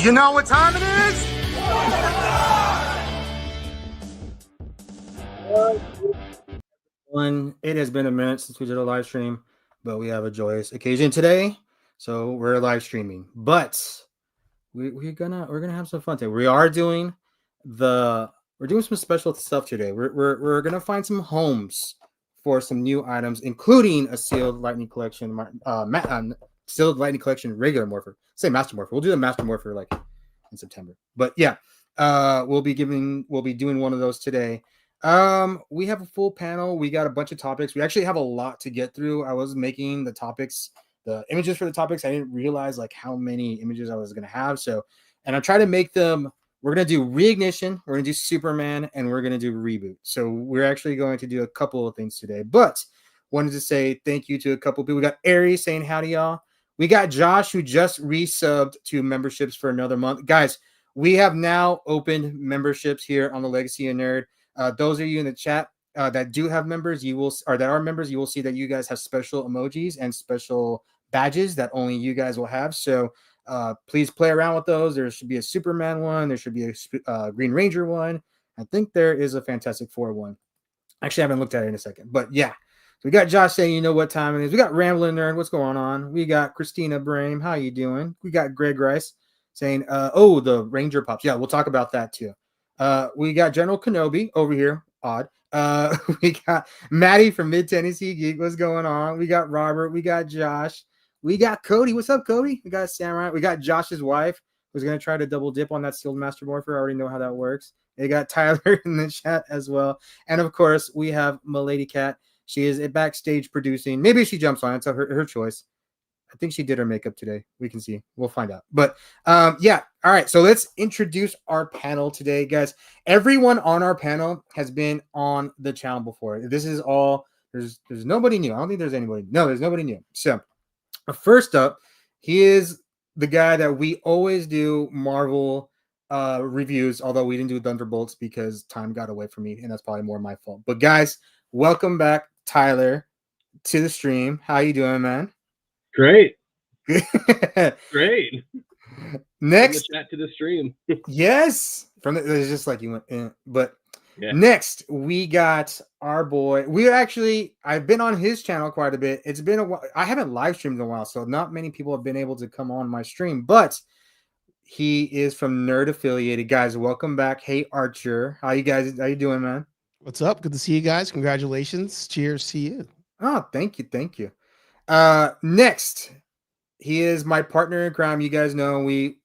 You know what time it is? It has been a minute since we did a live stream, but we have a joyous occasion today, so we're live streaming. But we're gonna have some fun today. We're doing some special stuff today. We're gonna find some homes for some new items, including a sealed Lightning Collection, sealed Lightning Collection regular Morpher. Say Master Morpher. We'll do the Master Morpher like in September. But yeah, we'll be doing one of those today. We have a full panel. We got a bunch of topics. We actually have a lot to get through. I was making the topics, the images for the topics. I didn't realize like how many images I was going to have. So, and I try to make them, we're going to do Reignition, we're going to do Superman, and we're going to do Reboot. So we're actually going to do a couple of things today, but wanted to say thank you to a couple of people. We got Aries saying howdy, y'all. We got Josh, who just resubbed to memberships for another month. Guys, we have now opened memberships here on the Legacy of Nerd. Those of you in the chat that do have members, you will see that you guys have special emojis and special badges that only you guys will have. So please play around with those. There should be a Superman one. There should be a Green Ranger one. I think there is a Fantastic Four one. Actually, I haven't looked at it in a second, but yeah. So we got Josh saying, you know what time it is. We got Ramblin' Nerd. What's going on? We got Christina Brame. How you doing? We got Greg Rice saying, oh, the Ranger Pops. Yeah, we'll talk about that too. We got General Kenobi over here. Odd. We got Maddie from Mid Tennessee Geek. What's going on? We got Robert. We got Josh. We got Cody. What's up, Cody? We got Samurai. We got Josh's wife, who's going to try to double dip on that sealed Master Morpher. I already know how that works. They got Tyler in the chat as well. And of course, we have Milady Cat. She is backstage producing. Maybe she jumps on it. It's her choice. I think she did her makeup today. We can see. We'll find out. But yeah. All right. So let's introduce our panel today, guys. Everyone on our panel has been on the channel before. This is all. There's nobody new. I don't think there's anybody. No, there's nobody new. So first up, he is the guy that we always do Marvel reviews. Although we didn't do Thunderbolts because time got away from me, and that's probably more my fault. But guys, welcome back, Tyler, to the stream. How you doing, man? Great. Great. Next, from the chat to the stream. Yes. It's just like you went in. But yeah. Next, we got our boy. I've been on his channel quite a bit. It's been a while. I haven't live streamed in a while, so not many people have been able to come on my stream, but he is from Nerd Affiliated. Guys, welcome back. Hey, Archer. How you doing, man? What's up? Good to see you guys. Congratulations. Cheers to you. Oh, thank you. Next, he is my partner in crime. You guys know we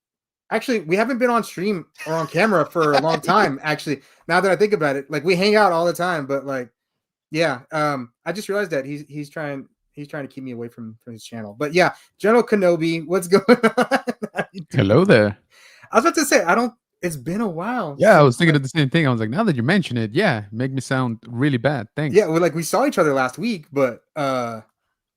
haven't been on stream or on camera for a long time. Actually, now that I think about it, like we hang out all the time, but like, yeah. I just realized that he's trying to keep me away from his channel. But yeah, General Kenobi, what's going on? Hello there. I was about to say it's been a while. Yeah, I was thinking of the same thing. I was like, now that you mention it, yeah, make me sound really bad. Thanks. Yeah, we saw each other last week, but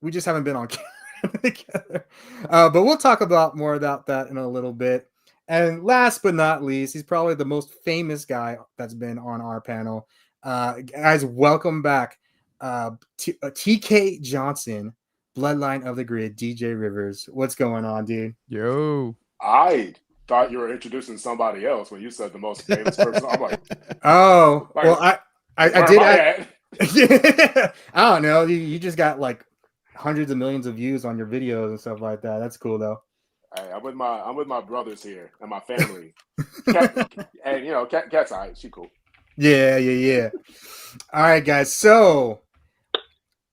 we just haven't been on camera together. But we'll talk more about that in a little bit. And last but not least, he's probably the most famous guy that's been on our panel. Guys, welcome back. TK Johnson, Bloodline of the Grid, DJ Rivers. What's going on, dude? Yo. I thought you were introducing somebody else when you said the most famous person. I'm like, oh, well, I did. Yeah. I don't know. You just got like hundreds of millions of views on your videos and stuff like that. That's cool though. Hey, I'm with my brothers here and my family. And Cat's all right. She cool. Yeah. All right, guys. So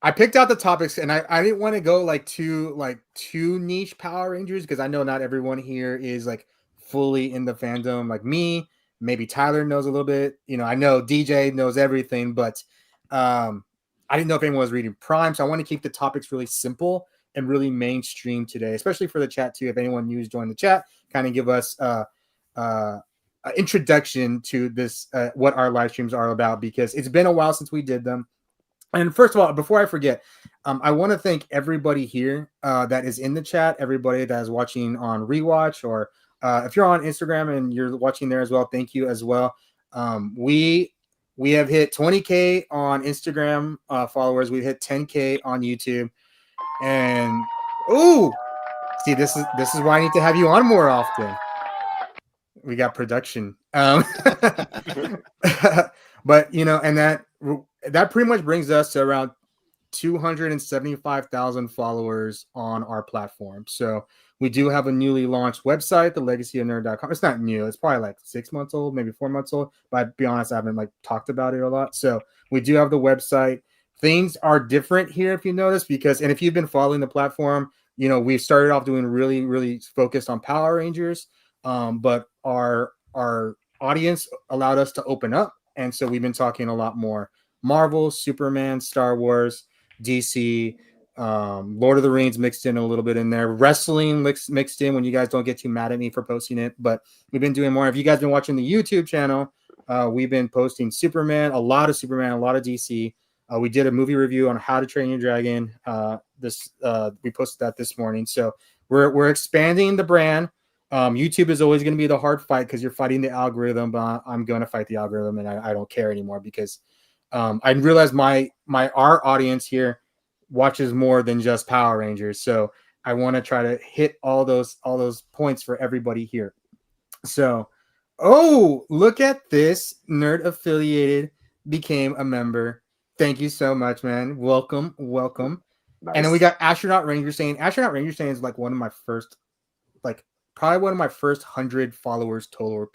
I picked out the topics, and I didn't want to go too niche Power Rangers because I know not everyone here is like fully in the fandom like me. Maybe Tyler knows a little bit. I know DJ knows everything, but I didn't know if anyone was reading Prime, so I want to keep the topics really simple and really mainstream today, especially for the chat too. If anyone new is joining the chat, kind of give us an introduction to this, what our live streams are about, because it's been a while since we did them. And first of all, before I forget, I want to thank everybody here that is in the chat, everybody that is watching on Rewatch, or if you're on Instagram and you're watching there as well, thank you as well. We have hit 20K on Instagram followers. We've hit 10K on YouTube. And see, this is why I need to have you on more often. We got production. But and that pretty much brings us to around 275,000 followers on our platform. So we do have a newly launched website, thelegacyofnerd.com. It's not new. It's probably like 6 months old, maybe 4 months old. But to be honest, I haven't talked about it a lot. So we do have the website. Things are different here, if you notice, and if you've been following the platform, we started off doing really, really focused on Power Rangers. But our audience allowed us to open up. And so we've been talking a lot more Marvel, Superman, Star Wars, DC, Lord of the Rings mixed in a little bit in there, wrestling mixed in when you guys don't get too mad at me for posting it. But we've been doing more. If you guys been watching the YouTube channel, we've been posting Superman, a lot of DC. We did a movie review on How to Train Your Dragon. We posted that this morning. So we're expanding the brand. YouTube is always going to be the hard fight because you're fighting the algorithm, but I'm going to fight the algorithm, and I don't care anymore because I realize our audience here watches more than just Power Rangers. So I want to try to hit all those points for everybody here. So, look at this. Nerd Affiliated became a member. Thank you so much, man. Welcome. Nice. And then we got Astronaut Ranger saying is like one of my first, probably one of my first 100 followers total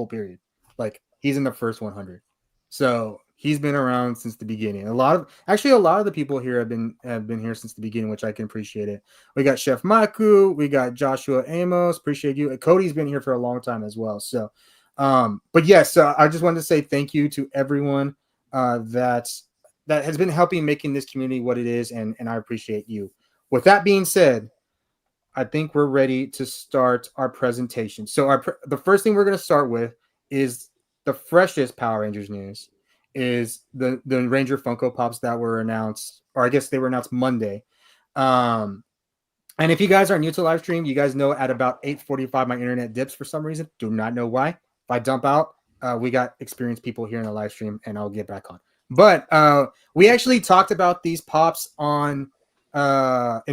period. Like he's in the first 100. So he's been around since the beginning. A lot of the people here have been here since the beginning, which I can appreciate it. We got Chef Maku, we got Joshua Amos, appreciate you. Cody's been here for a long time as well. So, but yes, I just wanted to say thank you to everyone that has been helping making this community what it is, and I appreciate you. With that being said, I think we're ready to start our presentation. So the first thing we're going to start with is the freshest Power Rangers news. Is the Ranger Funko Pops that were announced, or I guess they were announced Monday. And if you guys are new to live stream, you guys know at about 8:45 my internet dips for some reason. Do not know why. If I dump out, we got experienced people here in the live stream, and I'll get back on. But we actually talked about these pops in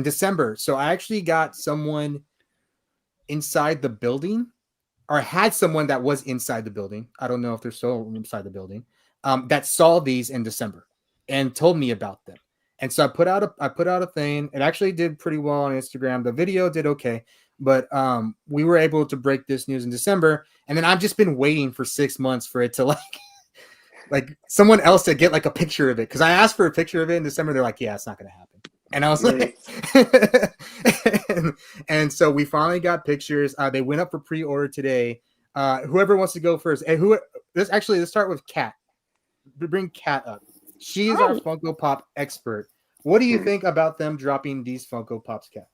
December. So I actually got someone inside the building, or had someone that was inside the building. I don't know if they're still inside the building. That saw these in December and told me about them. And so I put out a thing. It actually did pretty well on Instagram. The video did okay, but we were able to break this news in December. And then I've just been waiting for 6 months for it to like someone else to get like a picture of it. Cause I asked for a picture of it in December. They're like, yeah, it's not going to happen. And I was like, and so we finally got pictures. They went up for pre-order today. Whoever wants to go first. And let's start with Kat. Bring Kat up. She's our Funko Pop expert. What do you think about them dropping these Funko Pops, Kat?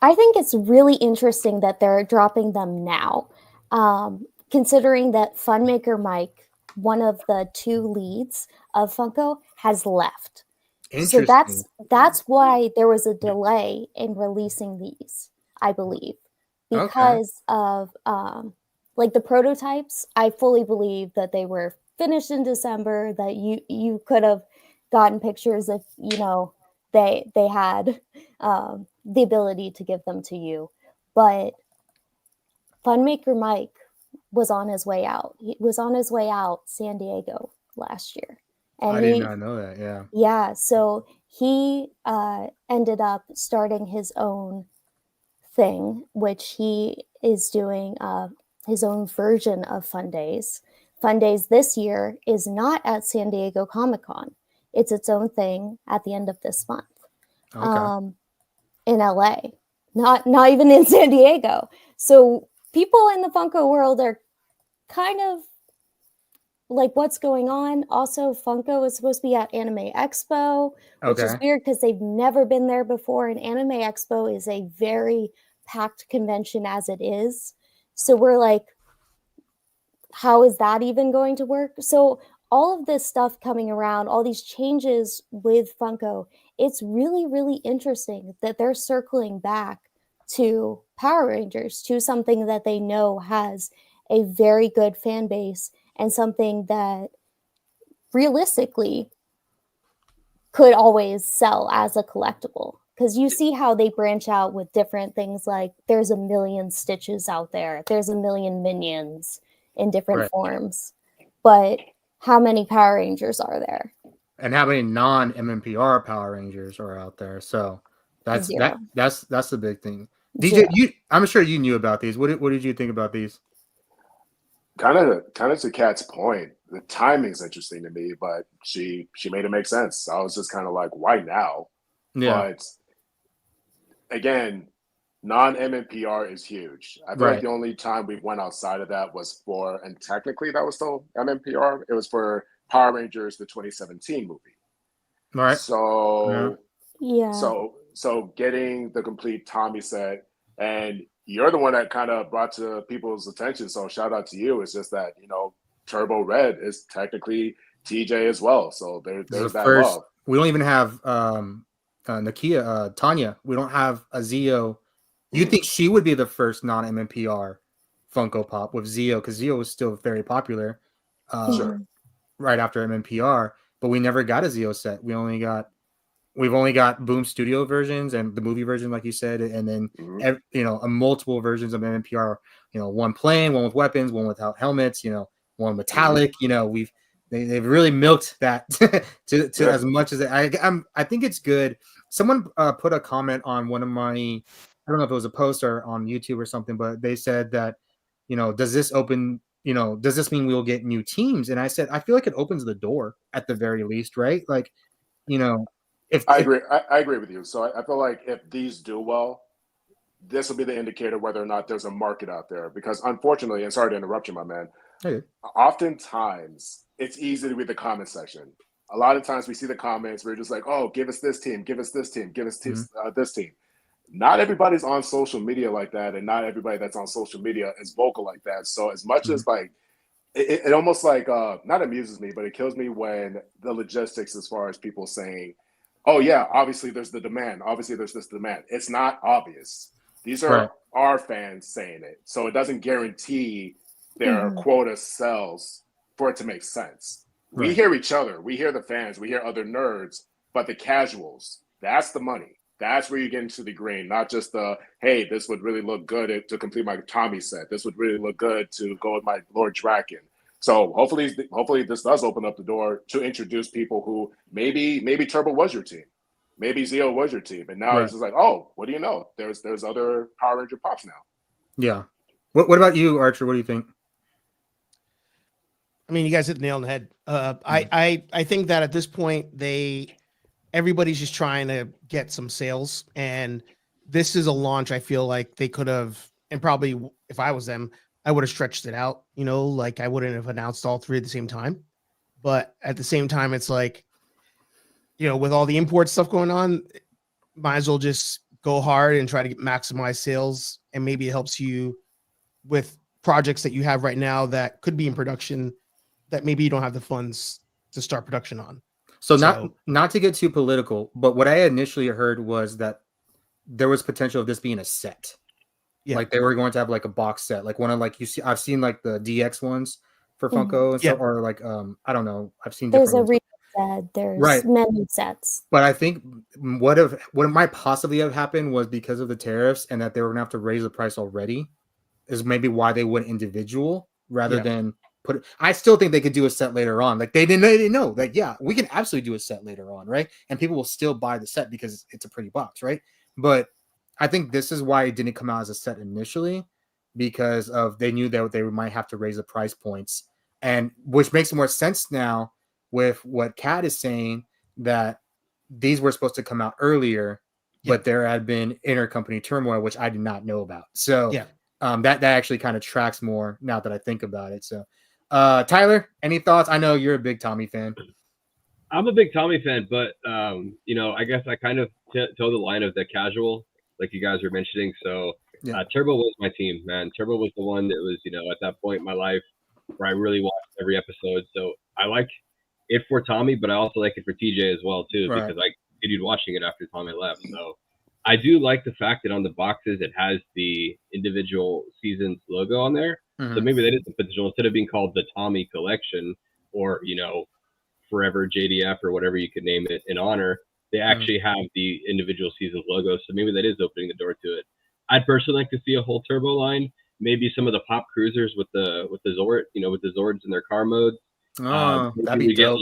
I think it's really interesting that they're dropping them now, considering that Funmaker Mike, one of the two leads of Funko, has left. So that's why there was a delay in releasing these, I believe, because of the prototypes. I fully believe that they were finished in December, that you could have gotten pictures if they had the ability to give them to you. But Funmaker Mike was on his way out. He was on his way out San Diego last year. And I did not know that. Yeah. Yeah. So he ended up starting his own thing, which he is doing his own version of Fun Days. Fun Days this year is not at San Diego Comic-Con. It's its own thing at the end of this month. In LA, not even in San Diego. So people in the Funko world are kind of like, what's going on? Also, Funko is supposed to be at Anime Expo, which is weird because they've never been there before. And Anime Expo is a very packed convention as it is. So we're like, how is that even going to work? So all of this stuff coming around, all these changes with Funko, it's really, really interesting that they're circling back to Power Rangers, to something that they know has a very good fan base and something that realistically could always sell as a collectible. Because you see how they branch out with different things, like there's a million Stitches out there, there's a million Minions in different Right. forms, but how many Power Rangers are there? And how many non-MMPR Power Rangers are out there? So that's Zero. that's the big thing. Zero. DJ, I'm sure you knew about these. What did you think about these? Kind of to Kat's point, the timing's interesting to me, but she made it make sense. I was just kind of like, why now? Yeah. But again, non-MMPR is huge. I feel Right. like the only time we went outside of that was for, and technically that was still MMPR. It was for Power Rangers, the 2017 movie. Right. So Yeah. so getting the complete Tommy set, and you're the one that kind of brought to people's attention. So shout out to you. It's just that, Turbo Red is technically TJ as well. So there's that first, love. we don't even have Nakia, Tanya. We don't have a Zio. You think she would be the first non-MMPR Funko Pop with Zio, because Zio was still very popular Sure. right after MMPR, but we never got a Zio set. We've only got Boom Studio versions and the movie version, like you said, and then a multiple versions of MMPR. One plain, one with weapons, one without helmets. One metallic. They've really milked that to as much as I think it's good. Someone put a comment on one of my, I don't know if it was a post or on YouTube or something, but they said that, does this mean we'll get new teams? And I said, I feel like it opens the door at the very least, right? Like, I agree. I agree with you. So I feel like if these do well, this will be the indicator whether or not there's a market out there. Because unfortunately, and sorry to interrupt you, my man, oftentimes it's easy to read the comment section. A lot of times we see the comments, we're just like, oh, give us this team, give us this team, give us this team. Not everybody's on social media like that, and not everybody that's on social media is vocal like that. So as much as like, it almost like not amuses me, but it kills me when the logistics as far as people saying, oh yeah, obviously there's the demand. Obviously there's this demand. It's not obvious. These are our fans saying it. So it doesn't guarantee their quota sells for it to make sense. Right. We hear each other. We hear the fans. We hear other nerds. But the casuals, that's the money. That's where you get into the green, not just the, hey, this would really look good to complete my Tommy set. This would really look good to go with my Lord Draken. So hopefully this does open up the door to introduce people who maybe Turbo was your team. Maybe Zio was your team. And now it's just like, oh, what do you know? There's other Power Ranger Pops now. Yeah. What about you, Archer? What do you think? I mean, you guys hit the nail on the head. I think that at this point, everybody's just trying to get some sales, and this is a launch. I feel like they could have, and probably if I was them, I would have stretched it out. Like I wouldn't have announced all three at the same time. But at the same time, it's like, with all the import stuff going on, might as well just go hard and try to maximize sales, and maybe it helps you with projects that you have right now that could be in production that maybe you don't have the funds to start production on. So not to get too political, but what I initially heard was that there was potential of this being a set. Yeah. Like they were going to have like a box set, like one of I've seen like the DX ones for Funko and stuff, or like I don't know. I've seen there's different set, there's many sets. But I think what might possibly have happened was because of the tariffs and that they were gonna have to raise the price already, is maybe why they went individual rather than put it. I still think they could do a set later on. Like they didn't know. Like, yeah, we can absolutely do a set later on, right? And people will still buy the set because it's a pretty box, right? But I think this is why it didn't come out as a set initially, because of they knew that they might have to raise the price points, and which makes more sense now with what Kat is saying, that these were supposed to come out earlier, but there had been intercompany turmoil, which I did not know about. So that actually kind of tracks more now that I think about it. So Tyler, any thoughts? I know you're a big Tommy fan. I'm a big Tommy fan, but I guess I kind of toe the line of the casual, like you guys were mentioning. So Turbo was my team, man. Turbo was the one that was, at that point in my life where I really watched every episode. So I like it for Tommy, but I also like it for TJ as well too, because I continued watching it after Tommy left. So I do like the fact that on the boxes it has the individual seasons logo on there. So maybe that is the potential, instead of being called the Tommy Collection or Forever JDF or whatever you could name it in honor. they actually have the individual season's logos. So maybe that is opening the door to it. I'd personally like to see a whole turbo line. Maybe some of the pop cruisers with the Zord, with the Zords in their car modes. That'd be dope.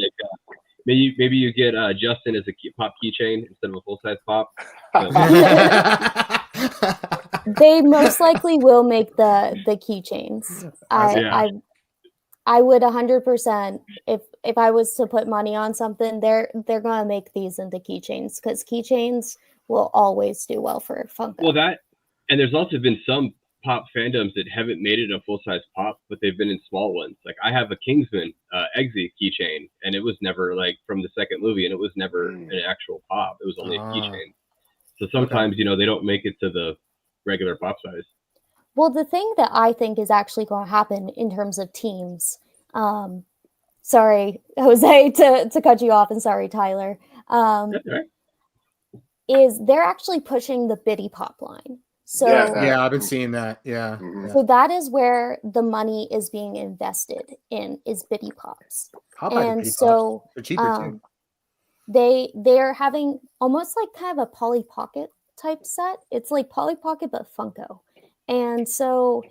Maybe you get Justin as a pop keychain instead of a full size pop. They most likely will make the keychains. I would 100%, if I was to put money on something, they're gonna make these into keychains, because keychains will always do well for Funko. Well, and there's also been some pop fandoms that haven't made it a full size pop, but they've been in small ones. Like I have a Kingsman Eggsy keychain, and it was never like from the second movie, and it was never an actual pop. It was only a keychain. So sometimes they don't make it to the regular pop size. Well, the thing that I think is actually going to happen in terms of teams, sorry, Jose, to cut you off, and sorry, Tyler, is they're actually pushing the Biddy Pop line. So yeah, I've been seeing that. Yeah. So that is where the money is being invested in, is Biddy Pops. And so they're cheaper too. They're having almost like kind of a Polly Pocket type set. It's like Polly Pocket but Funko. And so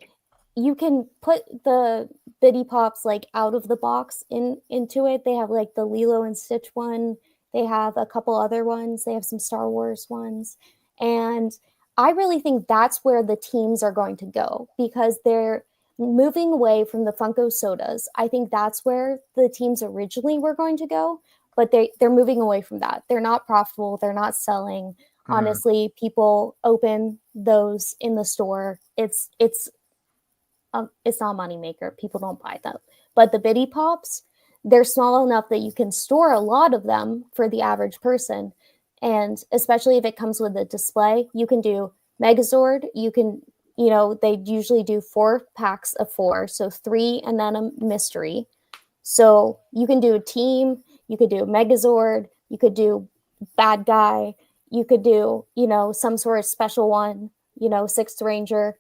you can put the Biddy Pops like out of the box into it. They have like the Lilo and Stitch one. They have a couple other ones. They have some Star Wars ones. And I really think that's where the teams are going to go, because they're moving away from the Funko sodas. I think that's where the teams originally were going to go, but they're moving away from that. They're not profitable. They're not selling. Honestly, people open those in the store. It's not a moneymaker. People don't buy them. But the Biddy Pops, they're small enough that you can store a lot of them for the average person. And especially if it comes with a display, you can do Megazord. You can, they usually do 4 packs of 4. So 3 and then a mystery. So you can do a team. You could do a Megazord. You could do bad guy. You could do, some sort of special one, 6th Ranger,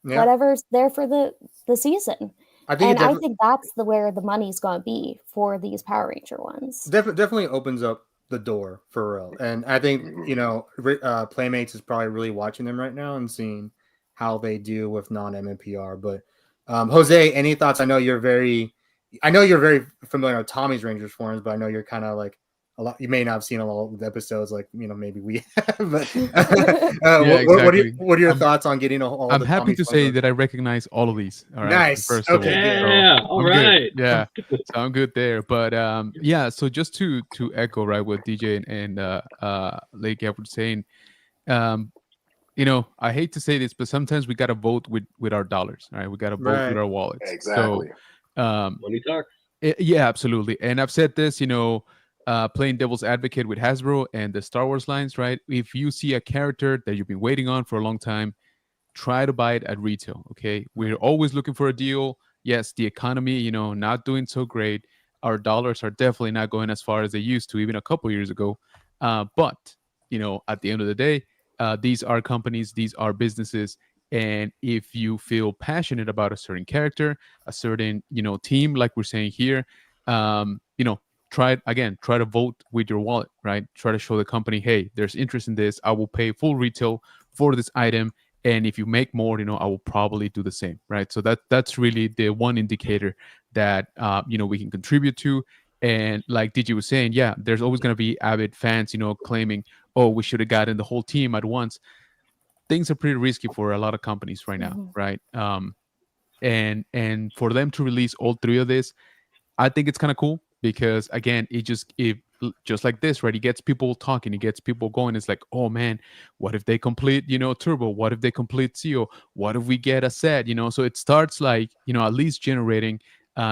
whatever's there for the season. I think that's where the money's going to be for these Power Ranger ones. Definitely opens up the door for real. And I think, Playmates is probably really watching them right now and seeing how they do with non-MMPR. But Jose, any thoughts? I know you're very familiar with Tommy's Rangers forums, but I know you're kind of like a lot. You may not have seen a lot of the episodes, like maybe we have. But exactly. What are your thoughts on getting all? I'm happy to say that I recognize all of these. All right, nice. First Okay. Yeah. All right. Good. Yeah. So I'm good there. But so just to echo right what DJ and Lake were saying, I hate to say this, but sometimes we gotta vote with our dollars. All right, we gotta vote with our wallets. Exactly. So money talks. Yeah, absolutely. And I've said this, playing devil's advocate with Hasbro and the Star Wars lines, right? If you see a character that you've been waiting on for a long time, try to buy it at retail. Okay, we're always looking for a deal. Yes, the economy, not doing so great. Our dollars are definitely not going as far as they used to even a couple years ago. But at the end of the day, these are companies, these are businesses, and if you feel passionate about a certain character, a certain team, like we're saying here, try to vote with your wallet, right? Try to show the company, hey, there's interest in this. I will pay full retail for this item, and if you make more, I will probably do the same, right? So that's really the one indicator that we can contribute to. And like DJ was saying, yeah, there's always going to be avid fans, claiming, oh, we should have gotten the whole team at once. Things are pretty risky for a lot of companies right now, right? And for them to release all 3 of this, I think it's kind of cool, because again, it just like this, right? It gets people talking, it gets people going. It's like, oh man, what if they complete, Turbo? What if they complete CO? What if we get a set? So it starts like, at least generating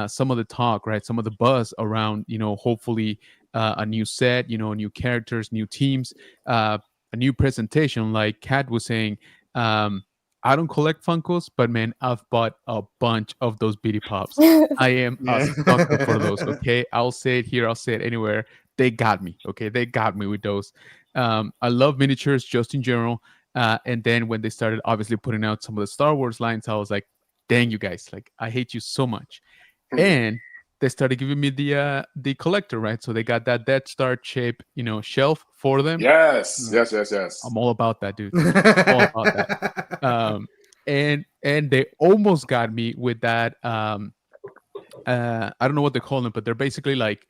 some of the talk, right? Some of the buzz around, hopefully a new set, new characters, new teams, a new presentation. Like Kat was saying, I don't collect Funkos, but man, I've bought a bunch of those Biddy Pops. I am a sucker for those. Okay, I'll say it here, I'll say it anywhere. They got me. Okay, they got me with those. I love miniatures just in general. And then when they started obviously putting out some of the Star Wars lines, I was like, dang, you guys, like I hate you so much. And they started giving me the collector, right? So they got that Death Star shape, shelf for them. Yes. I'm all about that, dude. All about that. And they almost got me with that. I don't know what they call them, but they're basically like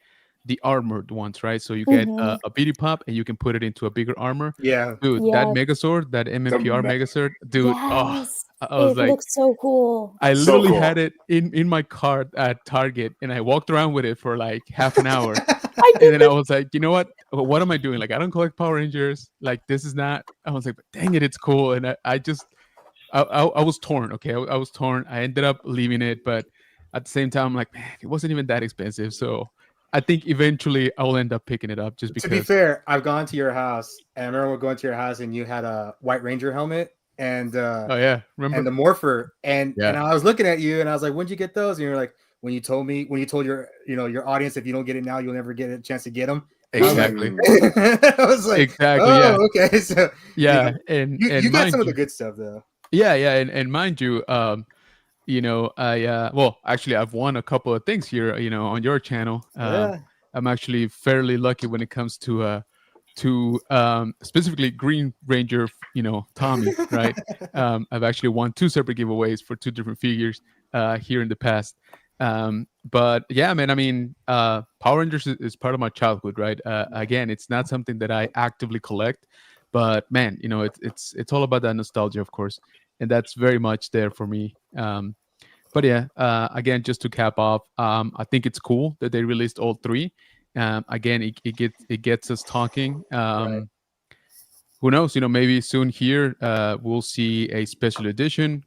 the armored ones, right? So you get Mhm. a BD pop and you can put it into a bigger armor. Yeah. Dude, that Yes. Megazord, that MMPR me- Megazord, dude. Oh, Yes. I was It like, looks so cool. I So literally cool. had it in my cart at Target, and I walked around with it for like half an hour. I And did then I this. was like, you know what am I doing? Like, I don't collect Power Rangers. Like, this is not. I was like, but dang it, it's cool. And I was torn. Okay, I was torn. I ended up leaving it, but at the same time, I'm like, man, it wasn't even that expensive. So I think eventually I will end up picking it up just To be because. fair, I've gone to your house, and I remember we're going to your house, and you had a White Ranger helmet and Oh yeah, remember? the Morpher, and Yeah. I was looking at you, and I was like, "When'd you get those?" And you're like, "When you told your your audience, if you don't get it now, you'll never get a chance to get them." Exactly. I was like, Exactly. "Oh, Yeah. okay." So Yeah. And you got mind some of you, the good stuff though. yeah, and mind you, I well, actually, I've won a couple of things here, on your channel. Yeah. I'm actually fairly lucky when it comes to specifically Green Ranger, Tommy, right? I've actually won 2 separate giveaways for 2 different figures here in the past. But yeah, man, I mean, Power Rangers is part of my childhood, right? Again, it's not something that I actively collect, but man, it's all about that nostalgia, of course, and that's very much there for me. But yeah, again, just to cap off, I think it's cool that they released all 3. Again, it gets us talking. Right. Who knows? Maybe soon here we'll see a special edition.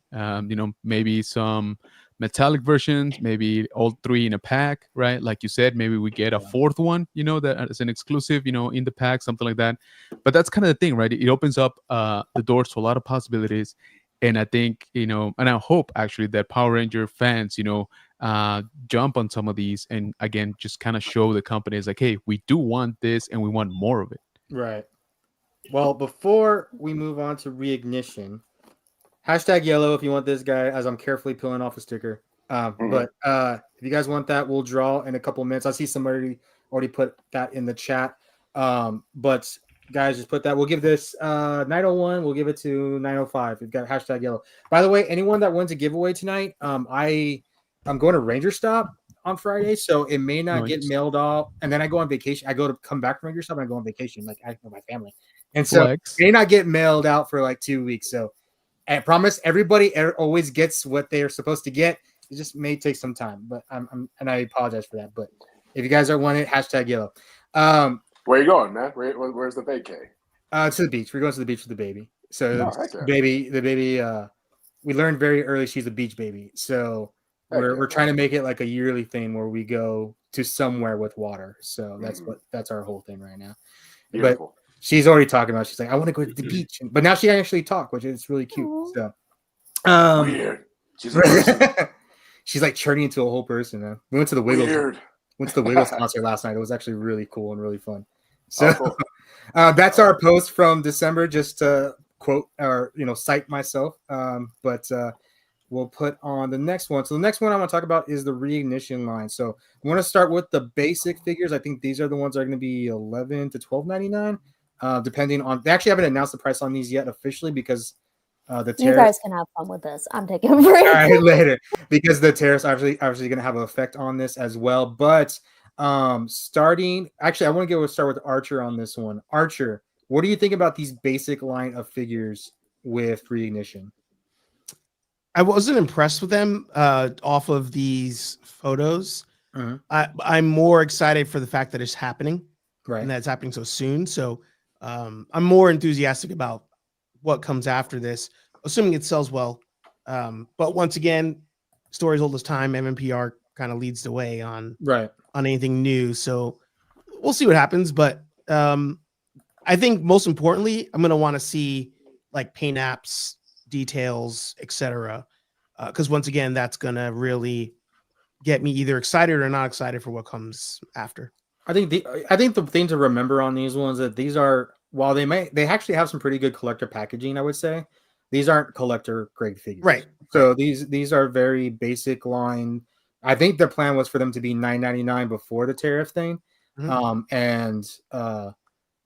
Maybe some metallic versions, maybe all 3 in a pack, right? Like you said, maybe we get a 4th one, that as an exclusive, in the pack, something like that. But that's kind of the thing, right? It opens up the doors to a lot of possibilities. And I think, and I hope actually that Power Ranger fans, jump on some of these and again, just kind of show the companies like, hey, we do want this and we want more of it. Right. Well, before we move on to Reignition, #yellow if you want this guy, as I'm carefully peeling off a sticker. But if you guys want that, we'll draw in a couple of minutes. I see somebody already put that in the chat. But guys, just put that. We'll give this 901. We'll give it to 905. We've got #yellow. By the way, anyone that wins a giveaway tonight, I'm going to Ranger Stop on Friday, so it may not get Nice. mailed off. And then I go on vacation. I come back from Ranger Stop and I go on vacation, like I know my family. And so Flex. it may not get mailed out for like 2 weeks. So I promise everybody always gets what they're supposed to get. It just may take some time, but and I apologize for that. But if you guys are wanting it, #yellow. Where you going, man? Where's the vacay? To the beach. We're going to the beach with the baby. So heck yeah. the baby, we learned very early she's a beach baby. So we're trying to make it like a yearly thing where we go to somewhere with water. So that's our whole thing right now. Beautiful. But she's already talking about. She's like, I want to go to the beach, but now she can actually talk, which is really cute. Aww. So, Weird. She's a person. she's like turning into a whole person. Man. We went to the Wiggles. Weird. Went to the Wiggles concert last night. It was actually really cool and really fun. So cool. That's our post from December. Just to quote or cite myself. But we'll put on the next one. So the next one I'm going to talk about is the Reignition line. So I want to start with the basic figures. I think these are the ones that are going to be $11 to $12.99, depending on. They actually haven't announced the price on these yet officially because the tariffs. You guys can have fun with this. I'm taking a break. All right, later, because the tariffs are obviously going to have an effect on this as well. But starting, actually, I want to start with Archer on this one. Archer, what do you think about these basic line of figures with Reignition? I wasn't impressed with them off of these photos. I'm more excited for the fact that it's happening, right? And that it's happening so soon. So I'm more enthusiastic about what comes after this, assuming it sells well. But once again, stories old as time. MMPR kind of leads the way on anything new. So we'll see what happens. But I think most importantly, I'm going to want to see like paint apps, details, etc. Because once again, that's going to really get me either excited or not excited for what comes after. I think the thing to remember on these ones that these are, while they actually have some pretty good collector packaging, I would say these aren't collector grade figures, right? So these are very basic line, I think the plan was for them to be $9.99 before the tariff thing. And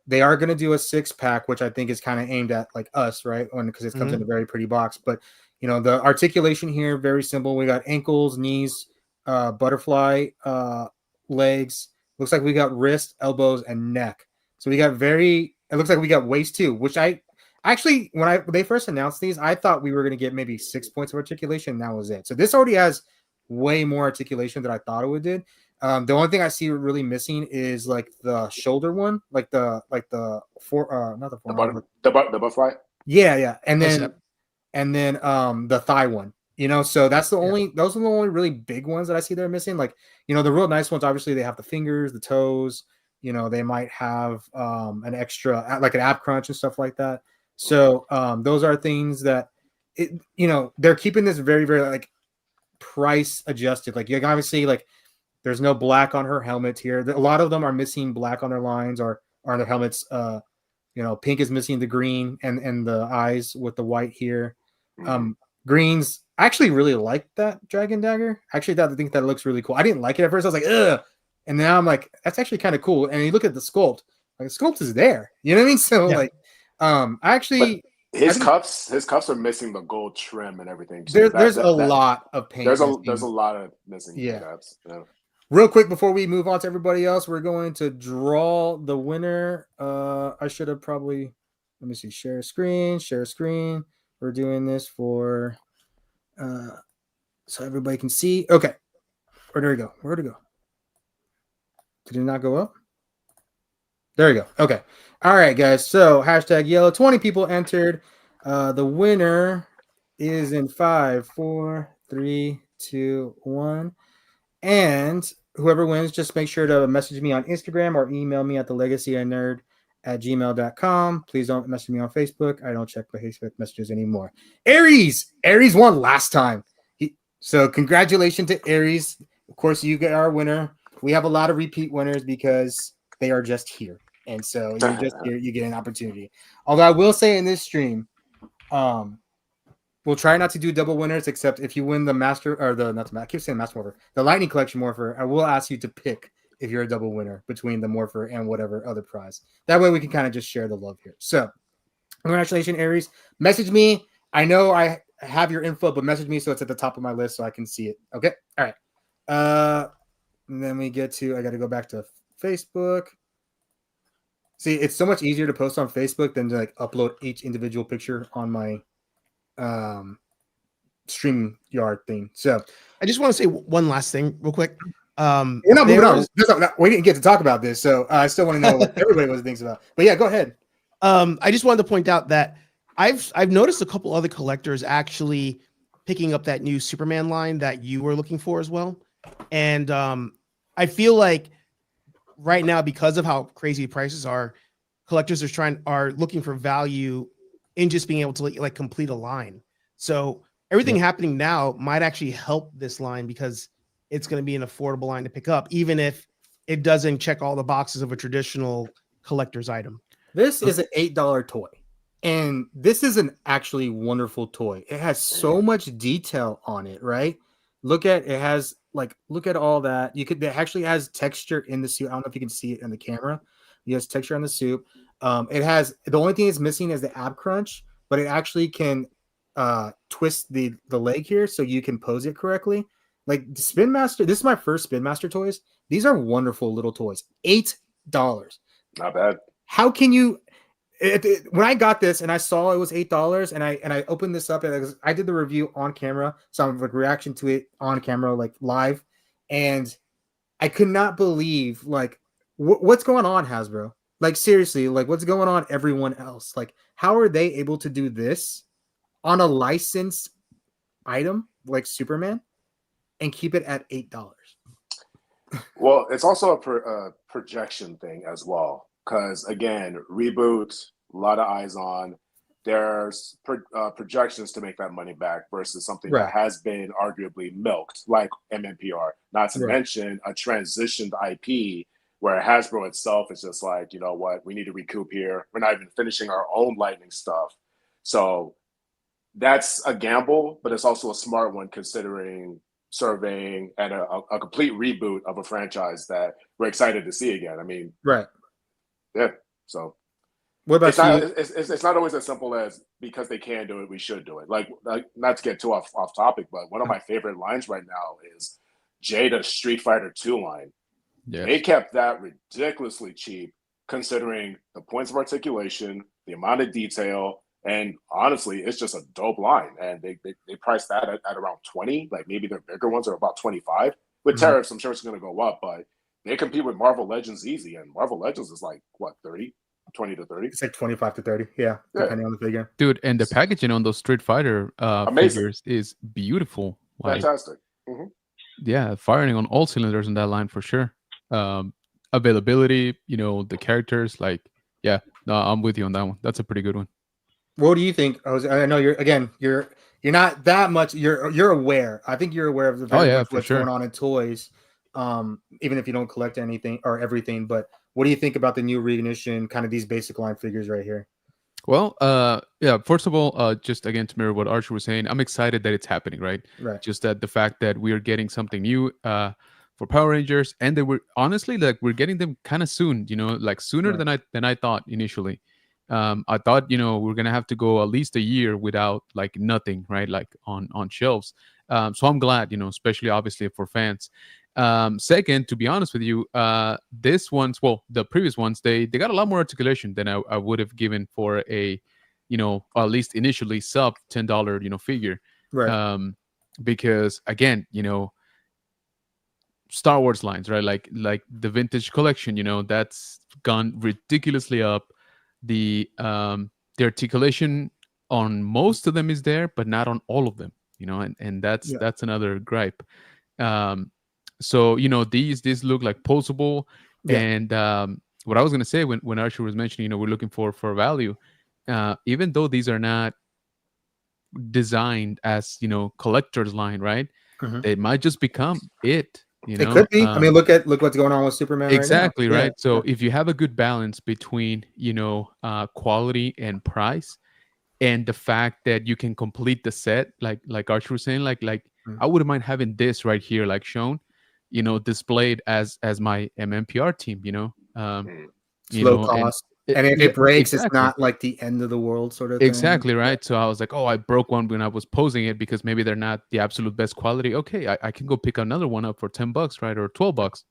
they are going to do a 6-pack, which I think is kind of aimed at like us, right? Because it comes in a very pretty box. But the articulation here, very simple. We got ankles, knees, butterfly legs. Looks like we got wrist, elbows, and neck. So we got it looks like we got waist too, which I actually, when they first announced these, I thought we were going to get maybe 6 points of articulation. And that was it. So this already has way more articulation than I thought it would did. The only thing I see really missing is like the shoulder one, like the butterfly. Yeah, and then the thigh one. So that's those are the only really big ones that I see they're missing. Like the real nice ones, obviously they have the fingers, the toes. They might have an extra like an ab crunch and stuff like that. So those are things that they're keeping this very, very like price adjusted. Like you obviously like. There's no black on her helmet here. A lot of them are missing black on their lines or on their helmets. Pink is missing the green and the eyes with the white here. Greens, I actually really like that dragon dagger. Actually, I think that looks really cool. I didn't like it at first. I was like, ugh. And now I'm like, that's actually kind of cool. And you look at the sculpt. Like the sculpt is there. You know what I mean? So his cuffs are missing the gold trim and everything. There's a lot of paint. There's a lot of missing cuffs. Yeah. Real quick before we move on to everybody else, we're going to draw the winner. I should have probably, let me see, share screen. We're doing this for so everybody can see. Okay. Where'd it go? Did it not go up? There we go. Okay. All right, guys. So hashtag yellow. 20 people entered. The winner is in 5, 4, 3, 2, 1. And whoever wins, just make sure to message me on Instagram or email me at thelegacyofnerd@gmail.com. Please don't message me on Facebook. I don't check my Facebook messages anymore. Aries won last time. So congratulations to Aries. Of course, you get our winner. We have a lot of repeat winners because they are just here. And so you're just here, you get an opportunity. Although I will say in this stream, we'll try not to do double winners, except if you win the master or I keep saying master morpher, the lightning collection morpher. I will ask you to pick if you're a double winner between the morpher and whatever other prize. That way we can kind of just share the love here. So, congratulations, Aries. Message me. I know I have your info, but message me so it's at the top of my list so I can see it. Okay. All right. And then we get to. I got to go back to Facebook. See, it's so much easier to post on Facebook than to like upload each individual picture on my StreamYard thing. So I just want to say one last thing real quick. We're not moving on. We didn't get to talk about this, so I still want to know what everybody thinks about. But yeah, go ahead. I just wanted to point out that I've noticed a couple other collectors actually picking up that new Superman line that you were looking for as well. And I feel like right now, because of how crazy prices are, collectors are looking for value in just being able to like complete a line. So everything happening now might actually help this line because it's going to be an affordable line to pick up, even if it doesn't check all the boxes of a traditional collector's item. This is an $8 toy, and this is an actually wonderful toy. It has so much detail on it, right? Look at all that. It actually has texture in the suit. I don't know if you can see it in the camera. It has texture on the suit. It has, the only thing it's missing is the ab crunch, but it actually can twist the leg here so you can pose it correctly. Like Spin Master, this is my first Spin Master toys. These are wonderful little toys. $8. Not bad. How can you? When I got this and I saw it was $8, and I opened this up and I did the review on camera, so I'm like reaction to it on camera, like live, and I could not believe like what's going on, Hasbro. Like seriously, like what's going on, everyone else? Like how are they able to do this on a licensed item like Superman and keep it at $8? Well, it's also a projection thing as well. Because again, Reboot, a lot of eyes on. There's projections to make that money back versus something that has been arguably milked, like MMPR. Not to mention a transitioned IP where Hasbro itself is just like, you know what, we need to recoup here. We're not even finishing our own Lightning stuff. So that's a gamble, but it's also a smart one considering surveying and a complete reboot of a franchise that we're excited to see again. I mean, Right. yeah. So What about you? it's not always as simple as because they can do it, we should do it. Like not to get too off topic, but one of my favorite lines right now is Jada's Street Fighter 2 line. Yes. They kept that ridiculously cheap considering the points of articulation, the amount of detail, and honestly, it's just a dope line. And they priced that at around 20. Like maybe their bigger ones are about 25. With tariffs, I'm sure it's going to go up, but they compete with Marvel Legends easy. And Marvel Legends is like, what, 30? 20 to 30? It's like 25 to 30. Yeah, depending on the figure. Dude, and the packaging on those Street Fighter figures is beautiful. Like, fantastic. Yeah, firing on all cylinders in that line for sure. Availability, the characters, like, yeah, no, I'm with you on that one. That's a pretty good one. What do you think, Jose? I know you're not that much. You're aware. I think you're aware of what's going on in toys, even if you don't collect anything or everything. But what do you think about the new Reignition, kind of these basic line figures right here? Well, yeah. First of all, just again to mirror what Archer was saying, I'm excited that it's happening. Right. Just that the fact that we are getting something new for Power Rangers, and they were honestly like we're getting them kind of soon. Like sooner than I thought initially. I thought we're gonna have to go at least a year without like nothing, right? Like on shelves. So I'm glad, especially obviously for fans. Second, to be honest with you, the previous ones, they got a lot more articulation than I would have given for a, at least initially sub $10, figure. Right. Because again, Star Wars lines, right? Like the vintage collection, that's gone ridiculously up. The articulation on most of them is there, but not on all of them, and that's another gripe. So these look like posable, and what I was gonna say when Archer was mentioning, we're looking for value, even though these are not designed as collector's line, right? They might just become it. It could be. I mean, look what's going on with Superman. Exactly, right now. right? So if you have a good balance between quality and price, and the fact that you can complete the set, like Archer was saying, like I wouldn't mind having this right here, like shown, displayed as my MMPR team. Low cost. And if it breaks, it's not like the end of the world sort of thing. Exactly, right? So I was like, I broke one when I was posing it because maybe they're not the absolute best quality. Okay, I can go pick another one up for $10, right? Or $12,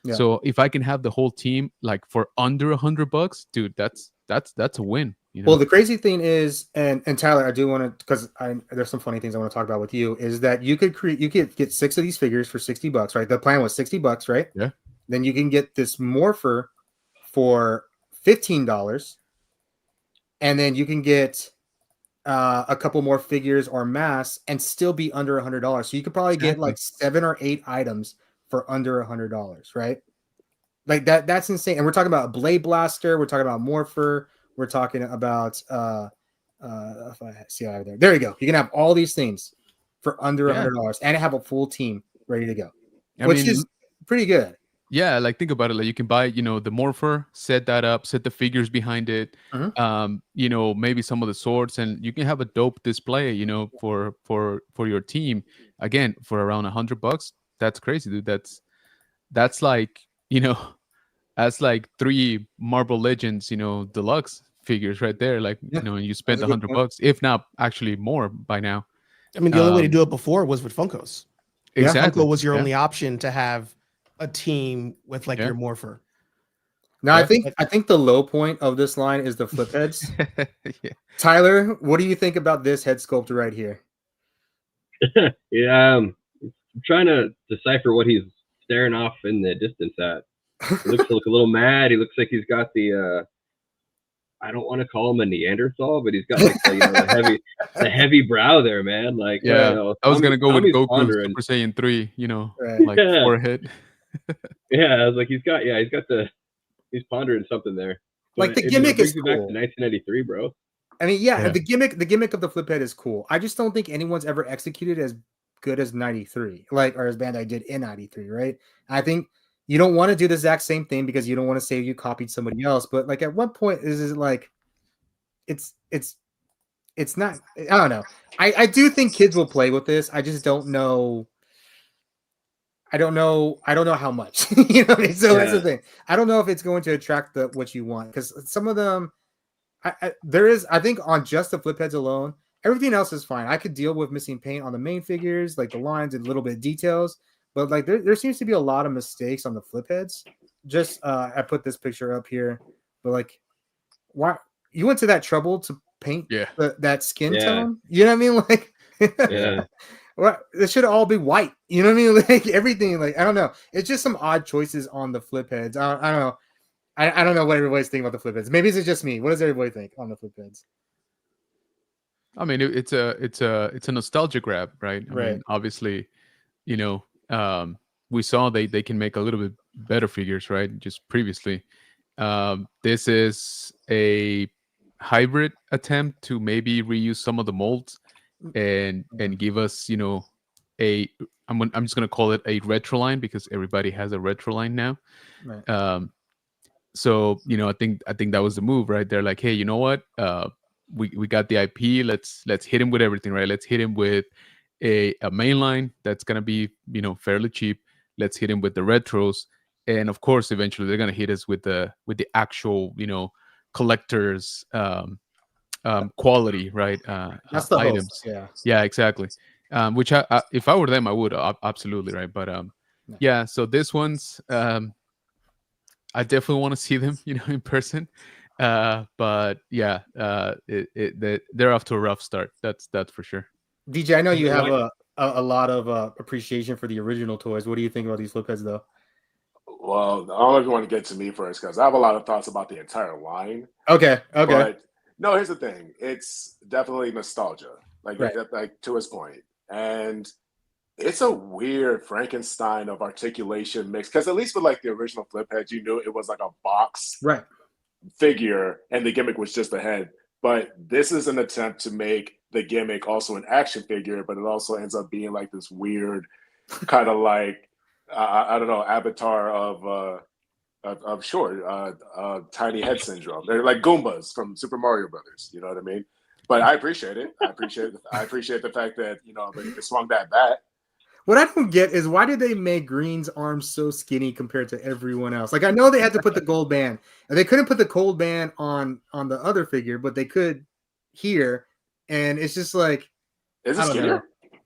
Yeah. So if I can have the whole team like for under $100, dude, that's a win. Well, the crazy thing is, and Tyler, I do want to, because there's some funny things I want to talk about with you, is that you could get 6 of these figures for $60, right? The plan was $60, right? Yeah. Then you can get this morpher for $15, and then you can get a couple more figures or masks and still be under $100. So you could probably get like 7 or 8 items for under $100, right? Like that's insane. And we're talking about a Blade Blaster, we're talking about Morpher, we're talking about if I see I have there you go. You can have all these things for under $100 and have a full team ready to go, which is pretty good. Yeah, like think about it. Like you can buy, the morpher, set that up, set the figures behind it. Maybe some of the swords, and you can have a dope display, for your team. Again, for around $100, that's crazy, dude. That's like, that's like 3 Marvel Legends, deluxe figures right there. Like, and you spent $100, if not actually more by now. I mean, the only way to do it before was with Funkos. Exactly. Funko was your only option to have a team with like your morpher. Now, I think the low point of this line is the flip heads. Tyler, what do you think about this head sculpt right here? I'm trying to decipher what he's staring off in the distance at. He looks like a little mad. He looks like he's got the I don't want to call him a Neanderthal, but he's got like the heavy brow there, man. Like I was gonna go with Goku Super Saiyan 3, like forehead. I was like, he's he's pondering something there. But like the gimmick is cool. Back to 1993, bro. I mean, the gimmick of the flip head is cool. I just don't think anyone's ever executed as good as 93, or as Bandai did in 93, right? I think you don't want to do the exact same thing because you don't want to say you copied somebody else. But like, at what point is it like, it's not? I don't know. I do think kids will play with this. I just don't know I don't know how much. You know what I mean? So that's the Yeah. thing. I don't know if it's going to attract what you want, because some of them, I think on just the flip heads alone, everything else is fine. I could deal with missing paint on the main figures, like the lines and a little bit of details, but like there seems to be a lot of mistakes on the flip heads. Just I put this picture up here, but like, why you went to that trouble to paint Yeah. that skin Yeah. tone? You know what I mean? Like, Yeah. well, it should all be white. You know what I mean? Like everything. Like, I don't know. It's just some odd choices on the flip heads. I don't know. I don't know what everybody's thinking about the flip heads. Maybe it's just me. What does everybody think on the flip heads? I mean, it's a nostalgia grab, right? I Right. mean, obviously, you know, we saw they can make a little bit better figures, right? Just previously, this is a hybrid attempt to maybe reuse some of the molds and give us, you know, I'm just gonna call it a retro line, because everybody has a retro line now. Right. So, you know, I think that was the move, right? They're like, hey, you know what? We got the IP. Let's hit him with everything, right? Let's hit him with a main line that's gonna be, you know, fairly cheap. Let's hit him with the retros, and of course, eventually they're gonna hit us with the actual, you know, collectors quality, right? That's the items. host. Yeah. Yeah, exactly. Which if I were them, I would absolutely, right. But yeah. So this one's I definitely want to see them, you know, in person. But yeah, they're off to a rough start. That's for sure. DJ, I know you have Why- a lot of appreciation for the original toys. What do you think about these flip heads, though? Well, I don't know if you want to get to me first, because I have a lot of thoughts about the entire line. Okay. But no, here's the thing. It's definitely nostalgia, like Right. like to his point. And it's a weird Frankenstein of articulation mix, because at least with like the original flip heads, you knew it was like a box Right. figure and the gimmick was just a head. But this is an attempt to make the gimmick also an action figure, but it also ends up being like this weird kind of like I don't know, avatar of short tiny head syndrome. They're like Goombas from Super Mario Brothers. You know what I mean? But I appreciate it. I appreciate the fact that, you know, they swung that bat. What I don't get is, why did they make Green's arms so skinny compared to everyone else? Like, I know they had to put the gold band, and they couldn't put the gold band on the other figure, but they could here, and it's just like, Is it I don't skinnier? know.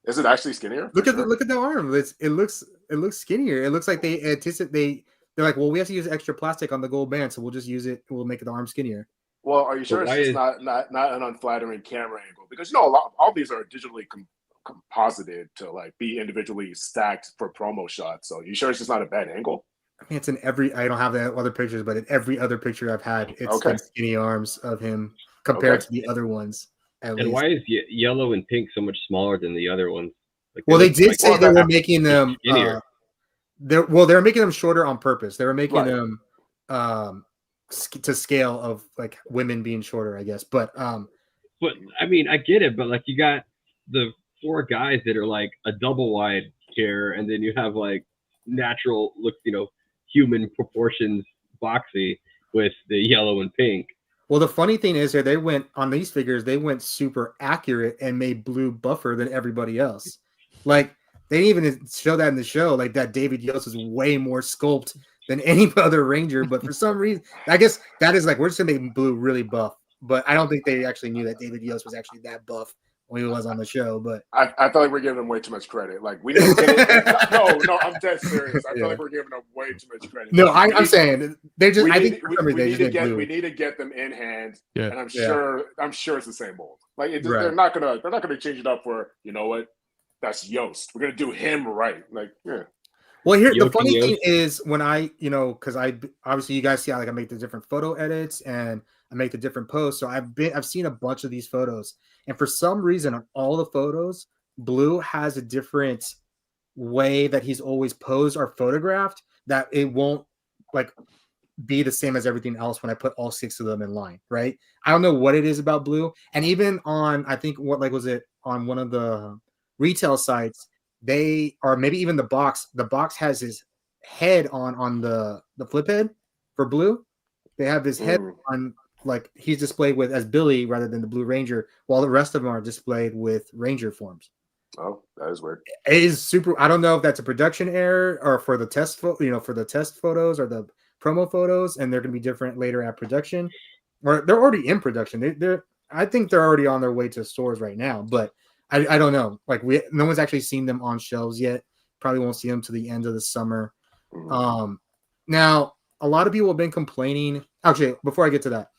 Is it actually skinnier? Look at the arm. It looks skinnier. It looks like they anticipate. They're like, well, we have to use extra plastic on the gold band, so we'll just use it. We'll make the arm skinnier. Well, are you sure it's why just is- not an unflattering camera angle? Because, you know, all these are digitally composited to like be individually stacked for promo shots. So you sure it's just not a bad angle? I mean, it's in every. I don't have the other pictures, but in every other picture I've had, it's Okay. been skinny arms of him compared Okay. to the other ones. At And least. why is yellow and pink so much smaller than the other ones? Like, Well, they look did like- say they were making them skinnier. they were making them shorter on purpose. They were making Right. them to scale of like women being shorter, I guess. But But I mean, I get it, but like you got the 4 guys that are like a double wide chair, and then you have like natural look, you know, human proportions boxy with the yellow and pink. well, the funny thing is, they went on these figures. They went super accurate and made blue buffer than everybody else. Like, they didn't even show that in the show. Like, that David Yost is way more sculpted than any other Ranger. But for some reason, I guess that is like, we're just gonna make blue really buff. But I don't think they actually knew that David Yost was actually that buff when he was on the show. But I feel like we're giving him way too much credit. Like we need to get it. No, I'm dead serious. I feel like we're giving them way too much credit. no, I'm saying they just. I think for some reason we they need just to did get blue. we need to get them in hand, Yeah. and I'm sure it's the same mold. Like Right. they're not gonna change it up for, you know what, that's Yost. We're gonna do him right. Like, yeah. Well, here the Yoki funny thing Yost. is, when I, because I obviously you guys see how like I make the different photo edits and I make the different posts. So I've seen a bunch of these photos, and for some reason on all the photos, Blue has a different way that he's always posed or photographed, that it won't like be the same as everything else when I put all 6 of them in line, right? I don't know what it is about Blue, and even on, I think, what like was it on one of the retail sites, they, or maybe even the box has his head on the flip head for Blue. They have his head on, like he's displayed with as Billy rather than the Blue Ranger, while the rest of them are displayed with Ranger forms. Oh, that is weird. It is super. I don't know if that's a production error or for the test for the test photos or the promo photos, and they're going to be different later at production, or they're already in production. They're I think they're already on their way to stores right now, but I don't know. Like no one's actually seen them on shelves yet. Probably won't see them to the end of the summer. Now a lot of people have been complaining. Actually, before I get to that,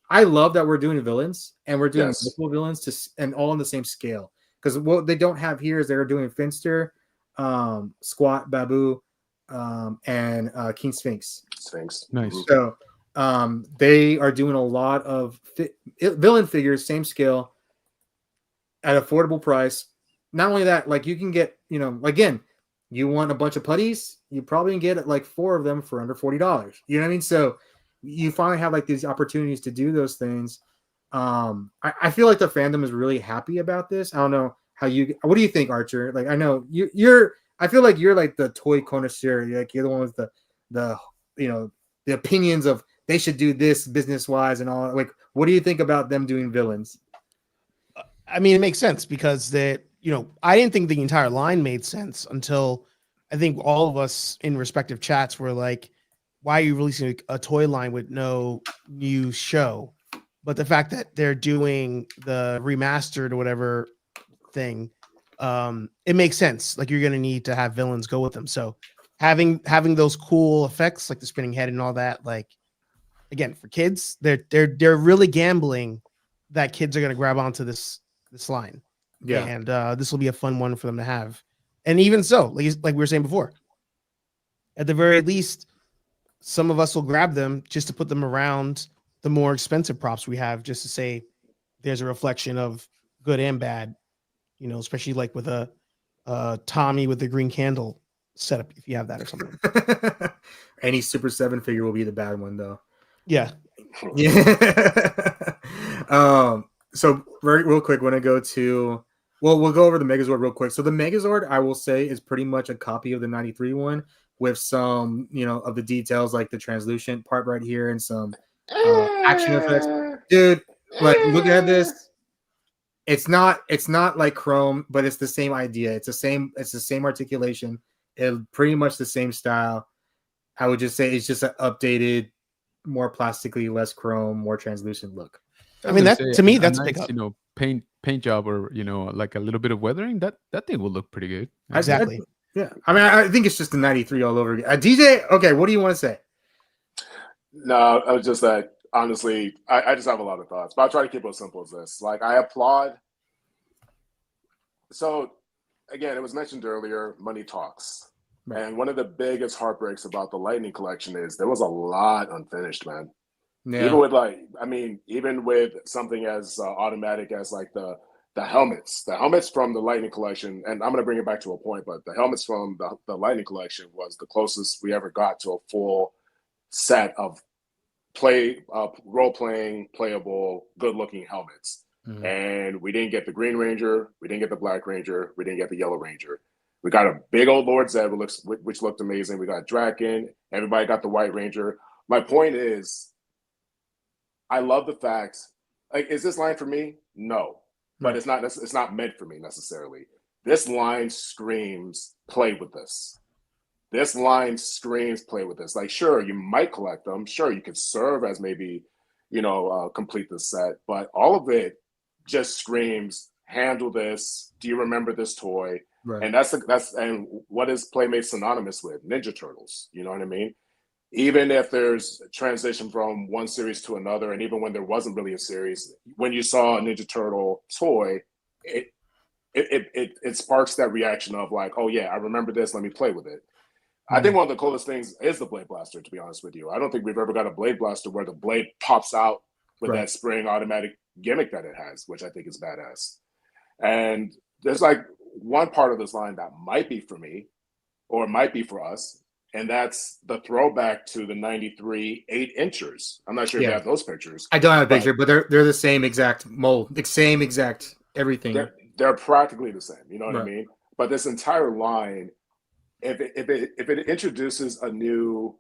I love that we're doing villains and we're doing multiple villains and all on the same scale. Because what they don't have here is they're doing Finster, Squat, Babu, and King Sphinx. Nice. So they are doing a lot of villain figures, same scale, at affordable price. Not only that, like you can get, again, you want a bunch of putties, you probably can get like 4 of them for under $40. You know what I mean? So you finally have like these opportunities to do those things. I feel like the fandom is really happy about this. I don't know what do you think, Archer? Like, I know I feel like you're like the toy connoisseur. Like you're the one with the opinions of they should do this business wise and all. Like, what do you think about them doing villains? I mean, it makes sense because I didn't think the entire line made sense until I think all of us in respective chats were like, why are you releasing a toy line with no new show? But the fact that they're doing the remastered or whatever thing, it makes sense. Like you're going to need to have villains go with them. So having those cool effects like the spinning head and all that, like again, for kids, they're really gambling that kids are going to grab onto this line. Yeah. And this will be a fun one for them to have. And even so, like we were saying before, at the very least, some of us will grab them just to put them around the more expensive props we have, just to say there's a reflection of good and bad, especially like with a Tommy with the green candle setup, if you have that or something. Any Super 7 figure will be the bad one though. Yeah. So real quick, when I go to, we'll go over the Megazord real quick. So the Megazord, I will say, is pretty much a copy of the 93 one with some, of the details like the translucent part right here and some action effects. Dude, like looking at this, it's not like Chrome, but it's the same idea. It's the same articulation. It's pretty much the same style. I would just say it's just an updated, more plastically, less chrome, more translucent look. I mean, to me, that's a big up. Paint job or like a little bit of weathering. That thing will look pretty good. Exactly. Yeah. I mean, I think it's just the 93 all over again. DJ, okay, what do you want to say? No, I was just that honestly, I just have a lot of thoughts, but I'll try to keep it as simple as this. Like, I applaud. So again, it was mentioned earlier, money talks. Right. And one of the biggest heartbreaks about the Lightning collection is there was a lot unfinished, man. Yeah. Even with something as automatic as like the helmets from the Lightning collection, and I'm going to bring it back to a point, but the helmets from the Lightning collection was the closest we ever got to a full set of role-playing, playable, good-looking helmets. Mm-hmm. And we didn't get the Green Ranger, we didn't get the Black Ranger, we didn't get the Yellow Ranger. We got a big old Lord Zed, which looked amazing. We got Draken. Everybody got the White Ranger. My point is, I love the fact, like, is this line for me? No, but it's not meant for me necessarily. This line screams, play with this. This line screams, play with this. Like, sure, you might collect them. Sure, you could serve as maybe, complete this set. But all of it just screams, handle this. Do you remember this toy? Right. And that's what is Playmates synonymous with? Ninja Turtles. You know what I mean? Even if there's a transition from one series to another, and even when there wasn't really a series, when you saw a Ninja Turtle toy, it sparks that reaction of like, oh yeah, I remember this, let me play with it. Mm-hmm. I think one of the coolest things is the Blade Blaster, to be honest with you. I don't think we've ever got a Blade Blaster where the blade pops out with that spring automatic gimmick that it has, which I think is badass. And there's like one part of this line that might be for me, or it might be for us, and that's the throwback to the 93 8-inchers. I'm not sure if you have those pictures. I don't have a picture, but they're the same exact mold, the same exact everything. They're practically the same. You know what I mean? But this entire line, if it introduces a new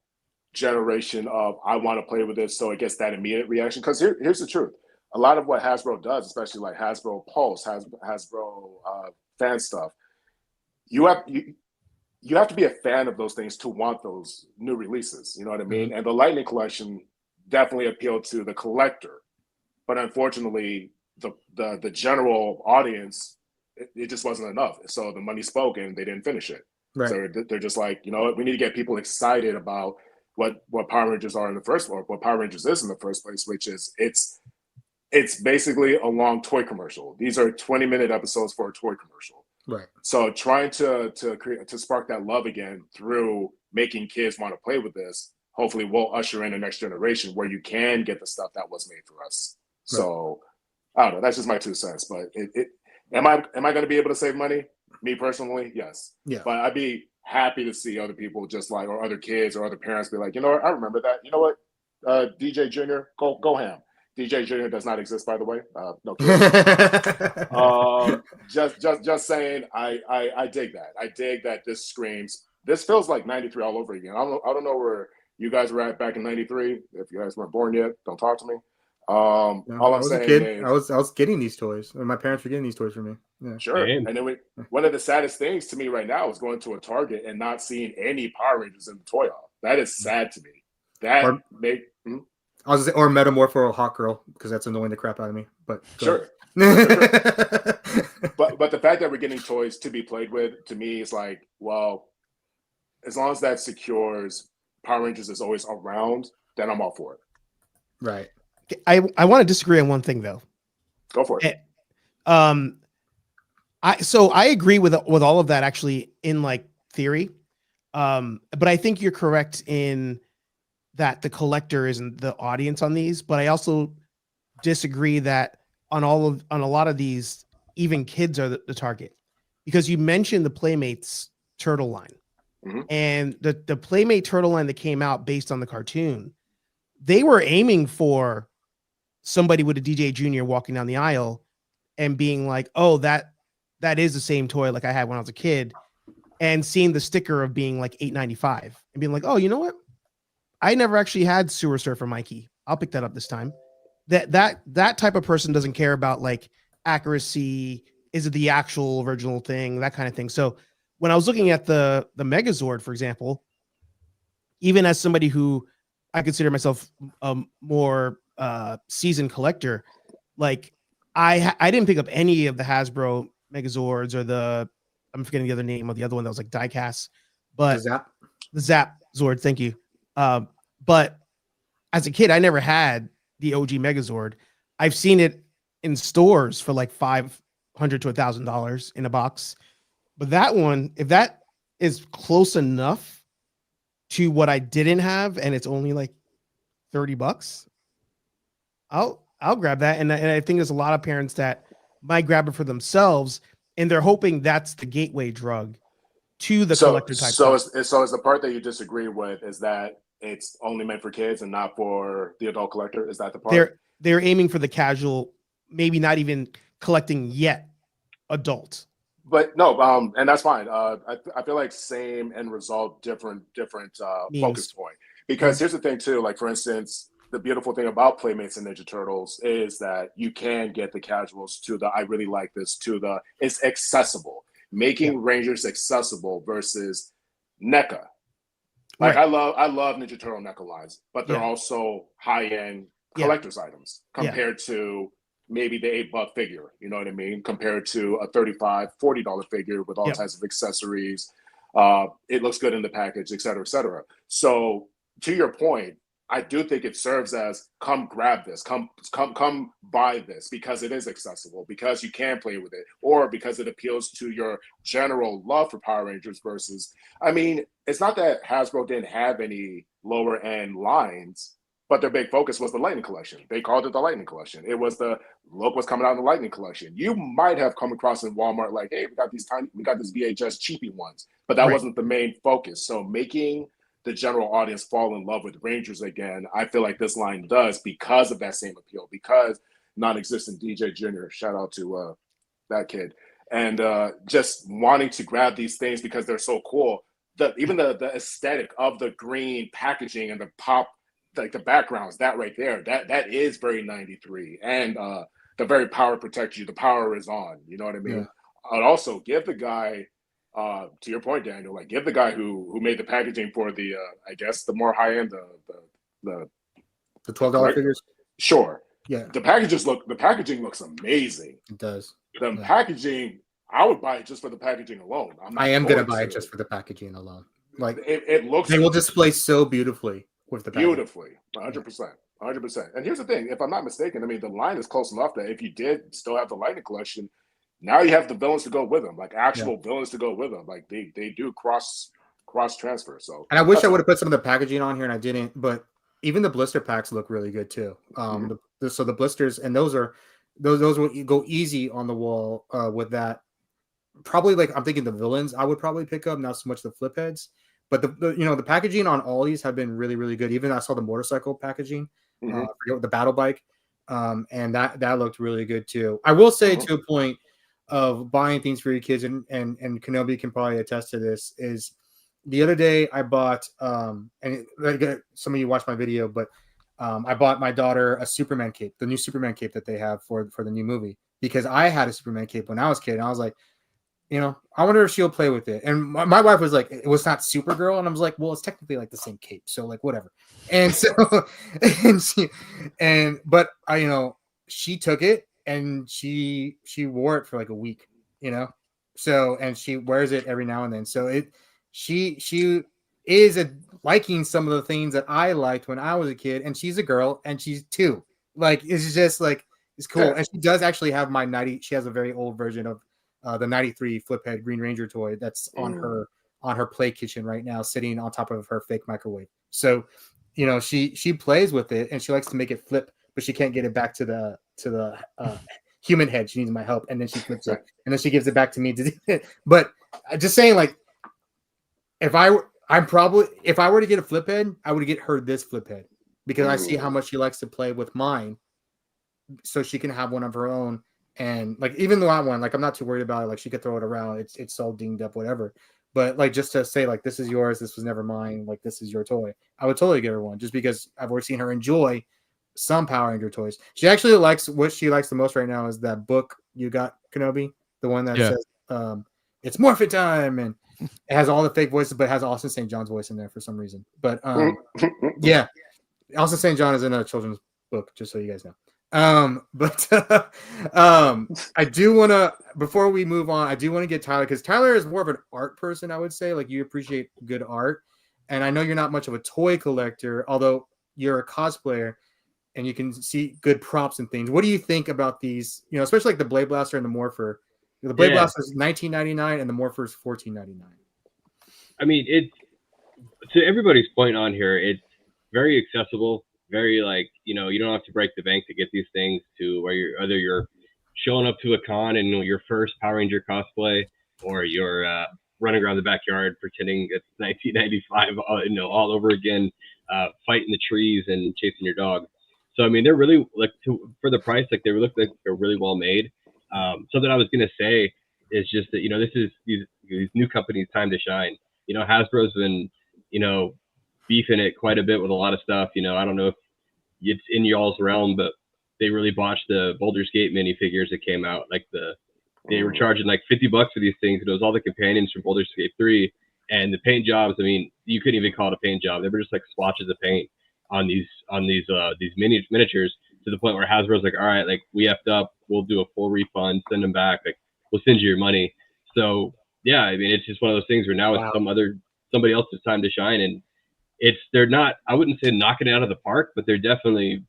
generation of I want to play with this, so it gets that immediate reaction. Because here's the truth: a lot of what Hasbro does, especially like Hasbro Pulse, Hasbro fan stuff, you have to be a fan of those things to want those new releases. You know what I mean? And the Lightning Collection definitely appealed to the collector, but unfortunately, the general audience, it just wasn't enough. So the money spoke, and they didn't finish it. Right. So they're just like, you know what, we need to get people excited about what Power Rangers are in the first, or what Power Rangers is in the first place, which is it's basically a long toy commercial. These are 20-minute episodes for a toy commercial. Right. So trying to spark that love again through making kids want to play with this, hopefully will usher in the next generation where you can get the stuff that was made for us. Right. So I don't know. That's just my 2 cents. But am I going to be able to save money? Me personally, yes. Yeah. But I'd be happy to see other people just like, or other kids or other parents be like, you know what, I remember that. You know what, DJ Junior, go ham. DJ Junior does not exist, by the way. No kidding. Just saying, I dig that. I dig that this screams. This feels like '93 all over again. I don't know where you guys were at back in '93. If you guys weren't born yet, don't talk to me. All I'm saying is, I was getting these toys, and my parents were getting these toys for me. Yeah. Sure. Damn. And then one of the saddest things to me right now is going to a Target and not seeing any Power Rangers in the toy aisle. That is sad to me. That I was gonna say, or Metamorph or a Hawk Girl, because that's annoying the crap out of me. But sure. But the fact that we're getting toys to be played with, to me, is like, well, as long as that secures Power Rangers is always around, then I'm all for it. Right. I want to disagree on one thing though. Go for it. I agree with all of that actually in like theory. But I think you're correct in that the collector isn't the audience on these, but I also disagree that on a lot of these, even kids are the target, because you mentioned the Playmates turtle line. Mm-hmm. And the Playmate turtle line that came out based on the cartoon, they were aiming for somebody with a DJ Junior walking down the aisle and being like, oh, that is the same toy like I had when I was a kid, and seeing the sticker of being like $8.95 and being like, oh, you know what? I never actually had Sewer Surfer Mikey. I'll pick that up this time. That type of person doesn't care about like accuracy. Is it the actual original thing? That kind of thing. So when I was looking at the Megazord, for example, even as somebody who I consider myself a more seasoned collector, like I didn't pick up any of the Hasbro Megazords or I'm forgetting the other name of the other one that was like diecast, but the Zap Zord. Thank you. But as a kid, I never had the OG Megazord. I've seen it in stores for like $500 to $1,000 in a box. But that one, if that is close enough to what I didn't have, and it's only like $30, I'll grab that. And I think there's a lot of parents that might grab it for themselves, and they're hoping that's the gateway drug to the collector type. So is the part that you disagree with is that it's only meant for kids and not for the adult collector? Is that the part? They're aiming for the casual, maybe not even collecting yet adult. But no, and that's fine. I feel like same end result, different focus point. Because here's the thing too, like for instance, the beautiful thing about Playmates and Ninja Turtles is that you can get the casuals to the I really like this, to the it's accessible. Making Rangers accessible versus NECA. Like I love Ninja Turtle NECA lines, but they're also high-end collector's items compared to maybe the $8 figure, you know what I mean? Compared to a $35, $40 figure with all types of accessories. It looks good in the package, et cetera, et cetera. So to your point, I do think it serves as come grab this, come buy this because it is accessible, because you can play with it, or because it appeals to your general love for Power Rangers versus, I mean, it's not that Hasbro didn't have any lower end lines, but their big focus was the Lightning Collection. They called it the Lightning Collection. It was the look what's coming out in the Lightning Collection. You might have come across in Walmart like, hey, we got this VHS cheapy ones, but that wasn't the main focus. So making the general audience fall in love with Rangers again, I feel like this line does because of that same appeal, because non-existent DJ Junior, shout out to that kid, and just wanting to grab these things because they're so cool. Even the aesthetic of the green packaging and the pop, like the backgrounds, that right there, that is very 93. And the very power protects you. The power is on, you know what I mean? I'd also give the guy, to your point, Daniel, like give the guy who made the packaging for the, I guess the more high end, the $12 figures. Sure. Yeah, The packaging looks amazing. it does. The Yeah. packaging, I would buy it just for the packaging alone. I am gonna buy it just for the packaging alone. Like it looks. They will display so beautifully with the packaging. Beautifully, 100%, 100%. And here's the thing: if I'm not mistaken, I mean the line is close enough that if you did still have the Lightning collection, now you have the villains to go with them, like actual villains to go with them. Like they do cross transfer. So, and I wish I would have put some of the packaging on here, and I didn't. But even the blister packs look really good too. So the blisters, and those will go easy on the wall with that. Probably like I'm thinking the villains I would probably pick up, not so much the flip heads. But the packaging on all these have been really, really good. Even I saw the motorcycle packaging, I forget what the battle bike, and that looked really good too. I will say to a point of buying things for your kids, and Kenobi can probably attest to this, is the other day I bought and some of you watched my video, but I bought my daughter a Superman cape, the new Superman cape that they have for the new movie, because I had a Superman cape when I was a kid, and I was like, I wonder if she'll play with it. And my wife was like, it was not Supergirl. And I was like, well, it's technically like the same cape. So like, whatever. And so, but she took it and she wore it for like a week, so, and she wears it every now and then. So she is liking some of the things that I liked when I was a kid, and she's a girl and she's 2. Like, it's just like, it's cool. Yeah. And she does actually have she has a very old version of the 93 flip head Green Ranger toy that's on her play kitchen right now, sitting on top of her fake microwave. So, she plays with it and she likes to make it flip, but she can't get it back to the human head. She needs my help, and then she flips it, and then she gives it back to me to do it. But just saying, like, if I were to get a flip head, I would get her this flip head, because I see how much she likes to play with mine, so she can have one of her own. And like, even though that one, like, I'm not too worried about it. Like, she could throw it around. It's all dinged up, whatever. But like, just to say, like, this is yours, this was never mine, like, this is your toy, I would totally get her one, just because I've already seen her enjoy some Power Ranger toys. She actually likes, what she likes the most right now is that book you got, Kenobi, the one that says it's Morphin time, and it has all the fake voices, but it has Austin St. John's voice in there for some reason. But yeah, Austin St. John is in a children's book, just so you guys know. But I do want to, before we move on, I do want to get Tyler, because Tyler is more of an art person, I would say. Like, you appreciate good art, and I know you're not much of a toy collector, although you're a cosplayer and you can see good props and things. What do you think about these, especially like the Blade Blaster and the Morpher? The Blade Blaster is $19.99 and the Morpher is $14.99. I mean, it's, to everybody's point on here, it's very accessible. Very, like, you don't have to break the bank to get these things, to where you're showing up to a con in your first Power Ranger cosplay, or you're running around the backyard pretending it's 1995, all over again, fighting the trees and chasing your dog. So I mean, they're really, like, for the price, like, they look like they're really well made. Something I was gonna say is just that this is these new companies' time to shine. Hasbro's been beefing it quite a bit with a lot of stuff. I don't know if it's in y'all's realm, but they really botched the Baldur's Gate minifigures that came out. Like, they were charging like $50 for these things, and it was all the companions from Baldur's Gate 3, and the paint jobs. I mean, you couldn't even call it a paint job. They were just like swatches of paint on these miniatures, to the point where Hasbro's like, all right, like, we effed up, we'll do a full refund, send them back, like, we'll send you your money. So yeah, I mean, it's just one of those things where now it's somebody else's time to shine, and they're not, I wouldn't say knocking it out of the park, but they're definitely,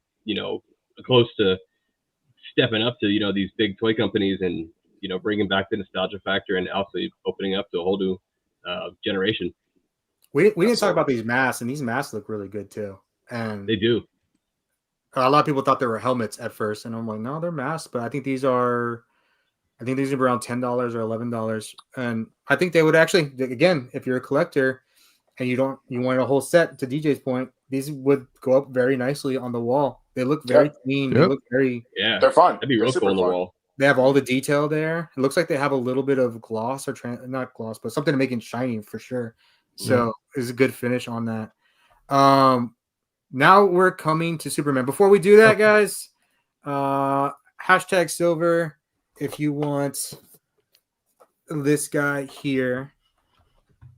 close to stepping up to, these big toy companies, and, bringing back the nostalgia factor, and also opening up to a whole new generation. We didn't talk about these masks, and these masks look really good too. And they do. A lot of people thought they were helmets at first, and I'm like, no, they're masks. But I think these are around $10 or $11, and I think they would actually, again, if you're a collector and you want a whole set, to DJ's point, these would go up very nicely on the wall. They look very clean. They look very, they're fun. That'd be real cool on the wall. They have all the detail there. It looks like they have a little bit of gloss, or not gloss, but something to make it shiny for sure. So it's a good finish on that. Now we're coming to Superman. Before we do that, guys, hashtag silver if you want this guy here.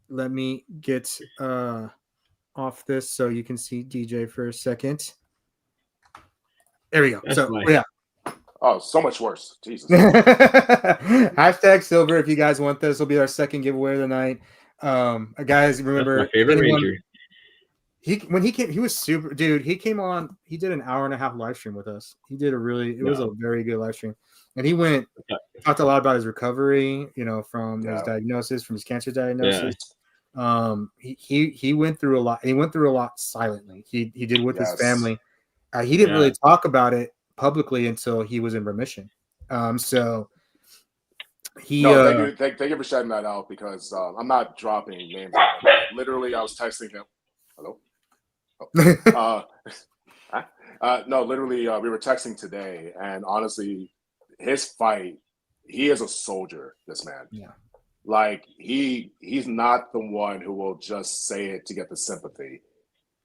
Let me get off this so you can see DJ for a second. There we go. That's So nice. yeah. Oh, so much worse. Jesus. Hashtag silver if you guys want this. Will be our second giveaway of the night. Guys, remember That's my favorite Ranger. When he came, he was super dude. He came on, he did an hour and a half live stream with us. He did it was a very good live stream. And he talked a lot about his recovery, from his diagnosis, from his cancer diagnosis. He went through a lot. He went through a lot silently. He did with his family. He didn't really talk about it publicly until he was in remission. So he thank you for shouting that out, because I'm not dropping names. Literally, I was texting him. Hello. No, literally, we were texting today, and honestly, his fight, he is a soldier. This man, like he's not the one who will just say it to get the sympathy.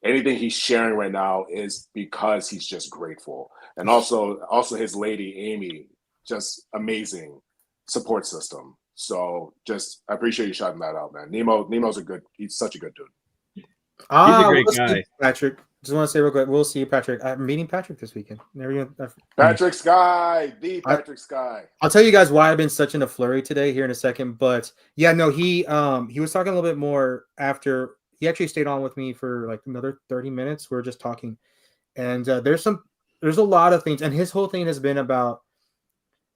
Anything he's sharing right now is because he's just grateful. And also his lady, Amy, just amazing support system. So I appreciate you shouting that out, man. Nemo's he's such a good dude. He's a great guy. Patrick, just want to say real quick, we'll see you, Patrick. I'm meeting Patrick this weekend. Patrick Sky, Patrick Sky. I'll tell you guys why I've been such in a flurry today here in a second. But yeah, no, he was talking a little bit more after. He actually stayed on with me for like another 30 minutes. We were just talking. And there's a lot of things. And his whole thing has been about,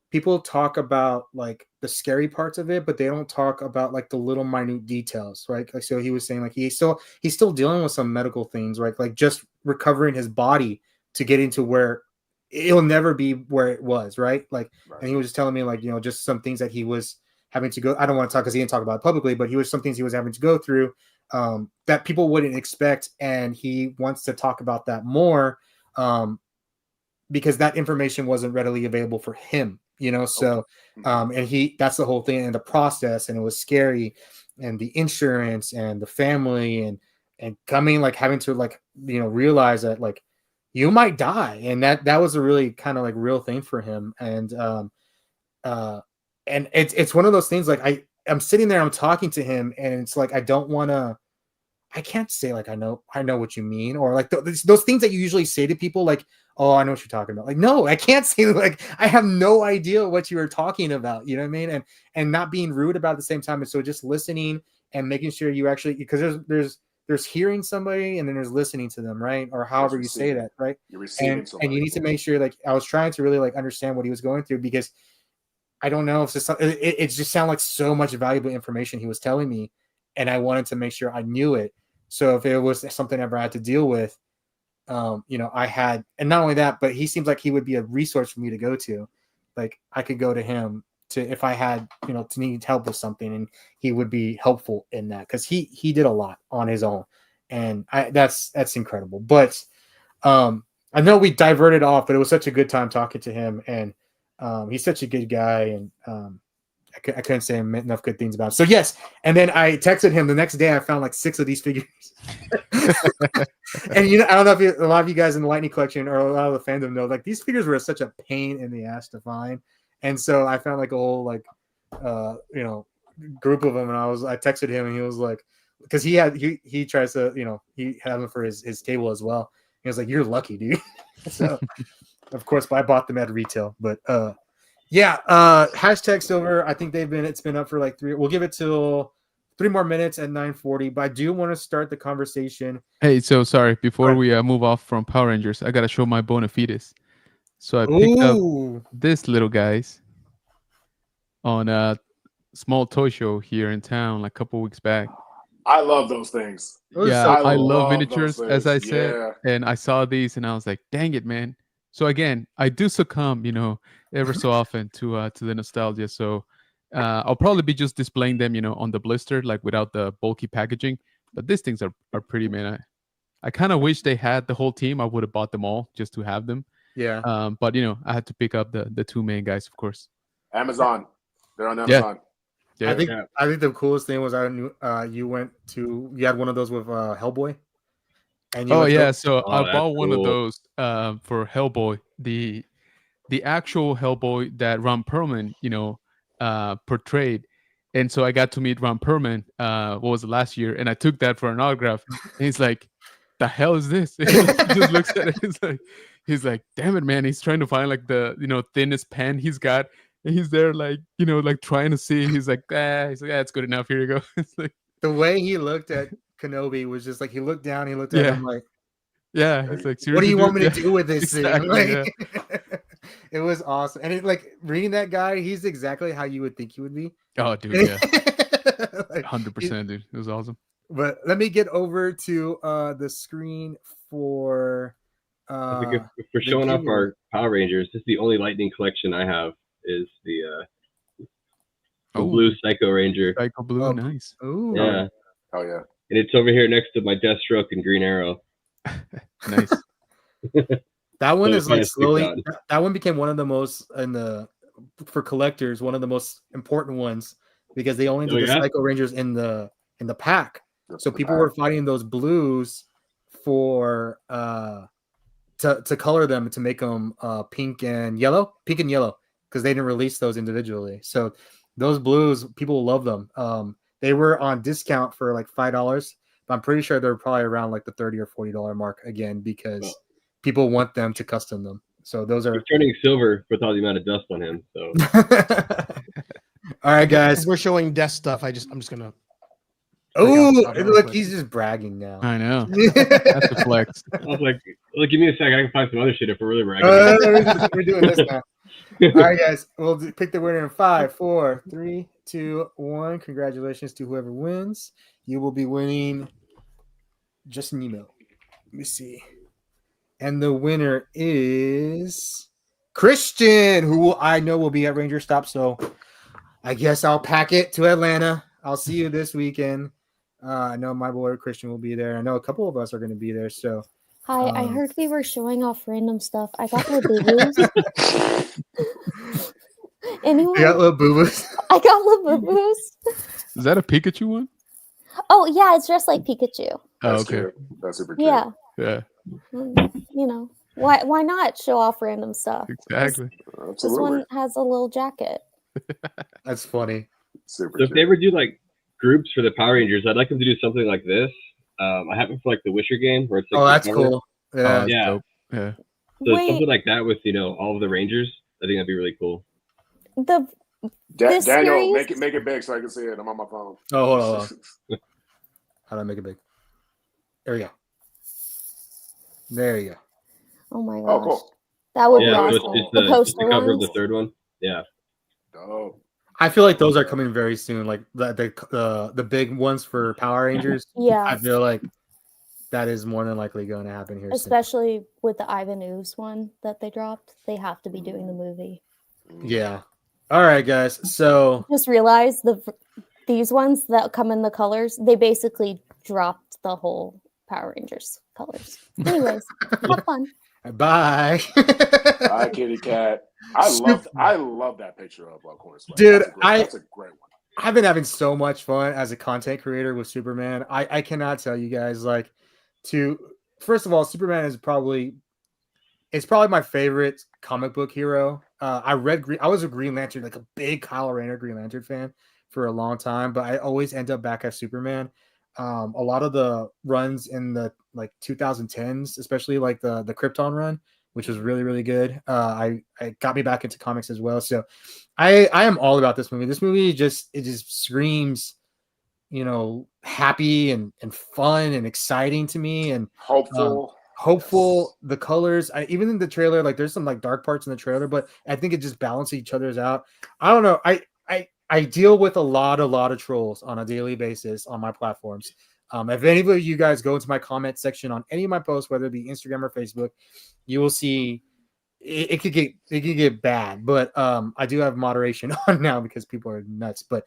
people talk about like the scary parts of it, but they don't talk about like the little minute details, right? Like, so he was saying like he's still dealing with some medical things, right? Like just recovering his body to get into where it'll never be where it was, right? Like, and he was just telling me like, just some things that he was having to go. I don't want to talk because he didn't talk about it publicly, but some things he was having to go through that people wouldn't expect. And he wants to talk about that more because that information wasn't readily available for him, so and that's the whole thing, and the process, and it was scary, and the insurance and the family and coming, like having to like, realize that like you might die. And that was a really kind of like real thing for him. And it's one of those things, like I'm sitting there, I'm talking to him, and it's like, I can't say like, I know what you mean, or like those things that you usually say to people, like, oh, I know what you're talking about. Like, no, I can't say, like, I have no idea what you were talking about. You know what I mean? And not being rude about it at the same time. And so just listening and making sure you actually, because there's hearing somebody and then there's listening to them, right? Or however you say that, right? You're receiving and you need to make sure, like, I was trying to really like understand what he was going through, because I don't know if it just sounded like so much valuable information he was telling me, and I wanted to make sure I knew it. So if it was something I ever had to deal with, I had, and not only that, but he seems like he would be a resource for me to go to. Like I could go to him if I had, to need help with something, and he would be helpful in that, because he did a lot on his own, and that's incredible. But I know we diverted off, but it was such a good time talking to him, and he's such a good guy, and I couldn't say enough good things about him. So yes, and then I texted him the next day. I found like 6 of these figures, and I don't know if a lot of you guys in the Lightning collection or a lot of the fandom know, like, these figures were such a pain in the ass to find, and so I found like a whole like group of them, and I texted him, and he was like, because he tries to he had them for his table as well. He was like, "You're lucky, dude." So of course, I bought them at retail, but yeah, hashtag silver. I think it's been up for like 3. We'll give it till 3 more minutes at 9:40. But I do want to start the conversation. Hey, so sorry. Before we move off from Power Rangers, I gotta show my bona fides. So I picked up this little guys on a small toy show here in town like a couple weeks back. I love those things. Yeah, I love miniatures, as I said, and I saw these and I was like, "Dang it, man!" So again, I do succumb, ever so often to the nostalgia. So I'll probably be just displaying them, on the blister, like without the bulky packaging. But these things are pretty, man. I kind of wish they had the whole team. I would have bought them all just to have them. Yeah. But I had to pick up the 2 main guys, of course. Amazon. They're on Amazon. Yeah. I think the coolest thing was I knew you had one of those with Hellboy. And so I bought one of those for Hellboy, the actual Hellboy that Ron Perlman portrayed. And so I got to meet Ron Perlman. What was it, last year? And I took that for an autograph. And he's like, "The hell is this?" And he just looks at it. He's like, "Damn it, man!" He's trying to find like the thinnest pen he's got, and he's there like like trying to see. He's like, He's like, "It's good enough. Here you go." It's like the way he looked at Kenobi was just like he looked down, he looked at him like, yeah. He's like, "What do you want me to dude?" do with this Exactly, thing?" Like, it was awesome, and reading that guy, he's exactly how you would think he would be. Oh, dude, yeah, Like, 100%, dude. It was awesome. But let me get over to the screen for. I think if we're showing off our Power Rangers, this is the only Lightning collection I have. Is the blue Psycho Ranger. Psycho Blue, nice. Ooh. Yeah. Oh yeah. And it's over here next to my Deathstroke and Green Arrow. Nice. That one So is it kinda like sticks slowly. out. That one became one of the most for collectors, one of the most important ones because they only did the Psycho Rangers in the pack. So people were fighting those blues for to color them to make them pink and yellow because they didn't release those individually. So those blues, people love them. They were on discount for like $5, but I'm pretty sure they're probably around like the $30 or $40 mark again because people want them to custom them. So those are He's turning silver with all the amount of dust on him. So all right, guys. We're showing death stuff. I'm just gonna. Oh, look, he's just bragging now. I know. That's a flex. I was like, give me a sec. I can find some other shit if we're really bragging. We're doing this now. All right, guys. We'll pick the winner in 5, 4, 3, 2, 1. Congratulations to whoever wins. You will be winning just an email. Let me see. And the winner is Christian, who I know will be at Ranger Stop. So I guess I'll pack it to Atlanta. I'll see you this weekend. I know my boy Christian will be there. I know a couple of us are going to be there. So Hi, I heard we were showing off random stuff. I got little boo-boos. Anyone? You got little boo-boos? I got little boo-boos. Is that a Pikachu one? Oh, yeah, it's just like Pikachu. Oh, okay. Cute. That's super cute. Yeah. Yeah. Why not show off random stuff? Exactly. This one has a little jacket. That's funny. Super So if they ever do like groups for the Power Rangers, I'd like them to do something like this. I have it for like the Wisher game where it's like that's cool. Yeah. Yeah. Yeah. So something like that with all of the Rangers, I think that'd be really cool. Daniel, series? make it big so I can see it. I'm on my phone. Oh, hold on. How do I make it big? There we go. There you go. Oh my gosh. Oh, cool. That would be So awesome. it's The the poster cover of ones? the third one. Yeah. Oh. I feel like those are coming very soon. Like the big ones for Power Rangers. Yeah. I feel like that is more than likely going to happen here soon. Especially with the Ivan Ooze one that they dropped. They have to be doing the movie. Yeah. All right, guys. So Just realize these ones that come in the colors, they basically dropped the whole Power Rangers colors. Anyways, have fun. bye. Bye, kitty cat. I love that picture of Corner Sweat. Dude, that's a great one. I've been having so much fun as a content creator with Superman. I cannot tell you guys first of all, Superman is probably my favorite comic book hero. I was a Green Lantern, like a big Kyle Rayner Green Lantern fan for a long time, but I always end up back at Superman. A lot of the runs in the 2010s, especially like the Krypton run, which was really, really good. I got me back into comics as well. So I am all about this movie. This movie just screams, happy and fun and exciting to me and hopeful. Hopeful. The colors, even in the trailer, there's some dark parts in the trailer, but I think it just balances each other's out. I don't know. I deal with a lot of trolls on a daily basis on my platforms. If any of you guys go into my comment section on any of my posts, whether it be Instagram or Facebook, you will see it could get bad. But I do have moderation on now because people are nuts. But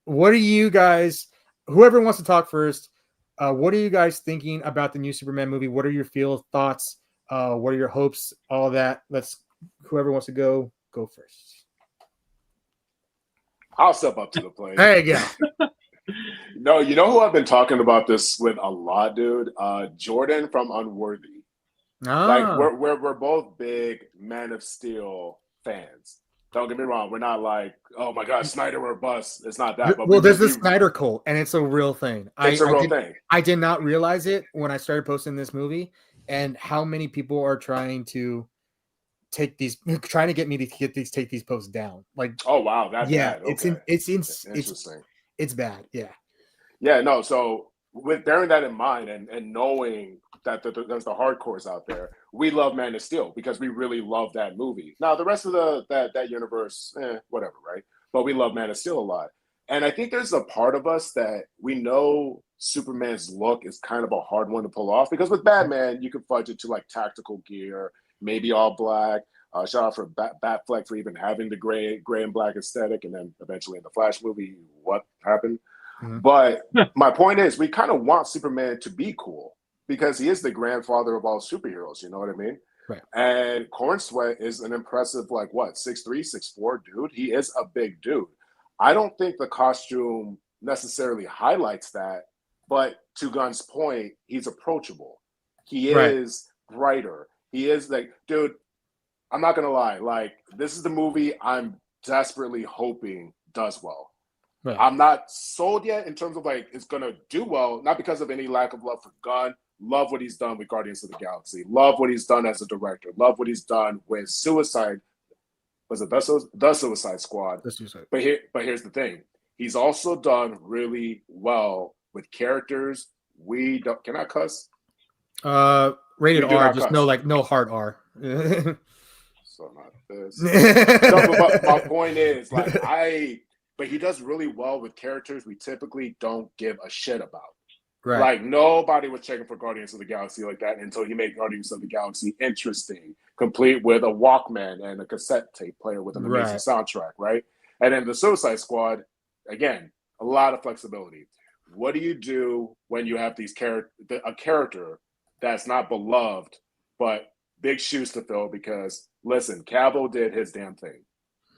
what are you guys? Whoever wants to talk first, what are you guys thinking about the new Superman movie? What are your thoughts? What are your hopes? All of that. Whoever wants to go first. I'll step up to the plate. There you go. No, you know who I've been talking about this with a lot, dude? Jordan from Unworthy. Ah. We're both big Man of Steel fans. Don't get me wrong. We're not like, oh my God, Snyder or bust. It's not that. But Well, there's the Snyder cult, and it's a real thing. It's a real thing. I did not realize it when I started posting this movie, and how many people are trying to take these posts down. Like, oh wow, that yeah, bad. Okay. it's Interesting. It's bad. Yeah. Yeah. No. So with bearing that in mind and knowing that there's the hardcores out there, we love Man of Steel because we really love that movie. Now the rest of that universe, whatever, right? But we love Man of Steel a lot, and I think there's a part of us that we know Superman's look is kind of a hard one to pull off because with Batman you could fudge it to like tactical gear, maybe all black. Shout out for Batfleck for even having the gray and black aesthetic, and then eventually in the Flash movie, what happened? Mm-hmm. But my point is, we kind of want Superman to be cool because he is the grandfather of all superheroes. You know what I mean? Right. And Corn Sweat is an impressive, 6'3", 6'4" dude. He is a big dude. I don't think the costume necessarily highlights that, but to Gunn's point, he's approachable. He is brighter. He is like, dude, I'm not going to lie. Like, this is the movie I'm desperately hoping does well. Right. I'm not sold yet in terms of it's going to do well, not because of any lack of love for Gunn. Love what he's done with Guardians of the Galaxy. Love what he's done as a director. Love what he's done with Suicide. Was it the Suicide Squad? The Suicide. But here's the thing. He's also done really well with characters we don't. Can I cuss? Rated R. Just cuss. No hard R. So not this. No, but my point is but he does really well with characters we typically don't give a shit about. Right. Like nobody was checking for Guardians of the Galaxy like that until he made Guardians of the Galaxy interesting, complete with a Walkman and a cassette tape player with an amazing soundtrack, right? And then the Suicide Squad, again, a lot of flexibility. What do you do when you have a character that's not beloved, but big shoes to fill? Because listen, Cavill did his damn thing.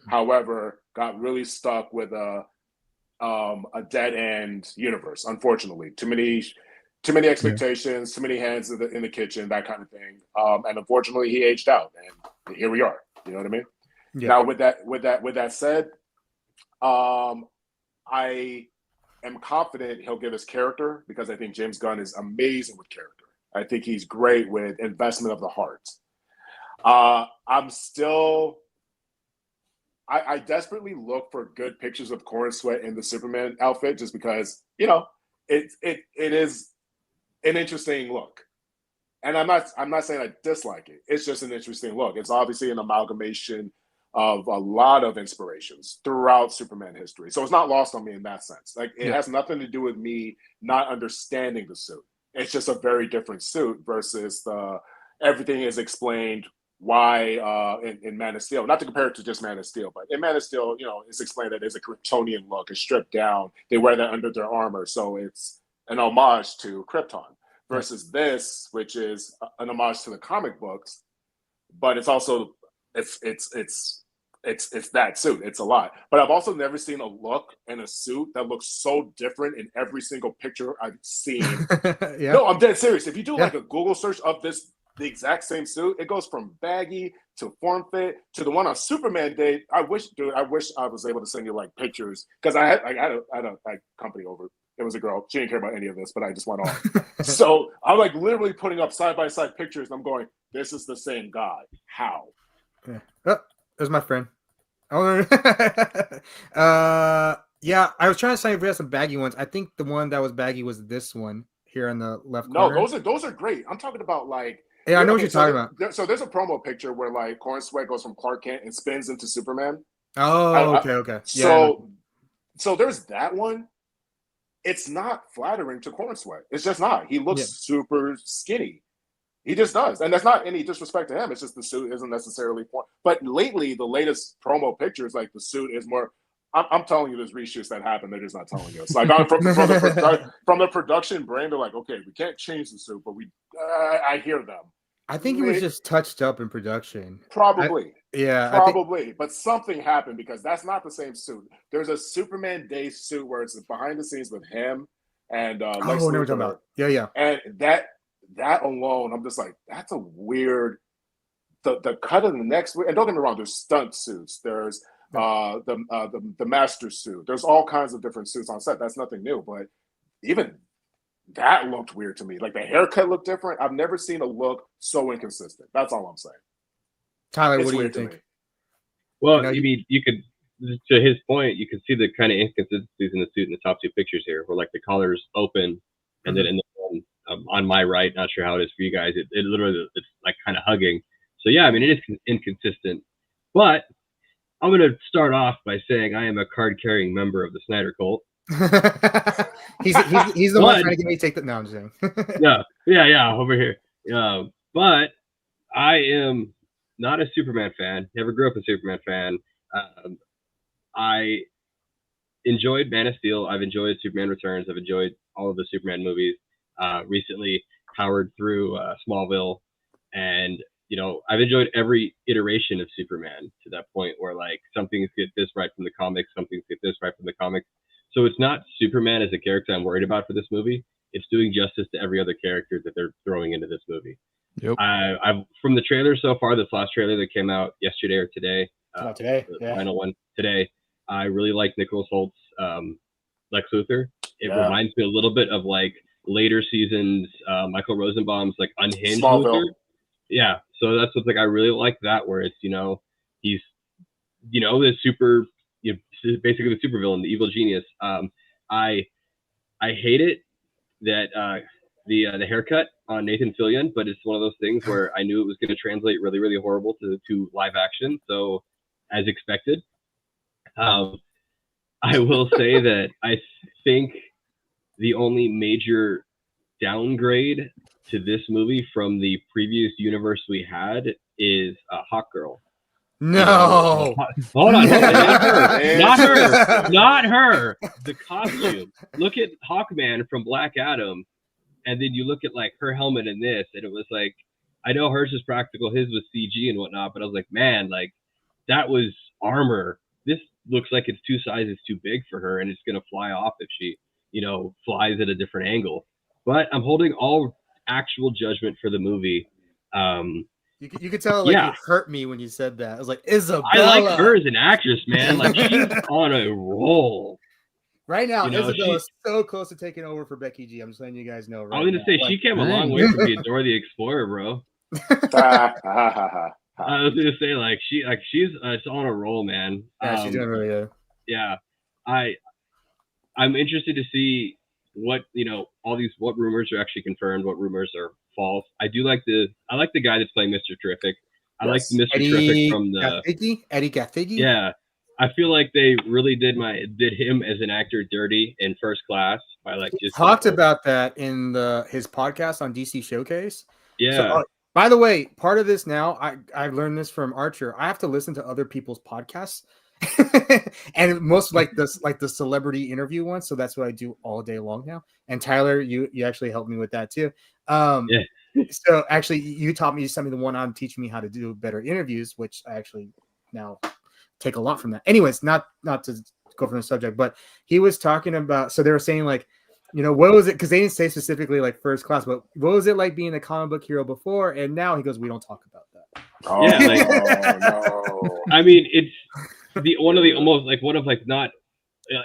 However, got really stuck with a dead end universe. Unfortunately, too many expectations, too many hands in the kitchen, that kind of thing. And unfortunately, he aged out, and here we are. You know what I mean? Yeah. Now, with that said, I am confident he'll give us character because I think James Gunn is amazing with character. I think he's great with investment of the heart. I desperately look for good pictures of Corn Sweat in the Superman outfit just because, it is an interesting look. And I'm not saying I dislike it. It's just an interesting look. It's obviously an amalgamation of a lot of inspirations throughout Superman history. So it's not lost on me in that sense. It has nothing to do with me not understanding the suit. It's just a very different suit versus everything is explained why in Man of Steel, not to compare it to just Man of Steel, but in Man of Steel, it's explained that it's a Kryptonian look. It's stripped down. They wear that under their armor. So it's an homage to Krypton versus this, which is an homage to the comic books, but it's also, it's that suit. It's a lot. But I've also never seen a look and a suit that looks so different in every single picture I've seen. No, I'm dead serious. If you do a Google search of the exact same suit, it goes from baggy to form fit to the one on Superman Day. I wish I was able to send you pictures because I had a company over. It was a girl. She didn't care about any of this, but I just went off. So I'm literally putting up side by side pictures. And I'm going, this is the same guy. How? Yeah. Oh, there's my friend. I was trying to say if we had some baggy ones. I think the one that was baggy was this one here in the left corner. No, those are great. I'm talking about yeah, I know what you're talking about. So there's a promo picture where Corn Sweat goes from Clark Kent and spins into Superman. Oh, okay. So there's that one. It's not flattering to Corn Sweat. It's just not. He looks super skinny. He just does. And that's not any disrespect to him. It's just the suit isn't necessarily but lately, the latest promo pictures, the suit is more. I'm telling you, there's reshoots that happen. They're just not telling us. From the production brain, they're like, okay, we can't change the suit, but I hear them. I think it was just touched up in production. Probably. Probably. But something happened because that's not the same suit. There's a Superman Day suit where it's behind the scenes with him and Lex Luthor. About. Yeah. And that alone, I'm just like, that's a weird the cut of the next, and don't get me wrong, there's stunt suits, there's the master suit, there's all kinds of different suits on set. That's nothing new, but even that looked weird to me. Like the haircut looked different. I've never seen a look so inconsistent. That's all I'm saying. Tyler, It's what do you weird to think? me. Well, I mean, you could, to his point, you can see the kind of inconsistencies in the suit in the top two pictures here, where like the collar's open, and then in the one on my right, not sure how it is for you guys, it literally, it's like kind of hugging. So yeah, I mean, it is inconsistent. But I'm going to start off by saying I am a card-carrying member of the Snyder cult. he's the one trying to get me to take the. No, I'm just saying. yeah, over here. But I am not a Superman fan. Never grew up a Superman fan. I enjoyed Man of Steel. I've enjoyed Superman Returns. I've enjoyed all of the Superman movies. Recently powered through Smallville, and you know, I've enjoyed every iteration of Superman to that point where like some things get this right from the comics, some things get this right from the comics. So it's not Superman as a character I'm worried about for this movie. It's doing justice to every other character that they're throwing into this movie. Yep. I've from the trailer so far, this last trailer that came out yesterday or today, Today, the final one today, I really like Nicholas Holt's Lex Luthor. It reminds me a little bit of like later seasons Michael Rosenbaum's like Unhinged Luthor. Yeah, so that's what's like, I really like that, where it's, you know, he's, you know, the super, you know, basically the supervillain, the evil genius. I hate it that the haircut on Nathan Fillion, but it's one of those things where I knew it was going to translate really, really horrible to live action. So as expected, I will say that I think the only major downgrade to this movie from the previous universe we had is Hawkgirl. No. Hold on. Not her. The costume. Look at Hawkman from Black Adam, and then you look at like her helmet in this, and it was like, I know hers is practical, his was CG and whatnot, but I was like, man, like that was armor. This looks like it's 2 sizes too big for her, and it's gonna fly off if she, you know, flies at a different angle. But I'm holding all actual judgment for the movie. You could tell like it hurt me when you said that. I was like, Isabella. I like her as an actress, man. Like she's on a roll. Right now, you know, Isabella's so close to taking over for Becky G. I'm just letting you guys know. Right, I was going to say, she came a long way from being Dora the Explorer, bro. I was going to say, like she's it's on a roll, man. Yeah, she's doing really good. Yeah, I'm interested to see what, you know, what rumors are actually confirmed, what rumors are false. I like the guy that's playing Mr. Terrific. I like Mr. Terrific from the Eddie Gathigi. Yeah. I feel like they really did him as an actor dirty in First Class by like just talked about that in his podcast on DC Showcase. Yeah. So, by the way, part of this now, I learned this from Archer. I have to listen to other people's podcasts, and most like the celebrity interview ones. So that's what I do all day long now. And Tyler, you actually helped me with that too. So actually, you sent me the one on teaching me how to do better interviews, which I actually now take a lot from that. Anyways, not to go from the subject, but he was talking about, so they were saying like, you know, what was it? Because they didn't say specifically like First Class, but what was it like being a comic book hero before? And now he goes, we don't talk about that. Oh, yeah, no. I mean, it's one of not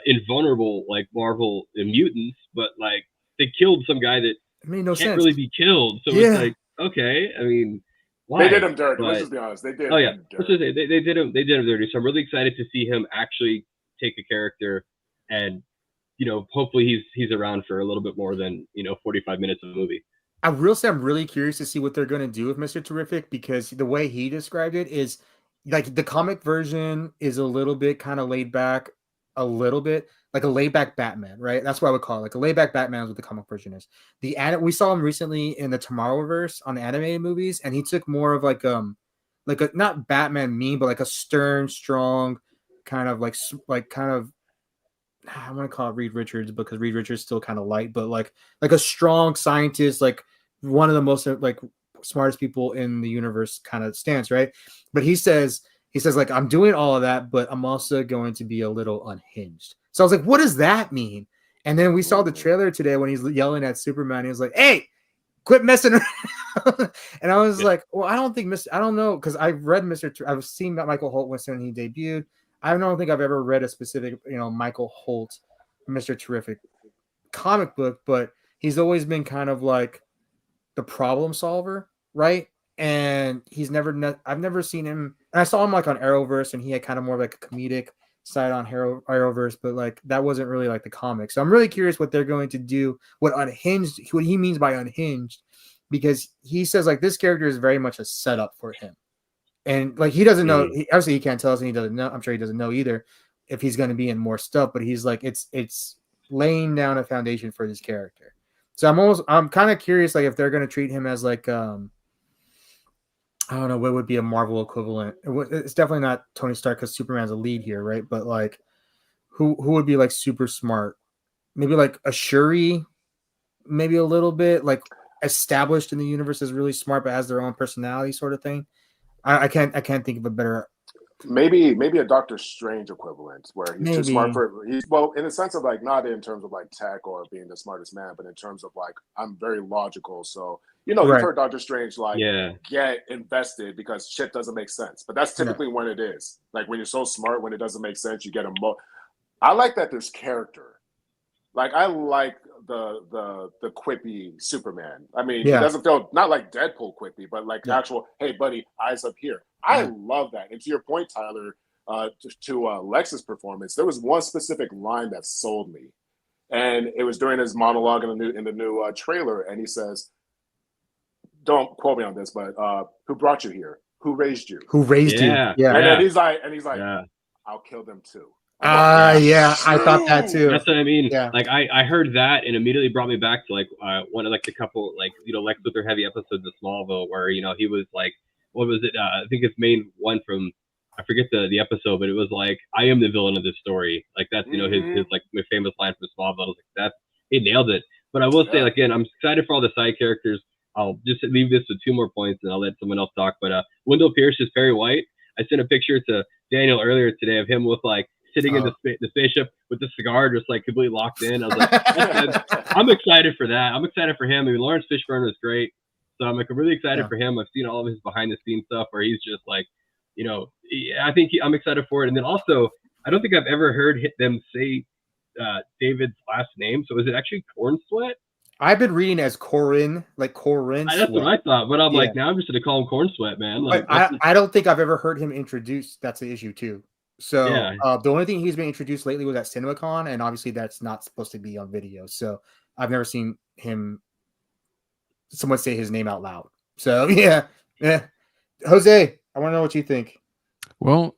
invulnerable like Marvel mutants, but like they killed some guy that made no can't sense. Really be killed. So it's like, okay, I mean, why? They did him dirty. Let's just be honest. They did. Oh yeah, let's just say they did him dirty. So I'm really excited to see him actually take a character, and you know, hopefully he's around for a little bit more than 45 minutes of the movie. I will say I'm really curious to see what they're going to do with Mr. Terrific, because the way he described it is like the comic version is a little bit kind of laid back, a little bit like a laid back Batman, right? That's what I would call it. Like a laid back Batman is what the comic version is. We saw him recently in the Tomorrowverse on the animated movies, and he took more of like a not Batman mean, but like a stern, strong kind of kind of, I want to call it Reed Richards, because Reed Richards is still kind of light, but like a strong scientist, like one of the most like smartest people in the universe kind of stance, right? But he says like, I'm doing all of that, but I'm also going to be a little unhinged. So I was like, what does that mean? And then we saw the trailer today when he's yelling at Superman. He was like, hey, quit messing around. And I was Yeah. like, well, I don't think I don't know, because I've read I've seen that Michael Holt when he debuted. I don't think I've ever read a specific, Michael Holt, Mr. Terrific comic book, but he's always been kind of like the problem solver, right? And I've never seen him. And I saw him like on Arrowverse, and he had kind of more like a comedic side on Arrowverse, but like that wasn't really like the comic. So I'm really curious what they're going to do, what he means by unhinged, because he says like this character is very much a setup for him. And like he doesn't know, obviously he can't tell us, and he doesn't know. I'm sure he doesn't know either if he's going to be in more stuff, but he's like it's laying down a foundation for this character. So I'm kind of curious, like if they're going to treat him as like I don't know what would be a Marvel equivalent. It's definitely not Tony Stark because Superman's a lead here, right? But like who would be like super smart? Maybe like a Shuri, maybe a little bit like established in the universe as really smart but has their own personality, sort of thing. I can't think of a better. Maybe a Doctor Strange equivalent where he's too smart well, in the sense of like not in terms of like tech or being the smartest man, but in terms of like I'm very logical. So you've heard Doctor Strange like get invested because shit doesn't make sense. But that's typically when it is. Like when you're so smart, when it doesn't make sense, you get I like that this character. Like I like the quippy Superman. I mean, he doesn't feel not like Deadpool quippy, but like actual, hey buddy, eyes up here. I love that. And to your point, Tyler, to Lex's performance, there was one specific line that sold me, and it was during his monologue in the new trailer, and he says, "Don't quote me on this, but who brought you here? Who raised you? Who raised you?" Yeah. And then he's like, "I'll kill them too." I thought that too. That's what I mean. Yeah. Like I heard that and immediately brought me back to like one of like the couple like Lex Luthor heavy episodes of Smallville where he was like, what was it? I think his main one from, I forget the episode, but it was like, I am the villain of this story. Like that's his like my famous line from Smallville. I was like, he nailed it. But I will say again, I'm excited for all the side characters. I'll just leave this with 2 more points and I'll let someone else talk. But Wendell Pierce is Perry White. I sent a picture to Daniel earlier today of him with like sitting in the spaceship with the cigar, just like completely locked in. I was like, I'm excited for that. I'm excited for him. I mean, Lawrence Fishburne was great. So I'm like, I'm really excited for him. I've seen all of his behind the scenes stuff where he's just like, I think I'm excited for it. And then also, I don't think I've ever heard them say David's last name. So is it actually Corn Sweat? I've been reading as Corin, like Corin. That's what I thought, but I'm like, now I'm just gonna call him Corn Sweat, man. Like, I don't think I've ever heard him introduced. That's the issue too. So the only thing he's been introduced lately was at CinemaCon, and obviously that's not supposed to be on video. So I've never seen someone say his name out loud. So yeah. Jose, I want to know what you think. Well,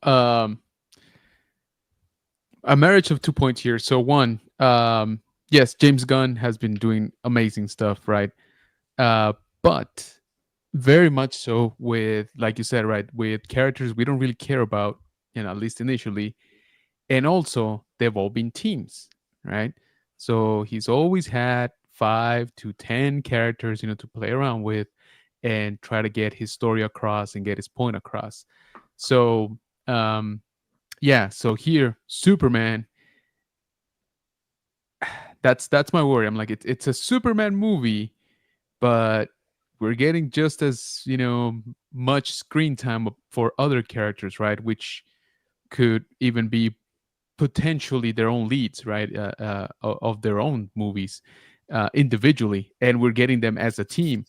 a marriage of 2 points here. So one, yes, James Gunn has been doing amazing stuff, right? But very much so with, like you said, right, with characters we don't really care about, at least initially. And also, they've all been teams, right? So he's always had 5 to 10 characters, to play around with and try to get his story across and get his point across. So, so here, Superman, that's my worry. I'm like, it's a Superman movie, but we're getting just as, much screen time for other characters, right? Which could even be potentially their own leads, right? Of their own movies individually. And we're getting them as a team.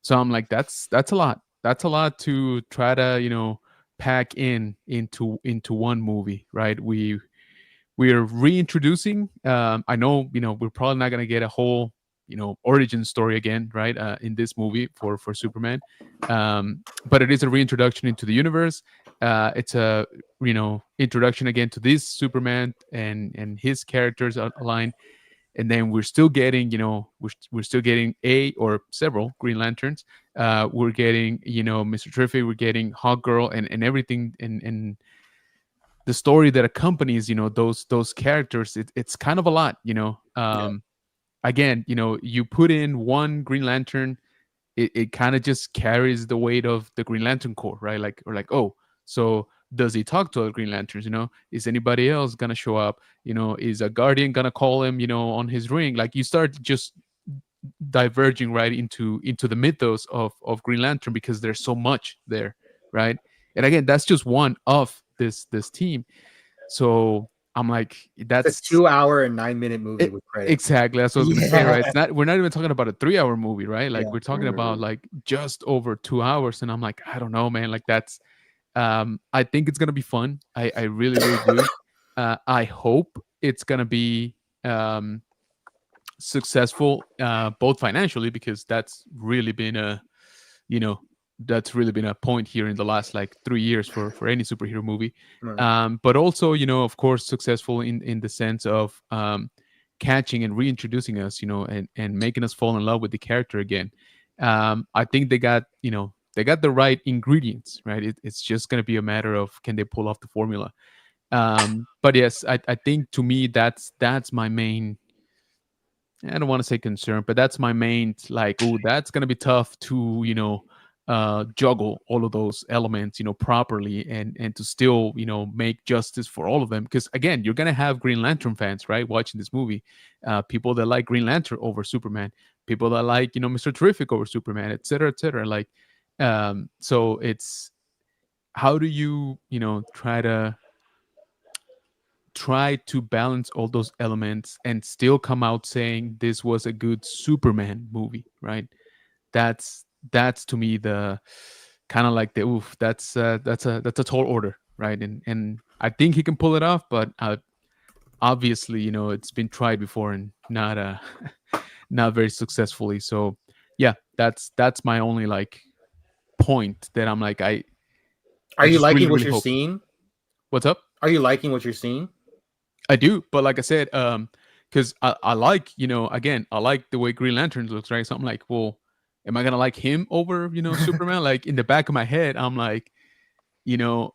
So I'm like, that's a lot. That's a lot to try to, pack into one movie, right? We are reintroducing. I know, we're probably not gonna get a whole, origin story again, right? In this movie for Superman, but it is a reintroduction into the universe. It's a introduction again to this Superman and his characters aligned. And then we're still getting, we're still getting a or several Green Lanterns. We're getting, Mr. Terrific. We're getting Hawkgirl and everything, and the story that accompanies, those characters. It's kind of a lot, Again, you put in one Green Lantern, it kind of just carries the weight of the Green Lantern Corps, right? Oh, so does he talk to other Green Lanterns? Is anybody else gonna show up? Is a Guardian gonna call him? On his ring? Like you start just diverging right into the mythos of Green Lantern, because there's so much there, right? And again, that's just one of this team. So I'm like, It's that's a 2-hour and 9-minute movie with credits. exactly, that's what I was gonna say, right? Yeah. We're not even talking about a 3-hour movie, right? Like Yeah. we're talking about like just over 2 hours, and I'm like, I don't know, man. Like that's I think it's gonna be fun. I really do. I hope it's gonna be successful, both financially, because that's really been a, you know, that's really been a point here in the last like 3 years for any superhero movie. Right. But also, of course, successful in the sense of catching and reintroducing us, and making us fall in love with the character again. I think they got the right ingredients, right? It's just going to be a matter of, can they pull off the formula. But yes, I think, to me, that's my main, I don't want to say concern, but that's my main, like, oh, that's going to be tough to, juggle all of those elements, properly, and to still, make justice for all of them. Because again, you're going to have Green Lantern fans, right, watching this movie, people that like Green Lantern over Superman, people that like, Mr. Terrific over Superman, et cetera, et cetera. Like, so it's, how do you, try to balance all those elements and still come out saying this was a good Superman movie, right? That's to me the kind of like the oof. That's a tall order, right? And I think he can pull it off, but obviously, it's been tried before and not not very successfully. So yeah, that's my only like point that I'm like, Are I you just liking really, what really you're hope. seeing? What's up? Are you liking what you're seeing? I do, but like I said, because I like, again, I like the way Green Lantern looks, right? So I'm like, well, am I gonna like him over, Superman? Like, in the back of my head, I'm like, am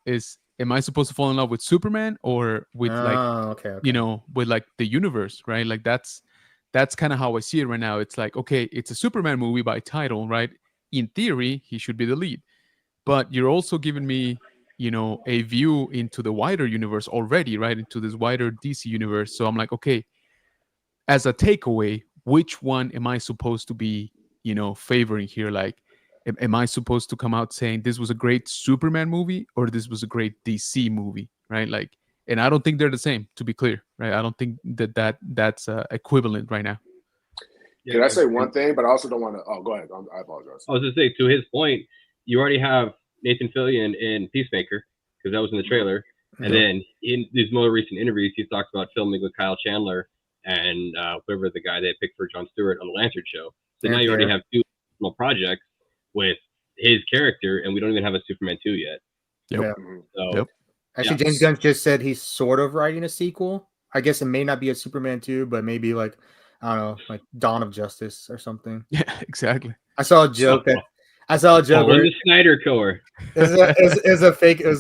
I supposed to fall in love with Superman, or with like, Oh, okay. with like the universe, right? Like that's kind of how I see it right now. It's like, okay, it's a Superman movie by title, right? In theory, he should be the lead, but you're also giving me, a view into the wider universe already, right? Into this wider DC universe. So I'm like, okay, as a takeaway, which one am I supposed to be, favoring here? Like, am I supposed to come out saying this was a great Superman movie, or this was a great DC movie, right? Like, and I don't think they're the same, to be clear, right? I don't think that's equivalent right now. Can I say one thing? But I also don't want to. Oh, go ahead. I apologize. I was just saying, to his point, you already have Nathan Fillion in Peacemaker, because that was in the trailer. And then in these more recent interviews, he talks about filming with Kyle Chandler and whoever the guy they picked for Jon Stewart on the Lantern show. So now you already have two small projects with his character, and we don't even have a Superman 2 yet. Yep. So, Actually, James Gunn just said he's sort of writing a sequel. I guess it may not be a Superman 2, but maybe like, I don't know, like Dawn of Justice or something. Yeah, exactly. I saw a joke where the Snyder Core. It was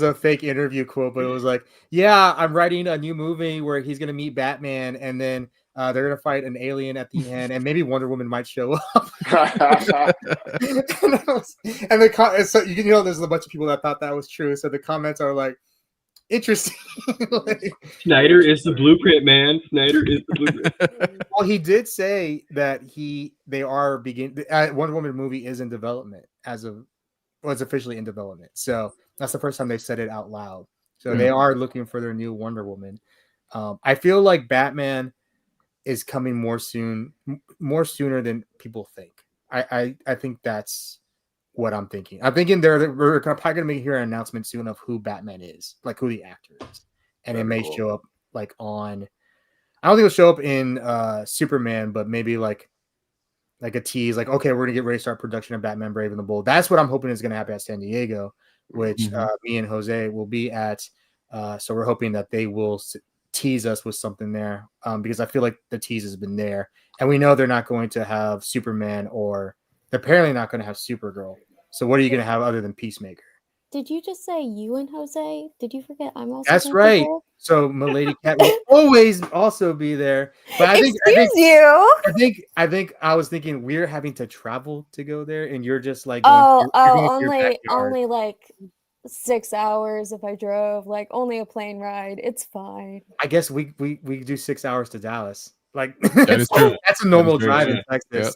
a fake interview quote, but it was like, yeah, I'm writing a new movie where he's gonna meet Batman, and then they're gonna fight an alien at the end, and maybe Wonder Woman might show up. So there's a bunch of people that thought that was true. So the comments are like, interesting. Like, Snyder is the blueprint, man. Snyder is the blueprint. Well, he did say that Wonder Woman movie is in development it's officially in development. So that's the first time they said it out loud. So they are looking for their new Wonder Woman. I feel like Batman is coming more sooner than people think. I think that's what I'm thinking. I'm thinking we're probably gonna hear an announcement soon of who Batman is, like who the actor is, and it may show up like on. I don't think it'll show up in Superman, but maybe like a tease, like, okay, we're gonna get ready to start production of Batman: Brave and the Bold. That's what I'm hoping is gonna happen at San Diego, which me and Jose will be at. So we're hoping that they will tease us with something there, because I feel like the tease has been there, and we know they're not going to have Superman, or they're apparently not going to have Supergirl. So what are you going to have other than Peacemaker? Did you just say you and Jose? Did you forget I'm also? That's right. So Milady Cat will always also be there. But I think I was thinking we're having to travel to go there, and you're just like only like 6 hours if I drove, like only a plane ride. It's fine. I guess we do 6 hours to Dallas. Like that is true. That's a normal drive in Texas.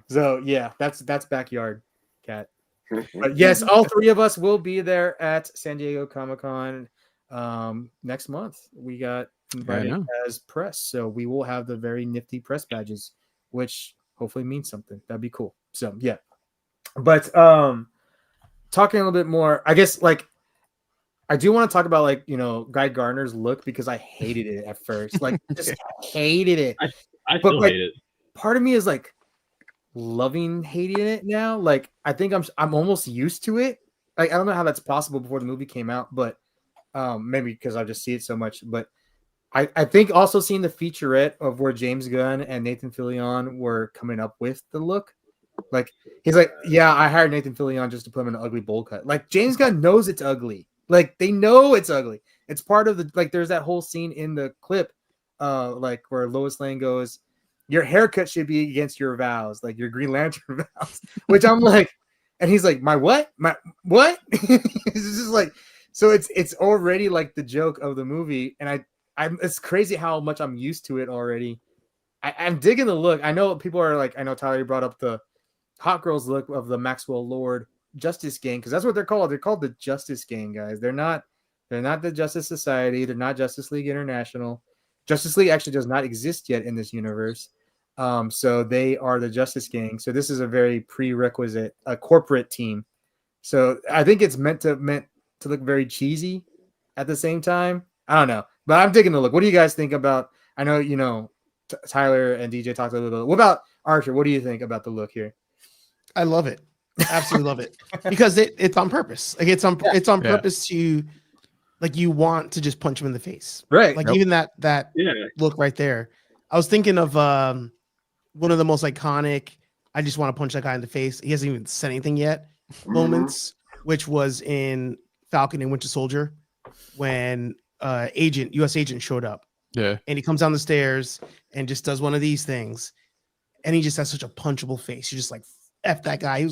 So yeah, that's backyard cat. But yes, all three of us will be there at San Diego Comic-Con next month. We got invited know. as press, so we will have the very nifty press badges, which hopefully means something. That'd be cool. So yeah. But talking a little bit more, I guess like I do want to talk about like, you know, Guy Gardner's look because I hated it at first. Like just hated it. I But still like hate it. part of me is like loving hating it now. Like I think I'm almost used to it. Like I don't know how that's possible before the movie came out, but maybe because I just see it so much. But I think also seeing the featurette of where James Gunn and Nathan Fillion were coming up with the look. Like he's like, yeah, I hired Nathan Fillion just to put him in an ugly bowl cut. Like James Gunn knows it's ugly. Like they know it's ugly. It's part of the like. There's that whole scene in the clip, like where Lois Lane goes, "Your haircut should be against your vows, like your Green Lantern vows." Which I'm like, and he's like, "My what? My what?" It's just like, so it's already like the joke of the movie, and I'm it's crazy how much I'm used to it already. I'm digging the look. I know people are like, I know Tyler you brought up the Hot Girls look of the Maxwell Lord Justice Gang because that's what they're called. They're called the Justice Gang, guys. They're not the Justice Society. They're not Justice League International. Justice League actually does not exist yet in this universe. So they are the Justice Gang. So this is a very prerequisite, a corporate team. So I think it's meant to look very cheesy at the same time. I don't know, but I'm digging the look. What do you guys think about? I know you know Tyler and DJ talked a little bit. What about Archer? What do you think about the look here? I love it. Absolutely love it because it's on purpose. Like it's on purpose to like you want to just punch him in the face, right? Like even that Yeah. look right there. I was thinking of one of the most iconic. I just want to punch that guy in the face. He hasn't even said anything yet. Moments, which was in Falcon and Winter Soldier, when U.S. agent showed up. Yeah, and he comes down the stairs and just does one of these things, and he just has such a punchable face. You're just like, F that guy. He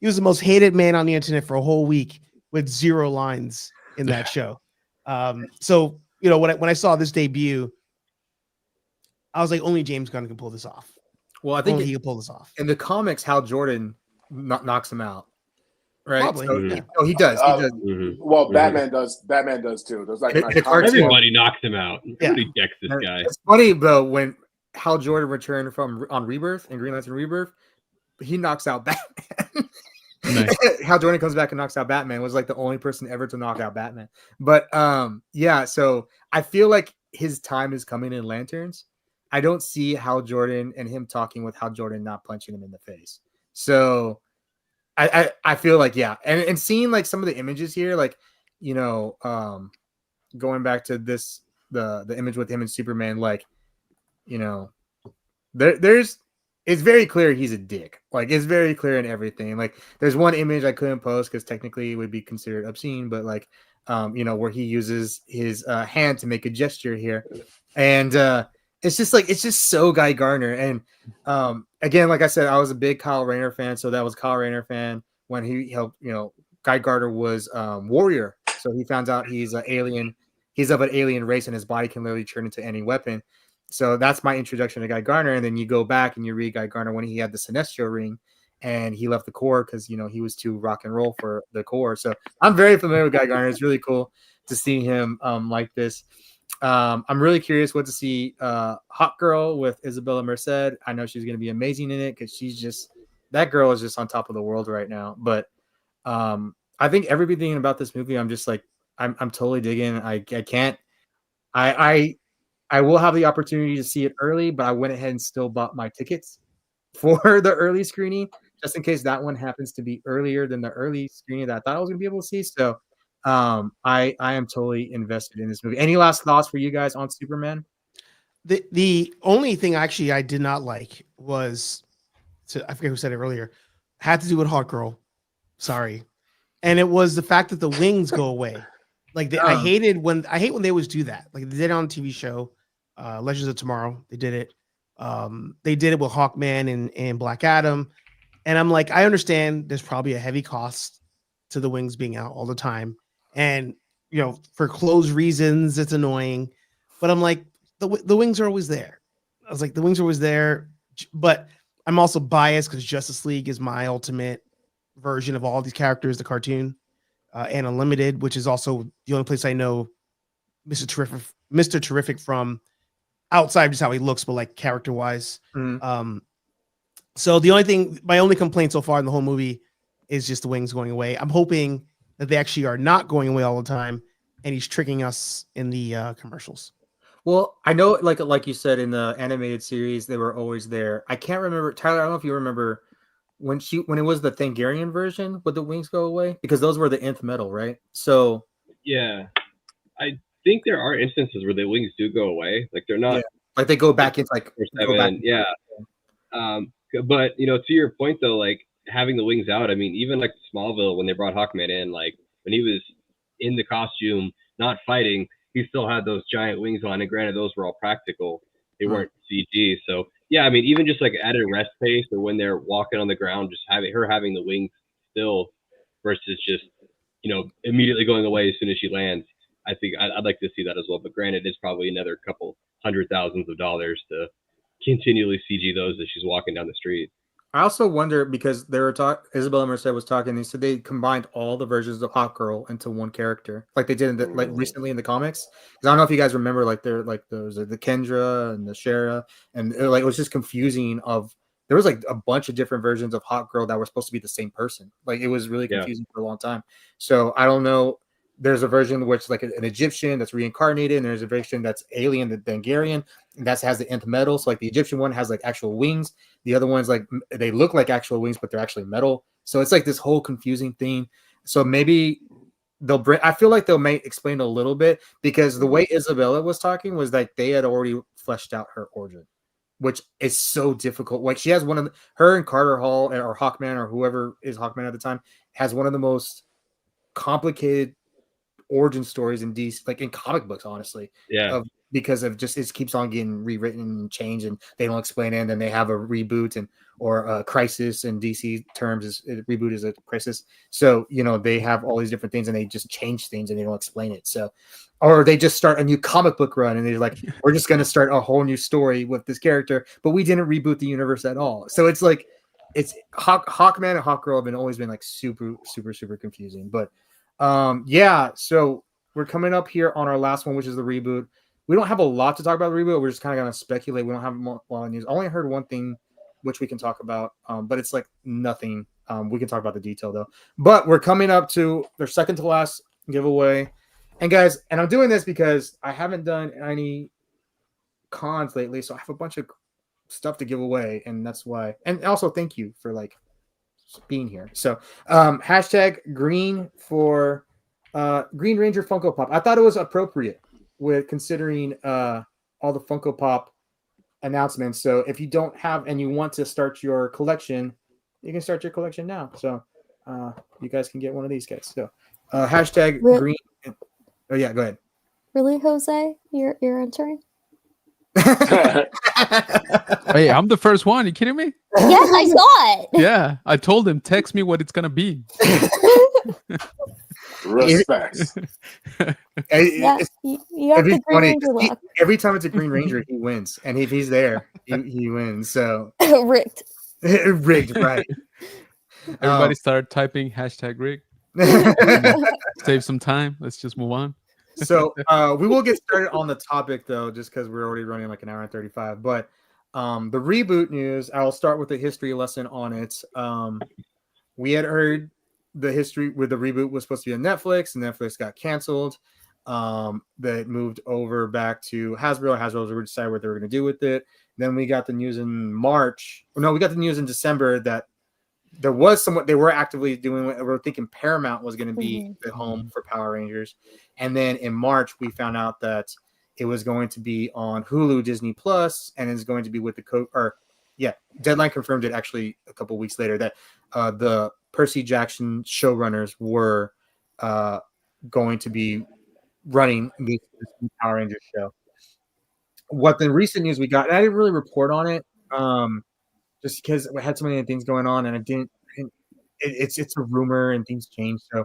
was the most hated man on the internet for a whole week with 0 lines in that show. So you know when I saw this debut, I was like, only James Gunn can pull this off. Well, I think only he can pull this off. In the comics, Hal Jordan knocks him out. Right? Probably. So, Yeah. Oh, he does. He does. Well, Batman does. Batman does too. There's like everybody knocks him out. Yeah. Everybody decks this guy. It's funny though when Hal Jordan returned from on Rebirth and Green Lantern Rebirth, he knocks out Batman. Nice. Hal Jordan comes back and knocks out Batman. Was like the only person ever to knock out Batman. But yeah. So I feel like his time is coming in Lanterns. I don't see Hal Jordan and him talking with Hal Jordan not punching him in the face. So I feel like, yeah. And seeing like some of the images here, like, you know, going back to this, the image with him and Superman, like, you know, there's it's very clear he's a dick. Like it's very clear in everything. Like there's one image I couldn't post because technically it would be considered obscene, but like, you know, where he uses his hand to make a gesture here. And it's just so Guy Gardner. And again, like I said, I was a big Kyle Rayner fan, so that was Kyle Rayner fan when he helped. You know, Guy Gardner was Warrior, so he found out he's an alien. He's of an alien race, and his body can literally turn into any weapon. So that's my introduction to Guy Gardner. And then you go back and you read Guy Gardner when he had the Sinestro ring, and he left the Corps because you know he was too rock and roll for the Corps. So I'm very familiar with Guy Gardner. It's really cool to see him like this. I'm really curious what to see Hot Girl with Isabella Merced. I know she's going to be amazing in it because that girl is just on top of the world right now. But I think everything about this movie, I'm just like, I'm totally digging. I will have the opportunity to see it early, but I went ahead and still bought my tickets for the early screening just in case that one happens to be earlier than the early screening that I thought I was going to be able to see. So I am totally invested in this movie. Any last thoughts for you guys on Superman? The only thing actually I did not like was, I forget who said it earlier, had to do with Hot Girl. Sorry. And it was the fact that the wings go away. Like I hate when they always do that. Like they did it on a TV show, Legends of Tomorrow. They did it. They did it with Hawkman and Black Adam. And I'm like, I understand there's probably a heavy cost to the wings being out all the time. And, you know, for clothes reasons, it's annoying. But I'm like, the wings are always there. I was like, the wings are always there. but I'm also biased because Justice League is my ultimate version of all these characters, the cartoon, and Unlimited, which is also the only place I know Mr. Terrific from outside of just how he looks, but like character wise. So my only complaint so far in the whole movie is just the wings going away. I'm hoping that they actually are not going away all the time, and he's tricking us in the commercials. Well, I know, like you said, in the animated series, they were always there. I can't remember, Tyler. I don't know if you remember when it was the Thangarian version, would the wings go away? Because those were the nth metal, right? So yeah, I think there are instances where the wings do go away. Like they're not like they go back into go back. Yeah. But to your point though, like having the wings out, I mean, even like Smallville when they brought Hawkman in, like when he was in the costume, not fighting, he still had those giant wings on. And granted, those were all practical; they weren't CG. So yeah, I mean, even just like at a rest pace or when they're walking on the ground, just having the wings still versus just immediately going away as soon as she lands. I think I'd like to see that as well. But granted, it's probably another couple $100,000s to continually CG those as she's walking down the street. I also wonder, because they were Isabella Merced was talking, they said they combined all the versions of Hawk Girl into one character, like they did like recently in the comics. Because I don't know if you guys remember, like there was the Kendra and the Shara, and it was just confusing. There was like a bunch of different versions of Hawk Girl that were supposed to be the same person. Like it was really confusing for a long time. So I don't know. There's a version which like an Egyptian that's reincarnated, and there's a version that's alien, the Thangarian, and that has the nth metal. So like the Egyptian one has like actual wings. The other ones, like they look like actual wings, but they're actually metal. So it's like this whole confusing thing. So maybe I feel like may explain a little bit, because the way Isabella was talking was that they had already fleshed out her origin, which is so difficult. Like she has her and Carter Hall or Hawkman or whoever is Hawkman at the time has one of the most complicated origin stories in DC, like in comic books, honestly. Because of just it keeps on getting rewritten and changed, and they don't explain it, and then they have a reboot or a crisis in DC terms. Reboot is a crisis. So they have all these different things, and they just change things and they don't explain it. So, or they just start a new comic book run and they're like, we're just going to start a whole new story with this character, but we didn't reboot the universe at all. So it's like Hawkman and Hawkgirl have always been like super, super, super confusing. But so we're coming up here on our last one, which is the reboot. We don't have a lot to talk about the reboot. We're just kind of going to speculate. We don't have a lot of news. I only heard one thing which we can talk about, but it's like nothing. We can talk about the detail though. But we're coming up to their second to last giveaway. And guys, I'm doing this because I haven't done any cons lately, so I have a bunch of stuff to give away, and that's why. And also thank you for like being here. So hashtag green for Green Ranger Funko Pop. I thought it was appropriate with considering all the Funko Pop announcements. So if you don't have and you want to start your collection, you can start your collection now. So you guys can get one of these guys. So hashtag green. Oh yeah, go ahead. Really, Jose? You're entering? Hey, I'm the first one. You kidding me? Yes, I saw it. Yeah, I told him, text me what it's gonna be. Respect. You have the Green Ranger look. Every time it's a Green Ranger, he wins, and if he's there, he wins. So rigged, rigged, right? Everybody start typing hashtag rigged. Save some time. Let's just move on. So we will get started on the topic though, just because we're already running like an hour and 35. But the reboot news, I'll start with a history lesson on it. We had heard the history with the reboot was supposed to be on Netflix, and Netflix got canceled. That moved over back to Hasbro. Hasbro was decided what they were going to do with it. Then we got the news in March. No, we got the news in December that there was somewhat they were actively doing. We were thinking Paramount was going to be the home for Power Rangers, and then in March we found out that it was going to be on Hulu, Disney Plus, and is going to be with Deadline confirmed it actually a couple weeks later that the Percy Jackson showrunners were going to be running this Power Rangers show. What the recent news we got, and I didn't really report on it, just because we had so many things going on, and it's a rumor and things change. So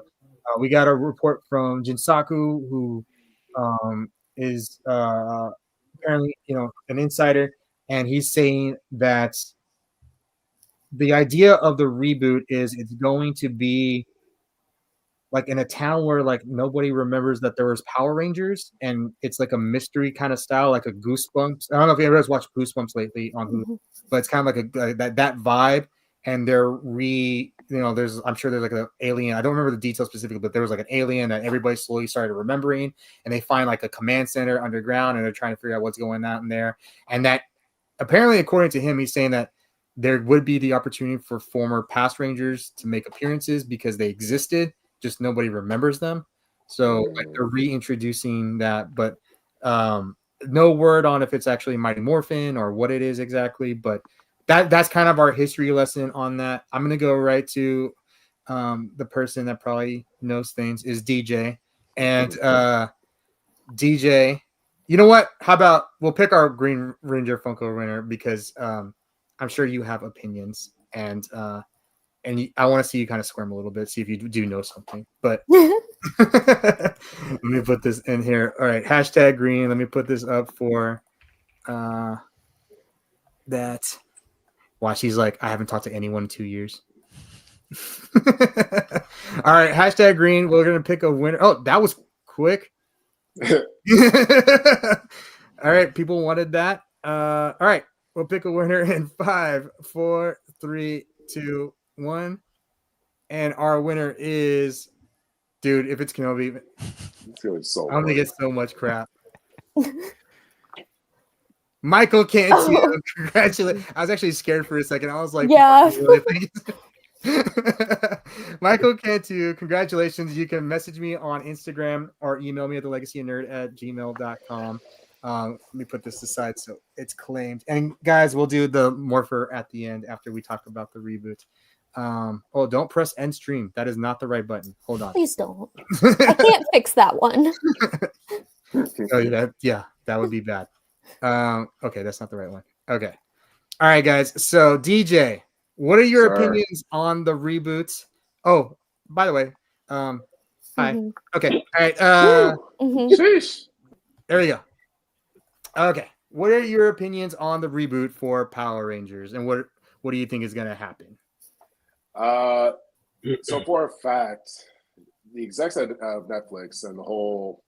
we got a report from Jinsaku, who is apparently an insider. and he's saying that the idea of the reboot is it's going to be like in a town where like nobody remembers that there was Power Rangers, and it's like a mystery kind of style, like a Goosebumps. I don't know if you ever watched Goosebumps lately on Hulu, but it's kind of like that vibe. And there's I'm sure there's like an alien. I don't remember the details specifically, but there was like an alien that everybody slowly started remembering, and they find like a command center underground, and they're trying to figure out what's going on in there. And that apparently, according to him, he's saying that there would be the opportunity for former past Rangers to make appearances because they existed, just nobody remembers them. So like they're reintroducing that, but no word on if it's actually Mighty Morphin or what it is exactly. But that's kind of our history lesson on that. I'm gonna go right to the person that probably knows things is DJ. And DJ, you know what? How about we'll pick our Green Ranger Funko winner because I'm sure you have opinions, and I want to see you kind of squirm a little bit, see if you do know something. But let me put this in here. All right, hashtag green. Let me put this up for that. Watch, he's like, I haven't talked to anyone in 2 years. All right, hashtag green. We're gonna pick a winner. Oh, that was quick. All right, people wanted that. All right, we'll pick a winner in 5, 4, 3, 2, 1. And our winner is, dude, if it's Kenobi, so I'm gonna get so much crap. Michael Cantu, congratulations. I was actually scared for a second. I was like, Yeah. Michael Cantu, congratulations. You can message me on Instagram or email me at thelegacyofnerd@gmail.com. Let me put this aside so it's claimed. And guys, we'll do the morpher at the end after we talk about the reboot. Oh, don't press end stream. That is not the right button. Hold on. Please don't. I can't fix that one. Oh, that would be bad. Okay, that's not the right one. Okay. All right, guys. So DJ, what are your opinions on the reboots? Oh, by the way, hi. Okay. All right. Sheesh. There we go. Okay. What are your opinions on the reboot for Power Rangers, and what do you think is going to happen? So for a fact, the execs of Netflix and the whole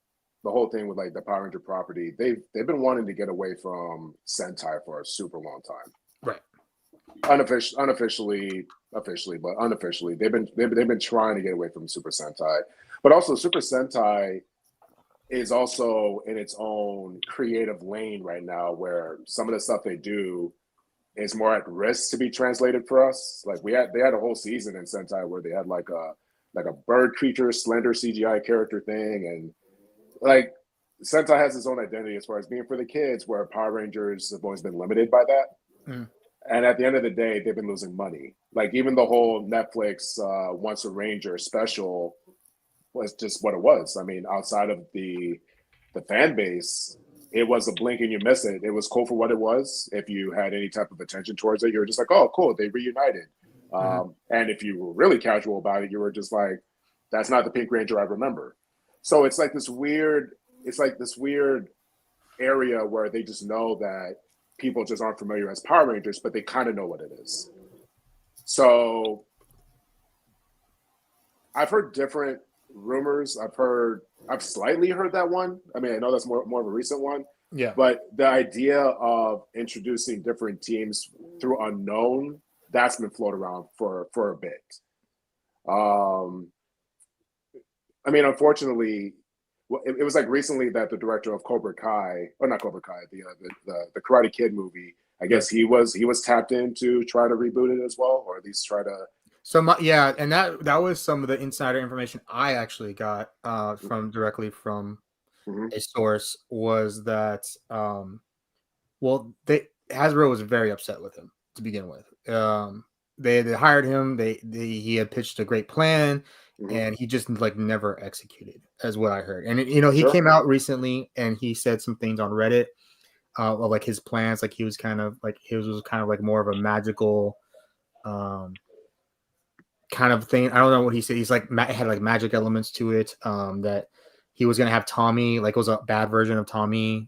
thing with like the Power Ranger property, they've been wanting to get away from Sentai for a super long time. Right. Unofficially, but unofficially, they've been trying to get away from Super Sentai. But also Super Sentai is also in its own creative lane right now, where some of the stuff they do is more at risk to be translated for us. Like they had a whole season in Sentai where they had like a bird creature, slender CGI character thing, and like Sentai has its own identity as far as being for the kids, where Power Rangers have always been limited by that. And at the end of the day, they've been losing money. Like even the whole Netflix Once a Ranger special was just what it was. I mean, outside of the fan base, it was a blink and you miss it. It was cool for what it was. If you had any type of attention towards it, you were just like, oh, cool, they reunited. And if you were really casual about it, you were just like, that's not the Pink Ranger I remember. So it's like this weird area where they just know that people just aren't familiar as Power Rangers, but they kind of know what it is. So I've heard different rumors. I've slightly heard that one. I mean, I know that's more of a recent one. Yeah. But the idea of introducing different teams through unknown, that's been floated around for a bit. I mean, unfortunately, it was like recently that the director of Cobra Kai, or not Cobra Kai, the Karate Kid movie, I guess he was tapped in to try to reboot it as well, or at least try to. So and that was some of the insider information I actually got directly from a source, was that Hasbro was very upset with him to begin with. They hired him. He had pitched a great plan, and he just like never executed, as what I heard. And he came out recently and he said some things on Reddit, like his plans. Like he was kind of like more of a magical, kind of thing. I don't know what he said. He's like had like magic elements to it. That he was gonna have Tommy, like it was a bad version of Tommy,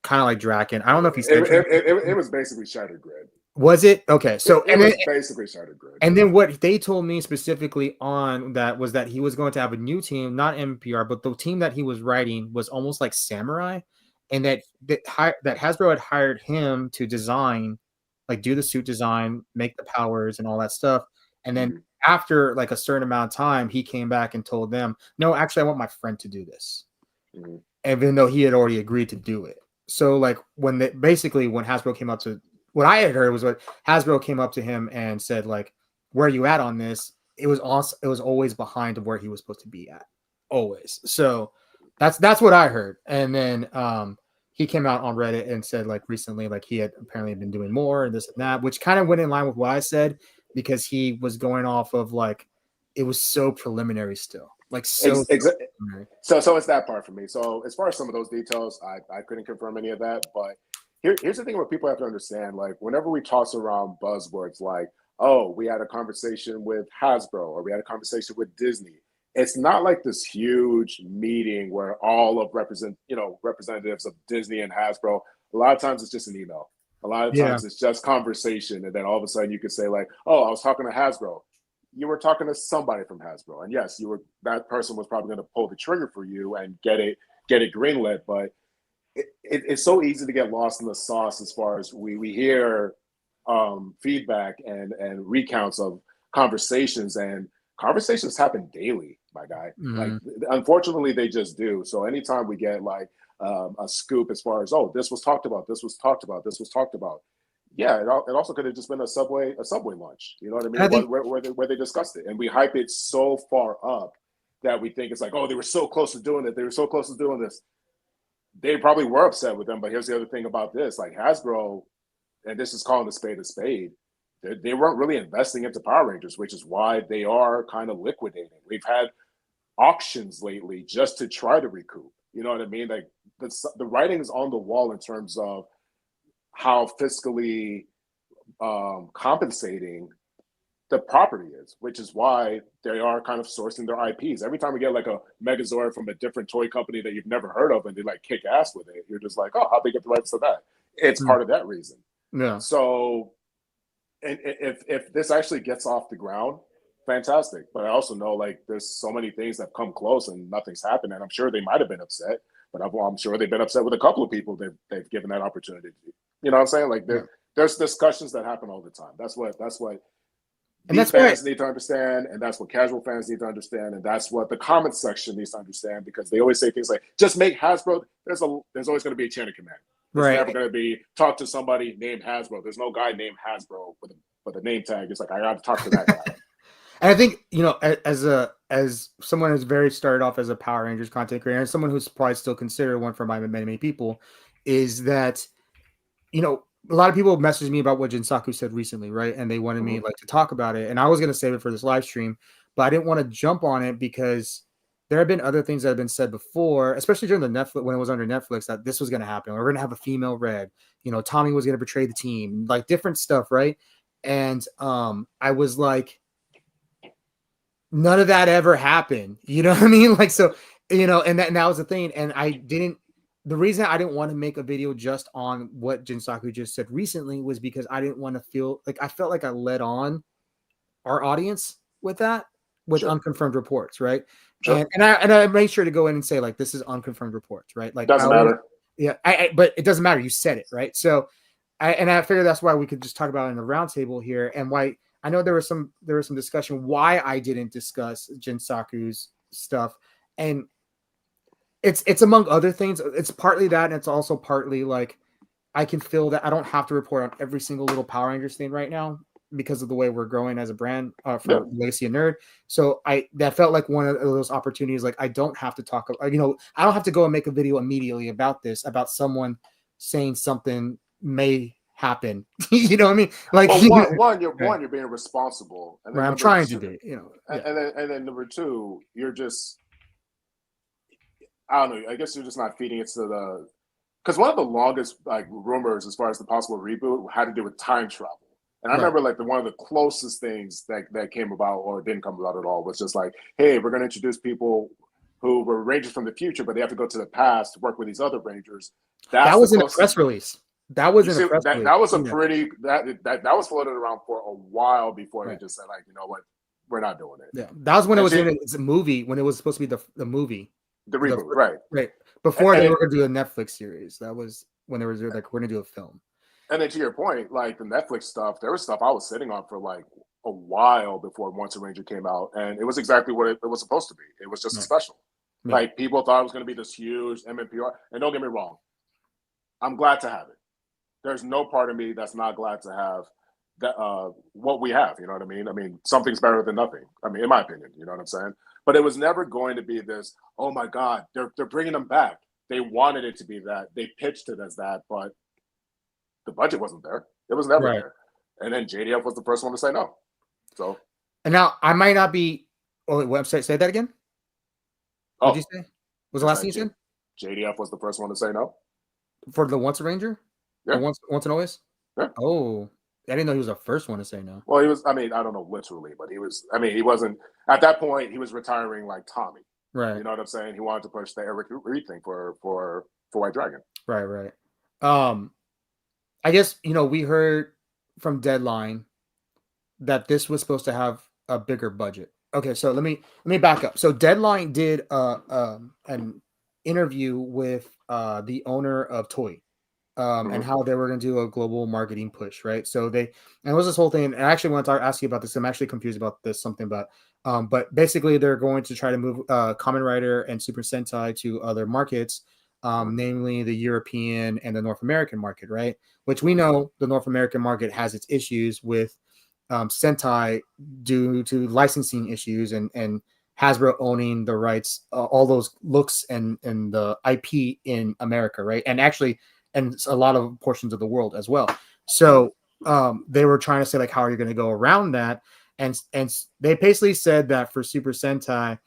kind of like Draken. I don't know if he said it was basically Shattered Grid. Was it? Okay. So it was basically Shattered Grid. And then what they told me specifically on that was that he was going to have a new team, not MPR, but the team that he was writing was almost like Samurai, and that Hasbro had hired him to design, like do the suit design, make the powers and all that stuff. And then after like a certain amount of time, he came back and told them, no, actually, I want my friend to do this. Even though he had already agreed to do it. So like when Hasbro came up to, what I had heard was what Hasbro came up to him and said, like, where are you at on this? It was always behind of where he was supposed to be at. Always. So that's what I heard. And then he came out on Reddit and said, like, recently, like, he had apparently been doing more and this and that, which kind of went in line with what I said, because he was going off of, like, it was so preliminary still. Like, so so it's that part for me. So as far as some of those details, I couldn't confirm any of that, but here's the thing where people have to understand, like, whenever we toss around buzzwords like, oh, we had a conversation with Hasbro or we had a conversation with Disney, it's not like this huge meeting where all of representatives of Disney and Hasbro. A lot of times it's just an email. A lot of times it's just conversation, and then all of a sudden you could say, like, oh, I was talking to Hasbro. You were talking to somebody from Hasbro, and yes, that person was probably going to pull the trigger for you and get it greenlit, but it's so easy to get lost in the sauce as far as we hear feedback and recounts of conversations, and conversations happen daily, my guy. Like, unfortunately, they just do. So anytime we get like a scoop as far as, oh, this was talked about, this was talked about, this was talked about. Yeah, it also could have just been a subway lunch. You know what I mean? Where they discussed it, and we hype it so far up that we think it's like, oh, they were so close to doing it. They were so close to doing this. They probably were upset with them, but here's the other thing about this: like, Hasbro, and this is calling a spade, they weren't really investing into Power Rangers, which is why they are kind of liquidating. We've had auctions lately just to try to recoup. You know what I mean? Like, the writing is on the wall in terms of how fiscally compensating the property is, which is why they are kind of sourcing their IPs. Every time we get like a Megazord from a different toy company that you've never heard of and they like kick ass with it, you're just like, oh, how'd they get the rights to that? It's part of that reason. Yeah. So, and if this actually gets off the ground, fantastic. But I also know, like, there's so many things that have come close and nothing's happened. And I'm sure they might have been upset, but I'm sure they've been upset with a couple of people they've given that opportunity to. You know what I'm saying? Like, there's discussions that happen all the time. That's what fans need to understand, and that's what casual fans need to understand, and that's what the comments section needs to understand, because they always say things like, just make Hasbro. There's always going to be a chain of command. There's never going to be talk to somebody named Hasbro. There's no guy named Hasbro with a name tag. It's like, I got to talk to that guy. And I think, as someone who's very started off as a Power Rangers content creator, and someone who's probably still considered one for many people, is that, a lot of people messaged me about what Jinsaku said recently, right? And they wanted me to talk about it. And I was going to save it for this live stream, but I didn't want to jump on it because there have been other things that have been said before, especially during the Netflix, when it was under Netflix, that this was going to happen. We're going to have a female Red, Tommy was going to betray the team, like different stuff. Right. And I was like, none of that ever happened. You know what I mean? Like, so, and that was the thing. And the reason I didn't want to make a video just on what Jinsaku just said recently was because I didn't want to feel like, I felt like I led on our audience with unconfirmed reports. Right. Sure. And I made sure to go in and say, like, this is unconfirmed reports, right? Like, doesn't matter. Yeah. But it doesn't matter. You said it, right? So I figured that's why we could just talk about it in the roundtable here, and why I know there was some discussion why I didn't discuss Jinsaku's stuff. And it's among other things. It's partly that, and it's also partly like I can feel that I don't have to report on every single little Power Rangers thing right now because of the way we're growing as a brand for Legacy and Nerd. So that felt like one of those opportunities. Like, I don't have to talk, I don't have to go and make a video immediately about someone saying something may happen. You know what I mean? Like, you're being responsible. And right, I'm trying to be, and then number two, you're just, I don't know. I guess you're just not feeding it to because one of the longest rumors as far as the possible reboot had to do with time travel. And I remember one of the closest things that came about, or didn't come about at all, was just like, hey, we're going to introduce people who were Rangers from the future, but they have to go to the past to work with these other Rangers. That was in a supposed press to, release. That was you in a see, press that, release. that was a Yeah. pretty that was floated around for a while before Right. they just said, like, you know what, we're not doing it. Yeah, that was when it And was see- in it's a movie, when it was supposed to be the movie. The reboot, right? Right. Before And they it- were going to do a Netflix series. That was when they were like, we're going to do a film. And then to your point, like the Netflix stuff, there was stuff I was sitting on for like a while before Once a Ranger came out, and it was exactly what it was supposed to be. It was just a Right. special. Yeah. Like people thought it was going to be this huge MMPR, and don't get me wrong, I'm glad to have it. There's no part of me that's not glad to have that what we have. You know what I mean? I mean, something's better than nothing. I mean, in my opinion, you know what I'm saying? But it was never going to be this. Oh my God, they're bringing them back. They wanted it to be that. They pitched it as that, but the budget wasn't there. It was never Right. there. And then JDF was the first one to say no. So, And now I might not be. Oh, wait, website. Say that again. What did you say? Was the last thing you said? JDF was the first one to say no. For the Once a Ranger? Yeah. Or once and always? Yeah. Oh, I didn't know he was the first one to say no. Well, he was. I mean, I don't know literally, but he was. I mean, he wasn't at that point. He was retiring like Tommy. Right. You know what I'm saying? He wanted to push the Eric Reed thing for White Dragon. Right. I guess, we heard from Deadline that this was supposed to have a bigger budget. Okay, so let me back up. So Deadline did an interview with the owner of Toy, and how they were going to do a global marketing push, right? So and it was this whole thing. And I actually want to ask you about this. I'm actually confused about this. But basically they're going to try to move Kamen Rider and Super Sentai to other markets, namely the European and the North American market, right? Which we know the North American market has its issues with Sentai due to licensing issues and Hasbro owning the rights, all those looks and the IP in America, right? And actually, and a lot of portions of the world as well. So they were trying to say, like, how are you going to go around that? And they basically said that for Super Sentai,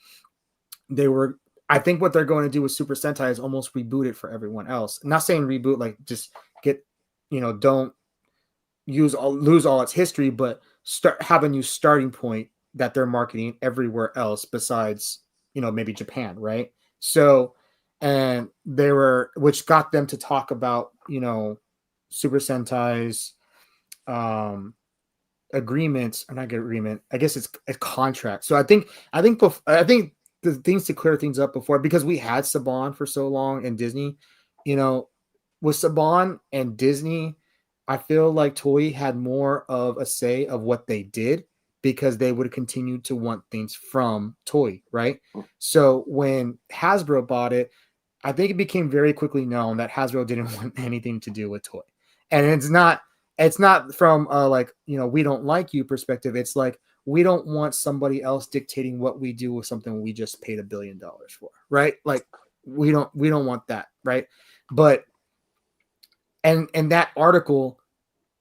I think what they're going to do with Super Sentai is almost reboot it for everyone else. I'm not saying reboot, like just get, don't lose all its history, but have a new starting point that they're marketing everywhere else besides, maybe Japan, right? So, and which got them to talk about, Super Sentai's agreements, or not get agreement. I guess it's a contract. So I think the things to clear things up before, because we had Saban for so long and Disney, with Saban and Disney, I feel like Toei had more of a say of what they did because they would continue to want things from Toei, right? So when Hasbro bought it, I think it became very quickly known that Hasbro didn't want anything to do with Toei. And it's not from we don't like you perspective. It's like, we don't want somebody else dictating what we do with something we just paid $1 billion for, right? Like we don't want that, right? But and that article,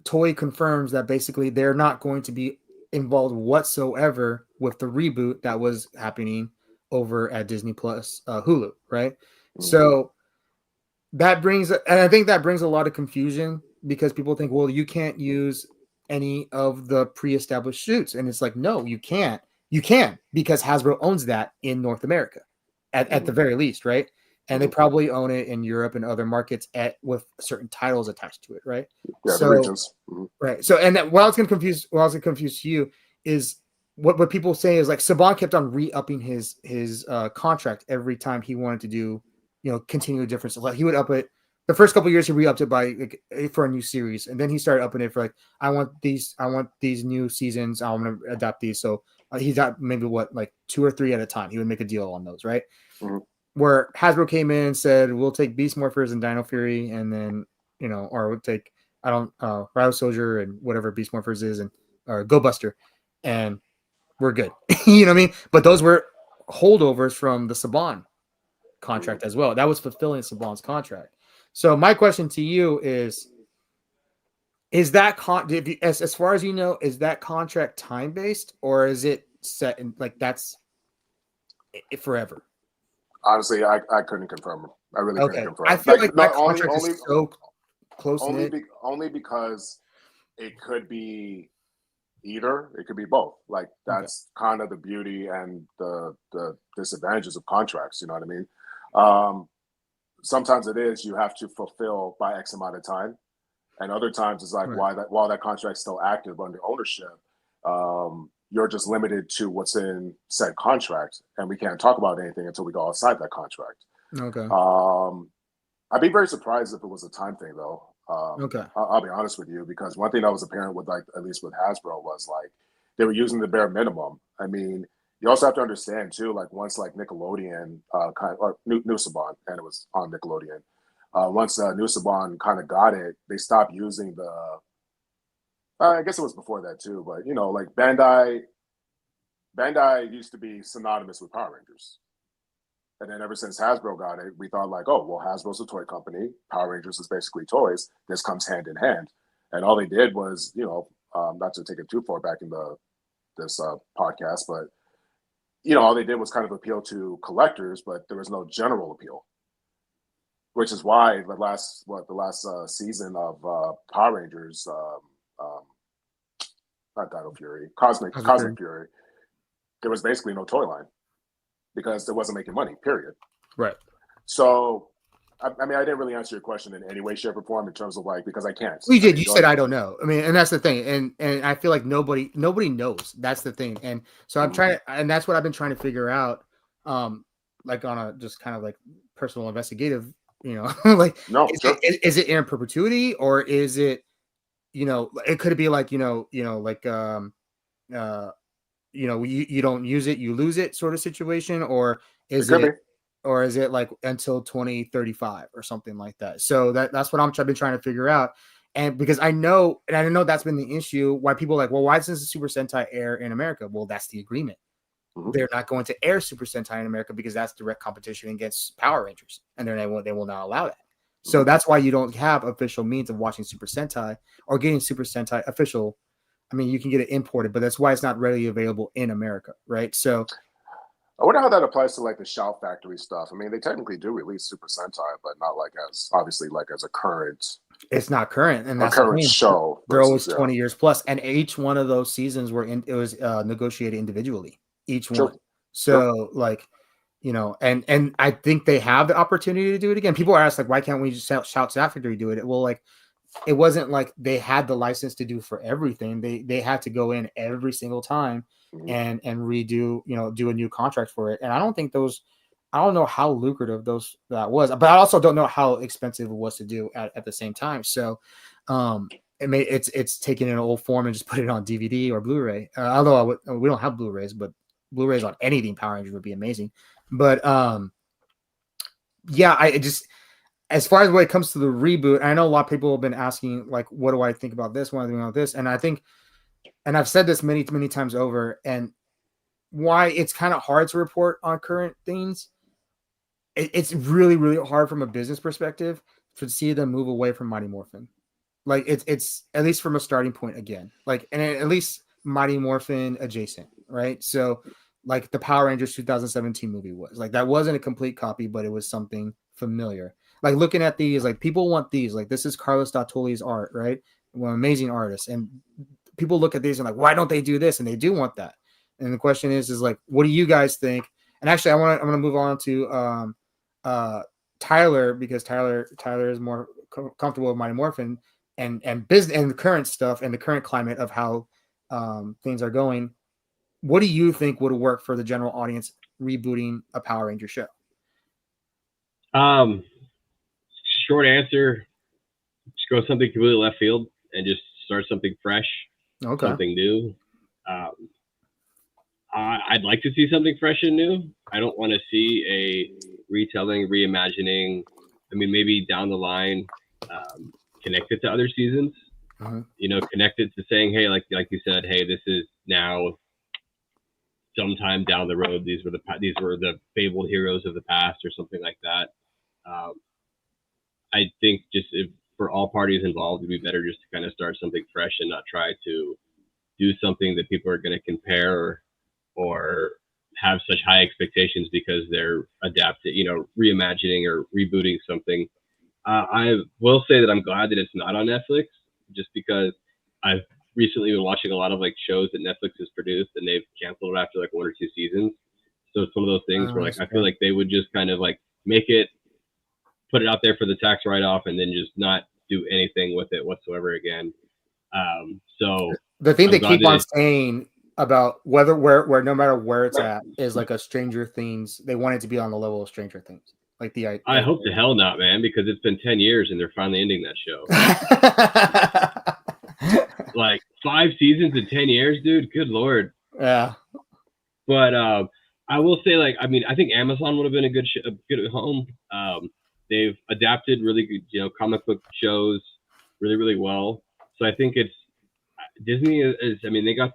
Toei confirms that basically they're not going to be involved whatsoever with the reboot that was happening over at Disney Plus Hulu, right? So that brings, and I think that brings a lot of confusion because people think, well, you can't use any of the pre-established shoots, and it's like, no, you can't. You can, because Hasbro owns that in North America, at the very least, right? And they probably own it in Europe and other markets with certain titles attached to it, right? Yeah, so, the regions. Right. So, and that, what I was going to confuse you is what people say is like Saban kept on re-upping his contract every time he wanted to do, continue different stuff. Like he would up it. The first couple of years, he re-upped it by for a new series, and then he started upping it for like, I want these new seasons. I want to adapt these. So he got maybe 2 or 3 at a time. He would make a deal on those, right? Where Hasbro came in and said, we'll take Beast Morphers and Dino Fury, and then or we'll take Rhino Soldier and whatever Beast Morphers is, and or Go Buster, and we're good. You know what I mean? But those were holdovers from the Saban contract as well. That was fulfilling Saban's contract. So my question to you is that as far as you know, is that contract time based, or is it set in that's it forever? Honestly, I couldn't confirm. I really couldn't confirm. I feel like that contract is so close. Only because it could be either. It could be both. Like that's kind of the beauty and the disadvantages of contracts. You know what I mean? sometimes it is you have to fulfill by X amount of time, and other times it's like while that contract's still active under ownership, you're just limited to what's in said contract, and we can't talk about anything until we go outside that contract. Okay. I'd be very surprised if it was a time thing, though. Okay. I'll be honest with you, because one thing that was apparent with, like, at least with Hasbro, was like they were using the bare minimum. I mean, you also have to understand too, like once like Nickelodeon or New Saban, and it was on Nickelodeon. Once New Saban kind of got it, they stopped using the. I guess it was before that too, but you know, like Bandai used to be synonymous with Power Rangers. And then ever since Hasbro got it, we thought like, oh, well, Hasbro's a toy company. Power Rangers is basically toys. This comes hand in hand. And all they did was, you know, not to take it too far back in this podcast, but, you know, all they did was kind of appeal to collectors, but there was no general appeal. Which is why the last season of Power Rangers, not Dino Fury, Cosmic Fury, there was basically no toy line. Because it wasn't making money, period. Right. So, I mean, I didn't really answer your question in any way, shape, or form in terms of like, because I can't. You did. You said I don't know. I mean, and that's the thing. And I feel like nobody knows. That's the thing. And so I'm trying, and that's what I've been trying to figure out. Like on a just kind of like personal investigative, you know, like is it in perpetuity, or is it, you know, it could be like, you know, like you know, you don't use it, you lose it sort of situation, or is it like until 2035 or something like that? So that's what I've been trying to figure out. And because I know that's been the issue why people are like, well, why doesn't the Super Sentai air in America? Well, that's the agreement. They're not going to air Super Sentai in America because that's direct competition against Power Rangers, and they will not allow that. So that's why you don't have official means of watching Super Sentai or getting Super Sentai official. I mean, you can get it imported, but that's why it's not readily available in America, right? So I wonder how that applies to like the Shout Factory stuff. I mean, they technically do release Super Sentai, but not like as obviously like as a current. It's not current, and that's current show. They're always 20 years plus, and each one of those seasons it was negotiated individually, each one. So like, you know, and I think they have the opportunity to do it again. People are asked like, why can't we just Shout Factory do it? Well, like, it wasn't like they had the license to do for everything. They had to go in every single time and redo, you know, do a new contract for it. And I don't know how lucrative that was, but I also don't know how expensive it was to do at the same time. So it's taken an old form and just put it on DVD or Blu-ray. Although we don't have Blu-rays, but Blu-rays on anything Power Rangers would be amazing. But yeah, as far as when it comes to the reboot, I know a lot of people have been asking, like, what do I think about this? What do I think about this? And I think, and I've said this many, many times over, and why it's kind of hard to report on current things. It's really, really hard from a business perspective to see them move away from Mighty Morphin. Like, it's at least from a starting point again. Like, and at least Mighty Morphin adjacent, right? So, like the Power Rangers 2017 movie was. Like, that wasn't a complete copy, but it was something familiar. Like, looking at these, like, people want these. Like, this is Carlos Dottoli's art, right? Well, amazing artist. And people look at these and like, why don't they do this? And they do want that. And the question is like, what do you guys think? And actually, I'm gonna move on to Tyler, because Tyler is more comfortable with Mighty Morphin and business and the current stuff and the current climate of how things are going. What do you think would work for the general audience rebooting a Power Ranger show? Short answer, just go something completely left field and just start something fresh, something new. I'd like to see something fresh and new. I don't want to see a retelling, reimagining. I mean, maybe down the line, connected to other seasons. You know, connected to saying, hey, like you said, hey, this is now sometime down the road. These were the fabled heroes of the past, or something like that. I think just for all parties involved, it'd be better just to kind of start something fresh and not try to do something that people are going to compare or have such high expectations because they're adapted, you know, reimagining or rebooting something. I will say that I'm glad that it's not on Netflix, just because I've recently been watching a lot of like shows that Netflix has produced and they've canceled after like 1 or 2 seasons. So it's one of those things where like I feel like they would just kind of like make it put it out there for the tax write-off and then just not do anything with it whatsoever again. So the thing I'm they glad keep on saying about whether where no matter where it's at is like a Stranger Things. They want it to be on the level of Stranger Things. Like I hope to hell not, man, because it's been 10 years and they're finally ending that show. Like 5 seasons in 10 years, dude. Good Lord. Yeah. But I will say, like, I mean, I think Amazon would have been a good home. They've adapted really good, comic book shows really, really well. So I think it's Disney is. I mean, they got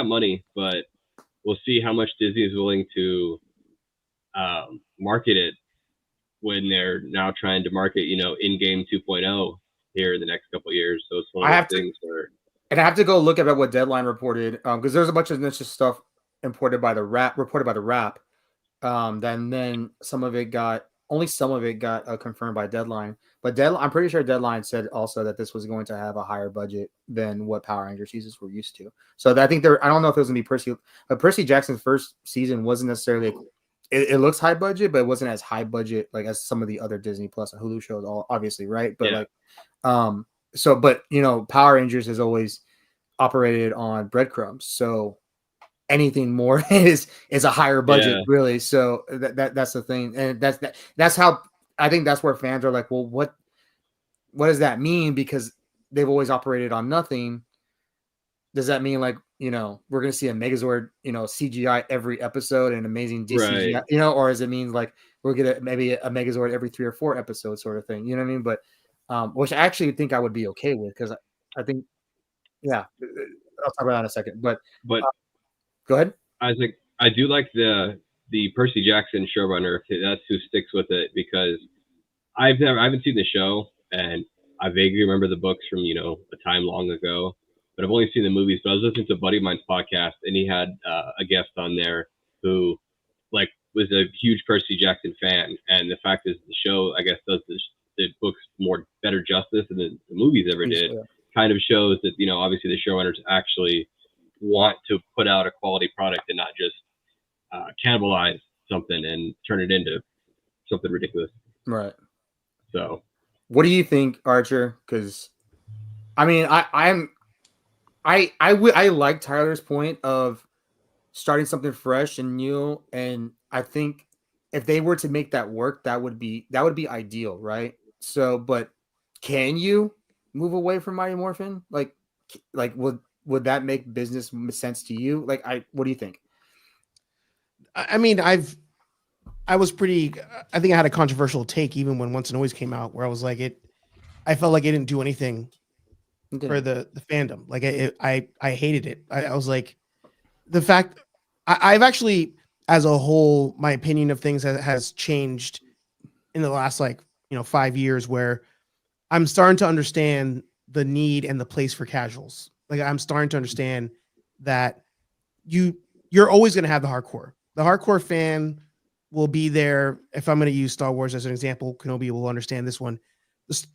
money, but we'll see how much Disney is willing to market it when they're now trying to market, in-game 2.0 here in the next couple of years. So it's one of those things where. And I have to go look at what Deadline reported because there's a bunch of niche stuff reported by the Wrap. Then some of it got confirmed by Deadline. But I'm pretty sure Deadline said also that this was going to have a higher budget than what Power Rangers seasons were used to. So I think I don't know if it was going to be Percy, but Percy Jackson's first season wasn't necessarily. It looks high budget, but it wasn't as high budget like as some of the other Disney Plus and Hulu shows, obviously, right? But Power Rangers has always operated on breadcrumbs. So anything more is a higher budget, really. So that's the thing, and that's how I think that's where fans are like, well, what does that mean? Because they've always operated on nothing. Does that mean like we're gonna see a Megazord CGI every episode and amazing DCGI, right. Or does it mean like we're gonna maybe a Megazord every 3 or 4 episodes sort of thing? You know what I mean? But which I actually think I would be okay with because I think I'll talk about that in a second. But go ahead. Isaac, I do like the Percy Jackson showrunner. That's who sticks with it because I haven't seen the show and I vaguely remember the books from a time long ago, but I've only seen the movies. But I was listening to a buddy of mine's podcast and he had a guest on there who like was a huge Percy Jackson fan, and the fact is the show I guess does the books better justice than the movies ever did. Yeah. Kind of shows that obviously the showrunners actually want to put out a quality product and not just cannibalize something and turn it into something ridiculous. Right. So, what do you think, Archer? Because, I mean, I like Tyler's point of starting something fresh and new, and I think if they were to make that work, that would be ideal, right? So, but can you move away from Mighty Morphin? Like would that make business sense to you? Like, what do you think? I mean, I think I had a controversial take even when Once and Always came out, where I was like, I felt like it didn't do anything for the fandom. Like I hated it. I was like, the fact I've actually, as a whole, my opinion of things has changed in the last 5 years, where I'm starting to understand the need and the place for casuals. Like I'm starting to understand that you're always going to have the hardcore. The hardcore fan will be there. If I'm going to use Star Wars as an example, Kenobi will understand this one.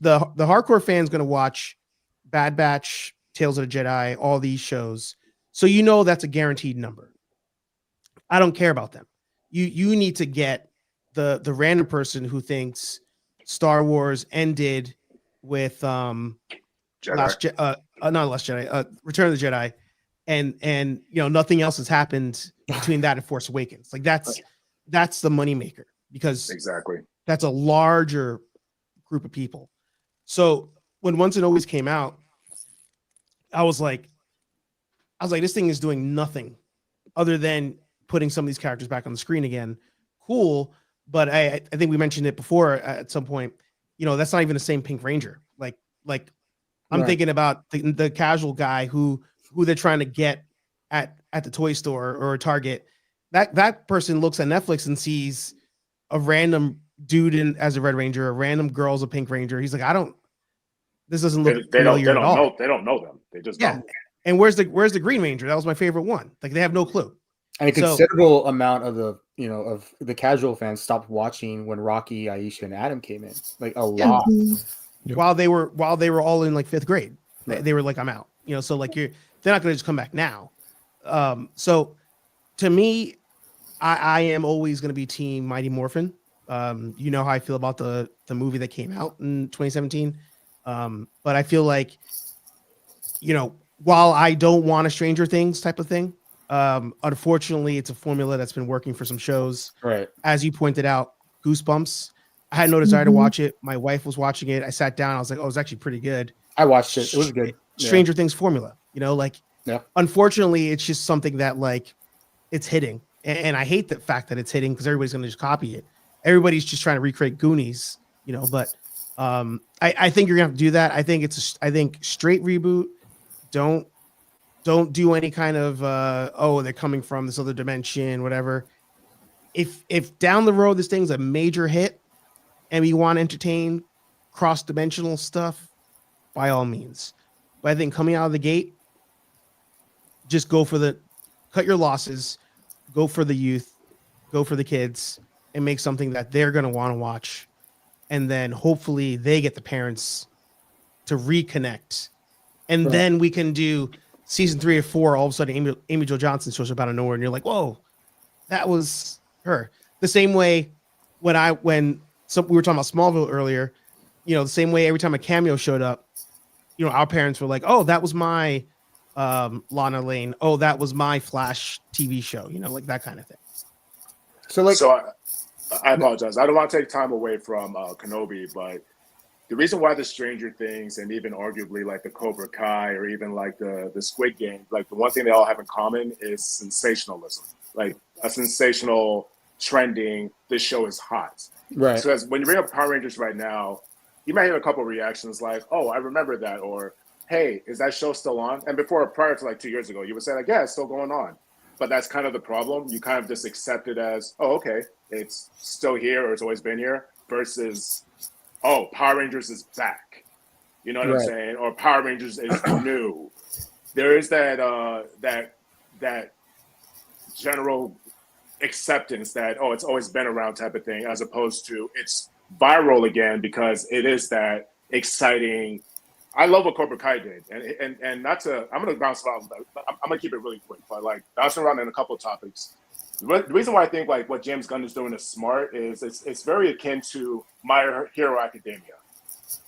The hardcore fan is going to watch Bad Batch, Tales of the Jedi, all these shows. So that's a guaranteed number. I don't care about them. You need to get the random person who thinks Star Wars ended with Return of the Jedi, and nothing else has happened between that and Force Awakens. Like that's the moneymaker, because exactly that's a larger group of people. So when Once and Always came out, I was like, this thing is doing nothing other than putting some of these characters back on the screen again. Cool, but I think we mentioned it before at some point. That's not even the same Pink Ranger. Like I'm thinking about the casual guy who they're trying to get at the toy store or a Target. That person looks at Netflix and sees a random dude as a Red Ranger, a random girl as a Pink Ranger. He's like, this doesn't look familiar at all. They don't know them. They just don't. And where's the Green Ranger? That was my favorite one. Like they have no clue. And a considerable amount of of the casual fans stopped watching when Rocky, Aisha, and Adam came in. Like a lot. Yep. While they were all in 5th grade, they were like, I'm out. So they're not going to just come back now. So to me, I am always going to be team Mighty Morphin. You know how I feel about the movie that came out in 2017. But I feel like, you know, while I don't want a Stranger Things type of thing, unfortunately, it's a formula that's been working for some shows. Right. As you pointed out, Goosebumps. I had no desire to watch it. My wife was watching it. I sat down. I was like, oh, it's actually pretty good. I watched it. It was good. Stranger Things formula, you know, like, Yeah. unfortunately, it's just something that like it's hitting. And I hate the fact that it's hitting because everybody's going to just copy it. Everybody's just trying to recreate Goonies, you know, but I think you're going to have to do that. I think I think straight reboot. Don't do any kind of oh, they're coming from this other dimension, whatever. If down the road this thing's a major hit and we want to entertain cross-dimensional stuff, by all means. But I think coming out of the gate, just cut your losses, go for the youth, go for the kids, and make something that they're going to want to watch. And then hopefully they get the parents to reconnect. And then we can do season 3 or 4. All of a sudden, Amy Jo Johnson shows up out of nowhere, and you're like, whoa, that was her. The same way we were talking about Smallville earlier, you know, the same way every time a cameo showed up, you know, our parents were like, oh, that was my Lana Lane. Oh, that was my Flash TV show, you know, like that kind of thing. So I apologize. I don't want to take time away from Kenobi, but the reason why the Stranger Things and even arguably like the Cobra Kai or even like the Squid Game, like the one thing they all have in common is sensationalism, like a sensational trending. This show is hot, Right. So when you bring up Power Rangers right now, you might have a couple of reactions like, "Oh, I remember that," or "Hey, is that show still on?" And prior to like 2 years ago, you would say like, "Yeah, it's still going on." But that's kind of the problem. You kind of just accept it as, "Oh, okay, it's still here or it's always been here," versus, "Oh, Power Rangers is back." You know what I'm saying? Or Power Rangers is new. There is that general acceptance that, oh, it's always been around type of thing, as opposed to it's viral again because it is that exciting. I love what Cobra Kai did, and not to. I'm gonna bounce around. I'm gonna keep it really quick, but like bouncing around in a couple of topics. The reason why I think like what James Gunn is doing is smart is it's very akin to My Hero Academia.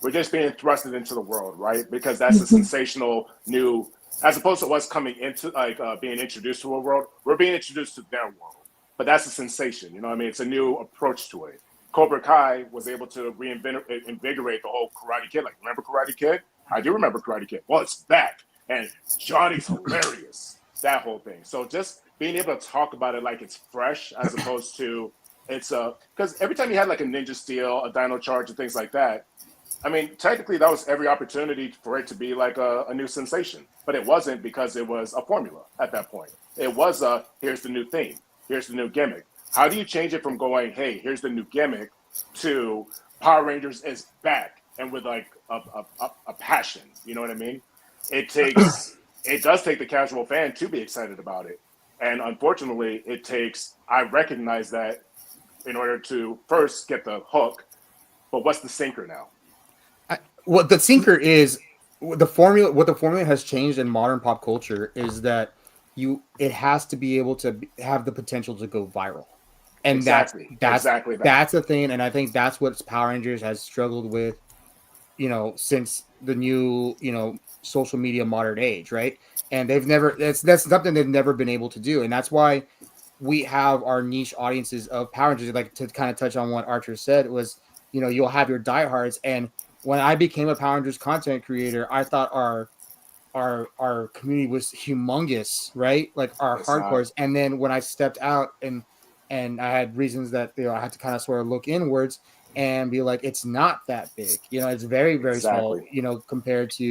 We're just being thrusted into the world, right? Because that's a sensational new, as opposed to us coming into like being introduced to a world. We're being introduced to their world, but that's a sensation. You know what I mean? It's a new approach to it. Cobra Kai was able to invigorate the whole Karate Kid. Like, remember Karate Kid? I do remember Karate Kid. Well, it's back, and Johnny's hilarious. That whole thing. So just being able to talk about it like it's fresh, as opposed to it's because every time you had like a Ninja Steel, a Dino Charge, and things like that, I mean, technically that was every opportunity for it to be like a new sensation, but it wasn't because it was a formula at that point. It was here's the new theme, here's the new gimmick. How do you change it from going, hey, here's the new gimmick, to Power Rangers is back and with like a passion? You know what I mean? It does take the casual fan to be excited about it. And unfortunately, I recognize that in order to first get the hook, but what's the sinker now? What the sinker is, what the formula has changed in modern pop culture is that it has to be able to have the potential to go viral. And exactly that's the thing. And I think that's what Power Rangers has struggled with, you know, since the new, you know, social media modern age, right? And that's something they've never been able to do. And that's why we have our niche audiences of Power Rangers. Like, to kind of touch on what Archer said was, you know, you'll have your diehards. And when I became a Power Rangers content creator, I thought our community was humongous, right? Like our hardcores. And then when I stepped out and I had reasons that, you know, I had to kind of sort of look inwards and be like, it's not that big. You know, it's very, very small, you know, compared to,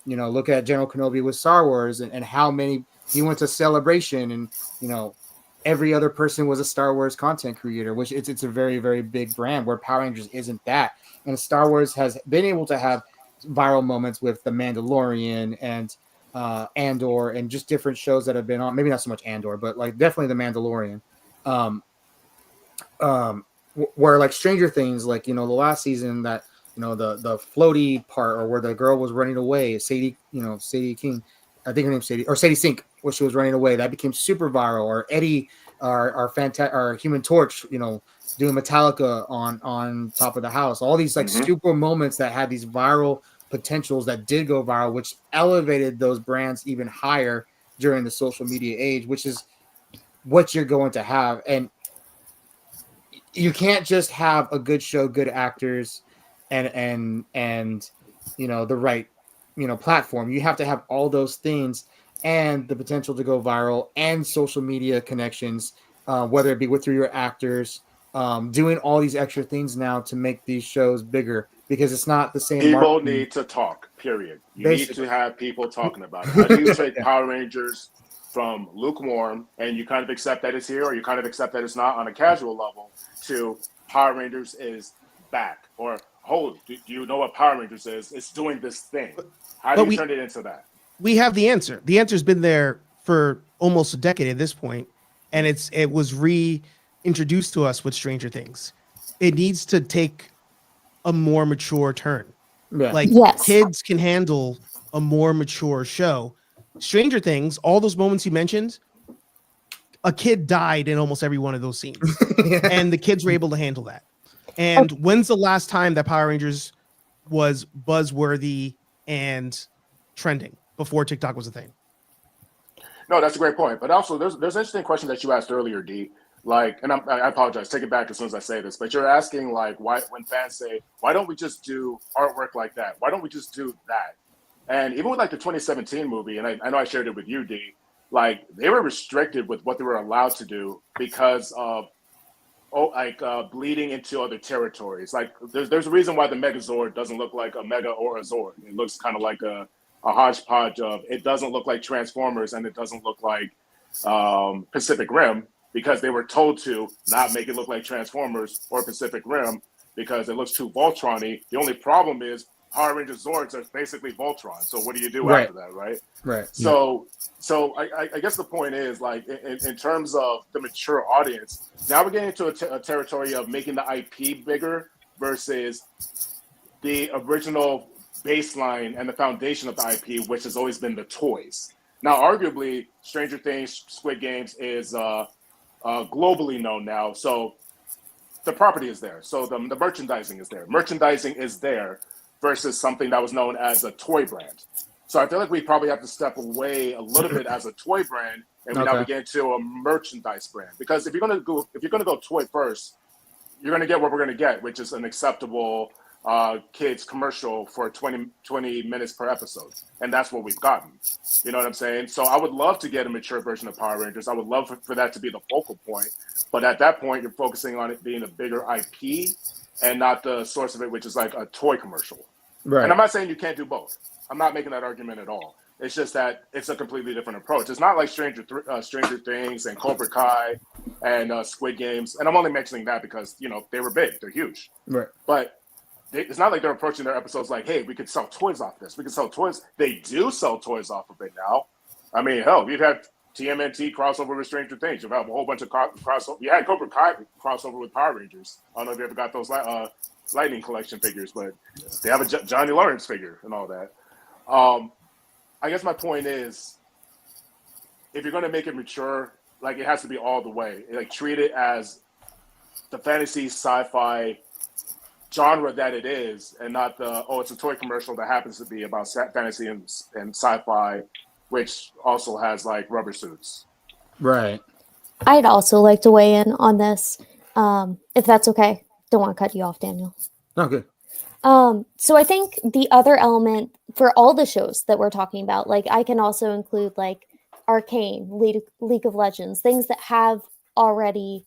you know, look at General Kenobi with Star Wars and how many he went to Celebration, and, you know, every other person was a Star Wars content creator, which it's a very, very big brand, where Power Rangers isn't that. And Star Wars has been able to have viral moments with The Mandalorian and Andor and just different shows that have been on. Maybe not so much Andor, but like definitely The Mandalorian. Where like Stranger Things, like, you know, the last season, that, you know, the floaty part, or where the girl was running away, Sadie King, I think her name's Sadie, or Sadie Sink, where she was running away, that became super viral. Or Eddie our Human Torch, doing Metallica on top of the house. All these like super moments that had these viral potentials that did go viral, which elevated those brands even higher during the social media age, which is what you're going to have. And you can't just have a good show, good actors, and the right platform. You have to have all those things and the potential to go viral and social media connections, whether it be through your actors, doing all these extra things now to make these shows bigger, because it's not the same. People need to talk, period. You need to have people talking about it. How do you take Power Rangers from lukewarm and you kind of accept that it's here, or you kind of accept that it's not on a casual level, to Power Rangers is back? Or, do you know what Power Rangers is? It's doing this thing. How do you turn it into that? We have the answer. The answer's been there for almost a decade at this point, and it was reintroduced to us with Stranger Things. It needs to take a more mature turn. Yeah. Like, kids can handle a more mature show. Stranger Things, all those moments you mentioned, a kid died in almost every one of those scenes. And the kids were able to handle that. And when's the last time that Power Rangers was buzzworthy and trending before TikTok was a thing? No, that's a great point. But also, there's an interesting question that you asked earlier, D. Like, and I apologize, take it back as soon as I say this, but you're asking, like, why, when fans say, why don't we just do artwork like that? Why don't we just do that? And even with like the 2017 movie, and I know I shared it with you, D, like, they were restricted with what they were allowed to do because of bleeding into other territories. Like, there's a reason why the Megazord doesn't look like a Mega or a Zord. It looks kind of like a hodgepodge of, it doesn't look like Transformers and it doesn't look like Pacific Rim, because they were told to not make it look like Transformers or Pacific Rim because it looks too Voltron-y. The only problem is Power Rangers Zords are basically Voltron. So what do you do after that, right? Right. So I guess the point is, like, in terms of the mature audience, now we're getting into a territory of making the IP bigger versus the original baseline and the foundation of the IP, which has always been the toys. Now, arguably, Stranger Things, Squid Games is globally known now. So the property is there. So the merchandising is there. Merchandising is there versus something that was known as a toy brand. So I feel like we probably have to step away a little bit as a toy brand, and we now begin to a merchandise brand. Because if you're gonna go toy first, you're gonna get what we're gonna get, which is an acceptable kids commercial for 20 minutes per episode, and that's what we've gotten. You know what I'm saying? So I would love to get a mature version of Power Rangers. I would love for that to be the focal point, but at that point, you're focusing on it being a bigger IP and not the source of it, which is like a toy commercial. Right. And I'm not saying you can't do both. I'm not making that argument at all. It's just that it's a completely different approach. It's not like Stranger Things and Cobra Kai and Squid Games. And I'm only mentioning that because, they were big. They're huge. Right. But it's not like they're approaching their episodes like, hey, we could sell toys off this. We could sell toys. They do sell toys off of it now. I mean, hell, we've had TMNT crossover with Stranger Things. You've had a whole bunch of crossover. You had Cobra Kai crossover with Power Rangers. I don't know if you ever got those Lightning Collection figures, but they have a Johnny Lawrence figure and all that. I guess my point is, if you're going to make it mature, like, it has to be all the way. Like, treat it as the fantasy sci-fi genre that it is, and not it's a toy commercial that happens to be about fantasy and sci-fi, which also has like rubber suits. Right. I'd also like to weigh in on this, if that's okay. Don't want to cut you off, Daniel. No, good. So I think the other element for all the shows that we're talking about, like, I can also include like Arcane, League of Legends, things that have already,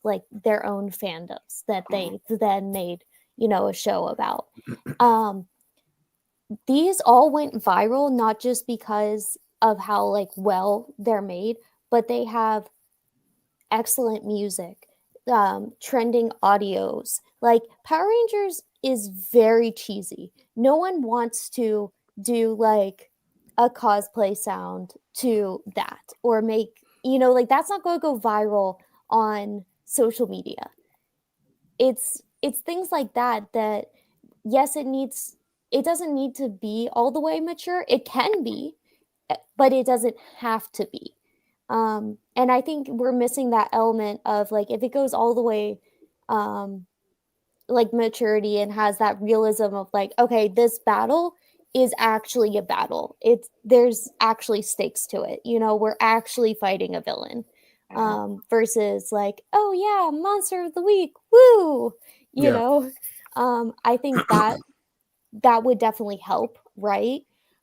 like their own fandoms that they then made, a show about. These all went viral, not just because of how like well they're made, but they have excellent music, trending audios. Like, Power Rangers is very cheesy. No one wants to do like a cosplay sound to that, or make, like, that's not going to go viral on social media. It's things like that yes, it doesn't need to be all the way mature. It can be, but it doesn't have to be. And I think we're missing that element of like if it goes all the way like maturity and has that realism of like, okay, this battle is actually a battle. There's actually stakes to it. You know, we're actually fighting a villain. Versus like, oh yeah, monster of the week, woo, you know. I think that would definitely help, right?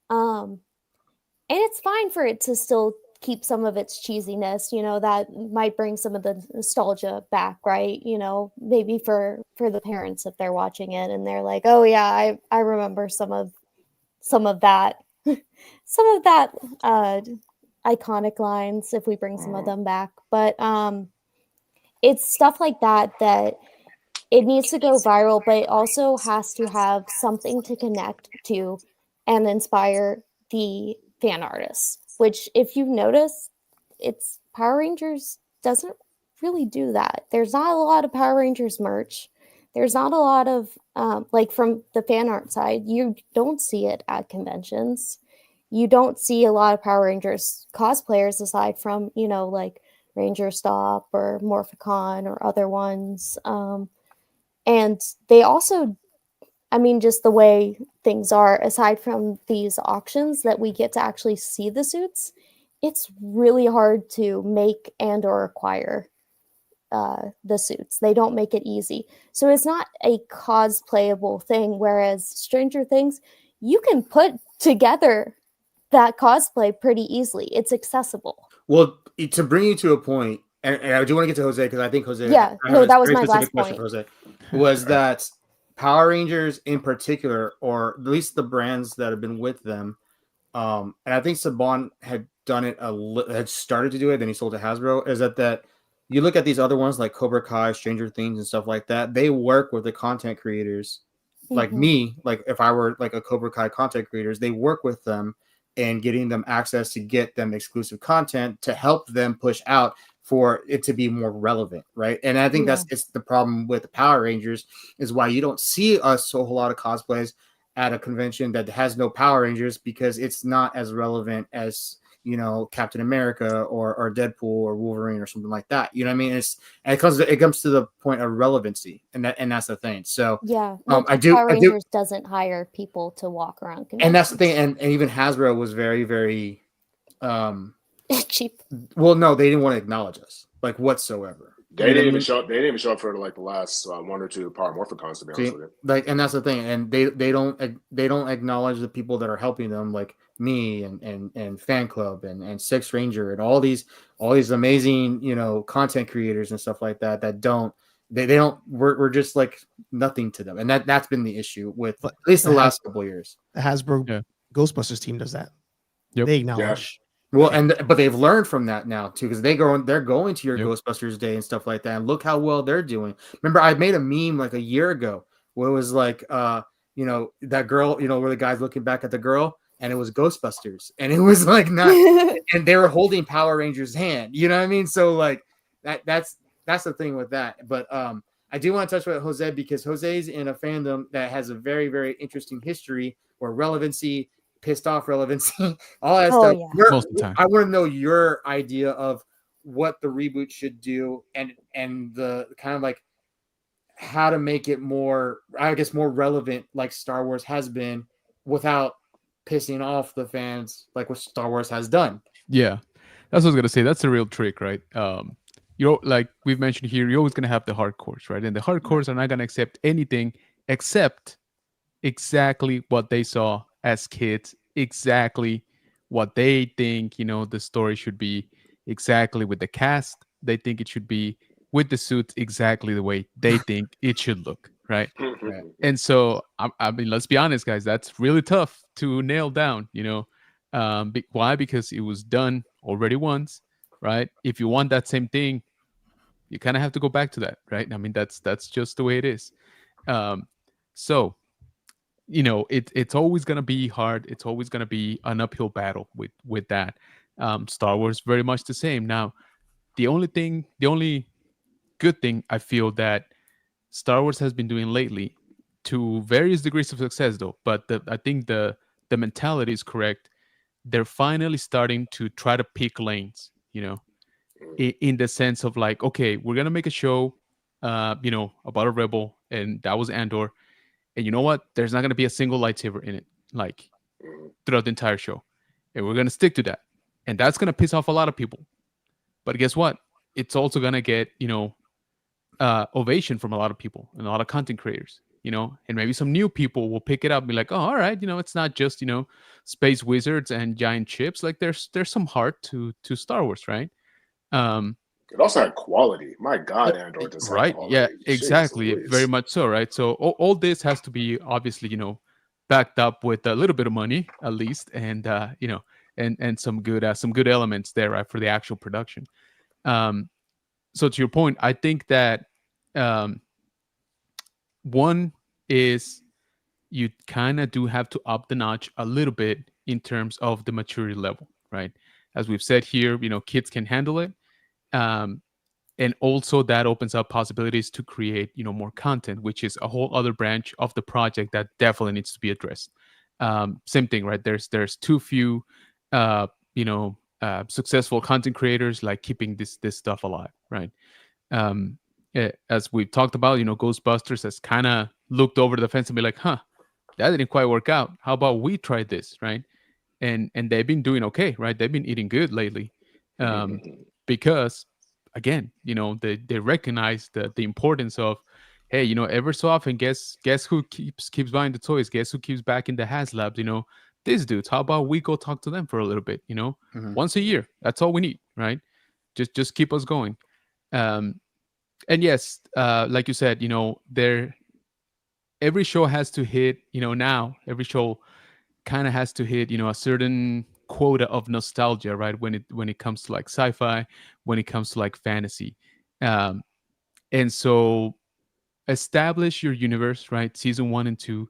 And it's fine for it to still keep some of its cheesiness, you know, that might bring some of the nostalgia back, right? You know, maybe for the parents if they're watching it and they're like, oh yeah, I remember some of that some of that iconic lines if we bring some of them back. But it's stuff like that it needs to go viral, but it also has to have something to connect to and inspire the fan artists, which if you notice, it's Power Rangers doesn't really do that. There's not a lot of Power Rangers merch. There's not a lot of, like from the fan art side, you don't see it at conventions. You don't see a lot of Power Rangers cosplayers aside from, you know, like Ranger Stop or Morphicon or other ones. And they also, I mean, just the way things are, aside from these auctions that we get to actually see the suits, it's really hard to make and or acquire the suits. They don't make it easy. So it's not a cosplayable thing, whereas Stranger Things, you can put together that cosplay pretty easily. It's accessible. Well, to bring you to a point, and I do want to get to Jose because I think Jose. Yeah, I have a that was very my specific last question point. for Jose. Was that Power Rangers in particular, or at least the brands that have been with them, and I think Saban had done it had started to do it, then he sold to Hasbro. Is that you look at these other ones like Cobra Kai, Stranger Things, and stuff like that? They work with the content creators, like me. Like if I were like a Cobra Kai content creators, they work with them and getting them access to get them exclusive content to help them push out for it to be more relevant, right? And I think it's the problem with the Power Rangers is why you don't see a whole lot of cosplays at a convention that has no Power Rangers because it's not as relevant as, you know, Captain America or Deadpool or Wolverine or something like that. You know what I mean? It comes to the point of relevancy, and that's the thing. So Power Rangers doesn't hire people to walk around conventions. And that's the thing, and even Hasbro was very, very cheap. Well, no, they didn't want to acknowledge us like whatsoever. They didn't even show up. They didn't even show up for like the last one or two Power Morphicons, to be honest with you. Like, and that's the thing, and they don't acknowledge the people that are helping them, like me and Fan Club and Six Ranger and all these amazing, you know, content creators and stuff like that that don't. They don't. We're just like nothing to them, and that's been the issue with at least the last couple of years. The Hasbro Ghostbusters team does that. Yep. They acknowledge. Well, but they've learned from that now too, because they're going to your Ghostbusters Day and stuff like that, and look how well they're doing. Remember, I made a meme like a year ago where it was like, you know, that girl, you know, where the guy's looking back at the girl, and it was Ghostbusters, and it was like not, and they were holding Power Rangers' hand. You know what I mean? So like that's the thing with that. But I do want to touch with Jose because Jose's in a fandom that has a very, very interesting history where relevancy. Pissed off relevancy, all that stuff. Yeah. Most of the time. I want to know your idea of what the reboot should do and the kind of like how to make it more, I guess, more relevant like Star Wars has been without pissing off the fans like what Star Wars has done. Yeah, that's what I was gonna say. That's the real trick, right? You know, like we've mentioned here, you're always gonna have the hardcores, right? And the hardcores are not gonna accept anything except exactly what they saw as kids, exactly what they think, you know, the story should be, exactly with the cast they think it should be, with the suits exactly the way they think it should look, right? And so I mean, let's be honest, guys, that's really tough to nail down, you know. Why? Because it was done already once, right? If you want that same thing, you kind of have to go back to that, right? I mean, that's just the way it is. So you know, it's always gonna be hard. It's always gonna be an uphill battle with that. Star Wars very much the same. Now, the only good thing I feel that Star Wars has been doing lately, to various degrees of success though, but I think the mentality is correct. They're finally starting to try to pick lanes, you know, in the sense of like, okay, we're gonna make a show, you know, about a rebel, and that was Andor, and you know what? There's not gonna be a single lightsaber in it, like throughout the entire show, and we're gonna stick to that, and that's gonna piss off a lot of people. But guess what? It's also gonna get, you know, ovation from a lot of people and a lot of content creators, you know, and maybe some new people will pick it up and be like, oh, all right, you know, it's not just, you know, space wizards and giant ships. Like there's some heart to Star Wars, right? Um, It also had quality. My God, Andor just had right? quality. Yeah, Jeez exactly. Louise. Very much so, right? So all this has to be obviously, you know, backed up with a little bit of money at least, and you know, and some good elements there, right, for the actual production. Um, so to your point, I think that um, one is you kind of do have to up the notch a little bit in terms of the maturity level, right? As we've said here, you know, kids can handle it. Um, and also that opens up possibilities to create, you know, more content, which is a whole other branch of the project that definitely needs to be addressed. Same thing, right? There's too few, you know, successful content creators like keeping this stuff alive, right? um as we've talked about, you know, Ghostbusters has kind of looked over the fence and be like, huh, that didn't quite work out, how about we try this, right? And they've been doing okay, right? They've been eating good lately, um because again, you know, they recognize the importance of, hey, you know, ever so often, guess who keeps buying the toys, guess who keeps back in the HasLabs, you know, these dudes, how about we go talk to them for a little bit, you know, once a year, that's all we need, right? Just keep us going. um and yes, like you said, you know, there every show has to hit, you know, now every show kind of has to hit, you know, a certain quota of nostalgia, right, when it comes to like sci-fi, when it comes to like fantasy. um and so establish your universe, right? Season 1 and 2.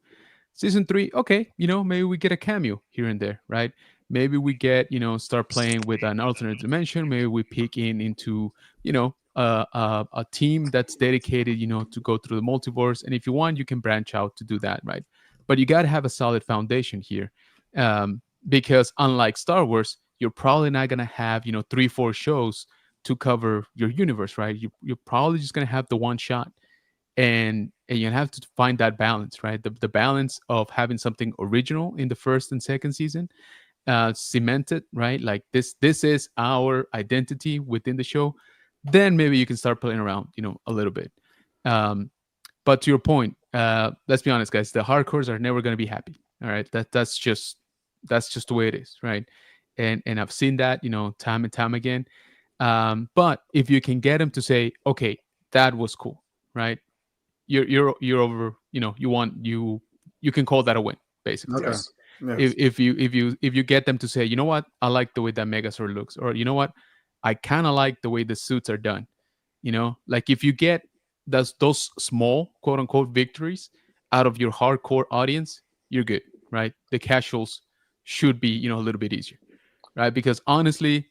Season 3, okay, you know, maybe we get a cameo here and there, right? Maybe we get, you know, start playing with an alternate dimension. Maybe we peek into, you know, a team that's dedicated, you know, to go through the multiverse. And if you want, you can branch out to do that, right? But you got to have a solid foundation here, because unlike Star Wars, you're probably not gonna have, you know, 3-4 shows to cover your universe, right? You're probably just gonna have the one shot, and you have to find that balance, right? The balance of having something original in the first and second season, cemented, right? Like this is our identity within the show. Then maybe you can start playing around, you know, a little bit. um but to your point, let's be honest, guys, the hardcores are never going to be happy. All right, that's just the way it is, right? And I've seen that, you know, time and time again. But if you can get them to say, okay, that was cool, right? You're over, you know, you can call that a win, basically, Okay. right? Yes. Yeah. If you get them to say, you know what, I like the way that Megazord looks, or you know what, I kind of like the way the suits are done, you know, like if you get those small quote unquote victories out of your hardcore audience, you're good, right? The casuals should be, you know, a little bit easier, right? Because honestly,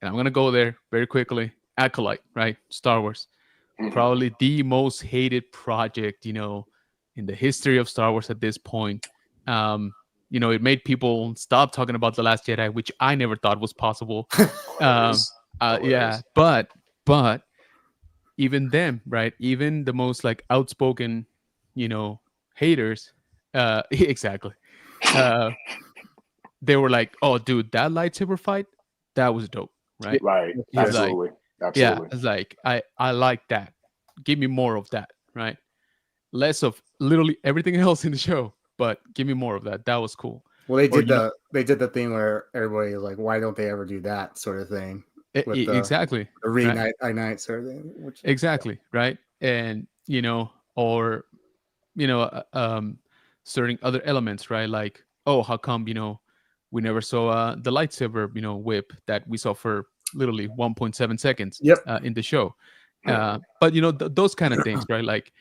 and I'm gonna go there very quickly, Acolyte, right? Star Wars, probably the most hated project, you know, in the history of Star Wars at this point. You know, it made people stop talking about The Last Jedi, which I never thought was possible. um, Hilarious. Hilarious. yeah, but even them, right? Even the most like outspoken, you know, haters, exactly. Uh, they were like, "Oh, dude, that lightsaber fight, that was dope, right?" Right. Yeah. It's like, Absolutely. yeah, Absolutely. it's like I like that. Give me more of that, right? Less of literally everything else in the show, but give me more of that. That was cool. Well, they Or did you know, the thing where everybody is like, why don't they ever do that sort of thing with exactly, the right? reignite sort of thing? Which Exactly, right? And you know, or you know, certain other elements, right? Like, oh, how come, you know, we never saw the lightsaber, you know, whip that we saw for literally 1.7 seconds yep. in the show. But you know, those kind of things, right? Like,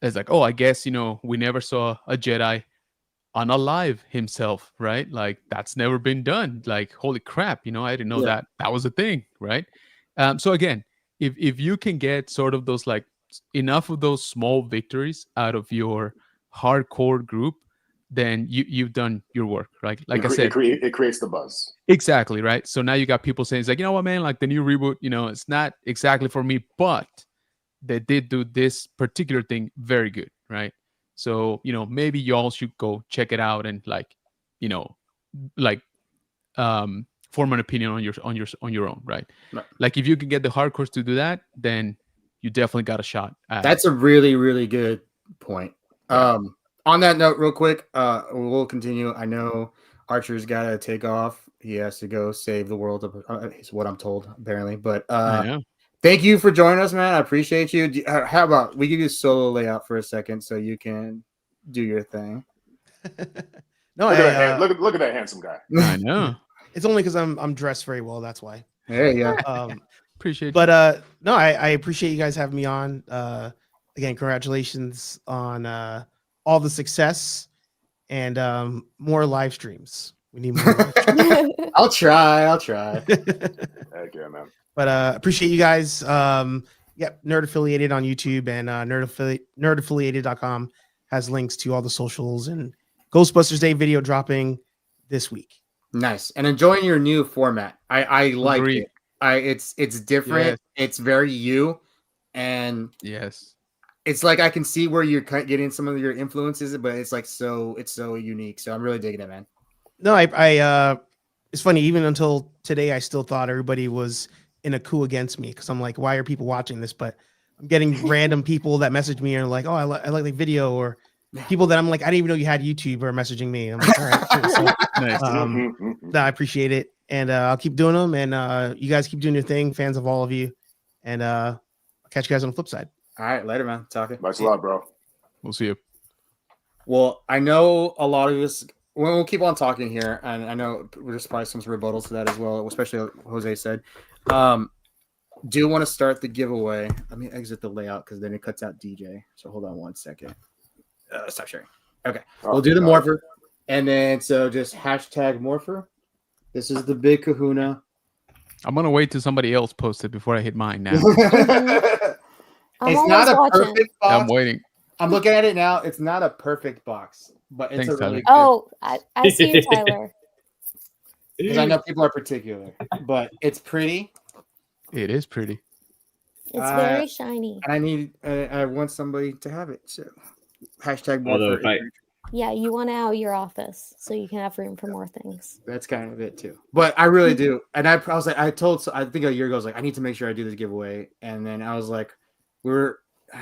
it's like, oh, I guess, you know, we never saw a Jedi unalive himself, right? Like that's never been done. Like, holy crap, you know, I didn't know Yeah. that was a thing, right? So again, if you can get sort of those like enough of those small victories out of your hardcore group, then you've done your work, right? Like I said, it creates the buzz. exactly, right? So now you got people saying, it's like, you know what, man, like the new reboot, you know, it's not exactly for me, but they did do this particular thing very good, right? So, you know, maybe y'all should go check it out and like, you know, like form an opinion on your own, right? Right. Like if you can get the hardcores to do that, then you definitely got a shot at That's a really, really good point. Yeah. On that note, real quick, we'll continue. I know Archer's got to take off. He has to go save the world. Is what I'm told, apparently. But I know. thank you for joining us, man. I appreciate you. How about we give you a solo layout for a second so you can do your thing? No, look at that handsome guy. I know. It's only because I'm dressed very well. That's why. There you go. Appreciate it. But no, I appreciate you guys having me on. Again, congratulations on all the success and more live streams. We need more. Live streams. I'll try. Heck yeah, man. But appreciate you guys. Nerd Affiliated on YouTube and nerdaffiliated.com has links to all the socials and Ghostbusters Day video dropping this week. Nice. And enjoying your new format. I like Agreed. it. It's different. Yes. It's very you. And Yes. it's like I can see where you're getting some of your influences, but it's like it's so unique. So I'm really digging it, man. No, I it's funny, even until today, I still thought everybody was in a coup against me because I'm like, why are people watching this? But I'm getting random people that message me and are like, oh, I like the video, or people that I'm like, I didn't even know you had YouTube are messaging me. I'm like, all right, cool. So, Nice. no, I appreciate it. And I'll keep doing them. And you guys keep doing your thing, fans of all of you. And I'll catch you guys on the flip side. All right, later, man. Talking. Thanks a lot, bro. We'll see you. Well, I know a lot of us. We'll keep on talking here, and I know there's probably some rebuttals to that as well, especially what Jose said. Do want to start the giveaway. Let me exit the layout because then it cuts out DJ. So hold on one second. Stop sharing. Okay, we'll do the Morpher, and then so just hashtag Morpher. This is the big kahuna. I'm gonna wait till somebody else posts it before I hit mine now. It's not a perfect box. I'm waiting. I'm looking at it now. It's not a perfect box, but it's Thanks, a really good. Oh, I see you, Tyler. Because I know people are particular, but it's pretty. It is pretty. It's very shiny. And I want somebody to have it. So hashtag. Although Yeah, you want to out your office so you can have room for more things. That's kind of it too. But I really do. And I was like, I think a year ago, I was like, I need to make sure I do this giveaway. And then I was like, I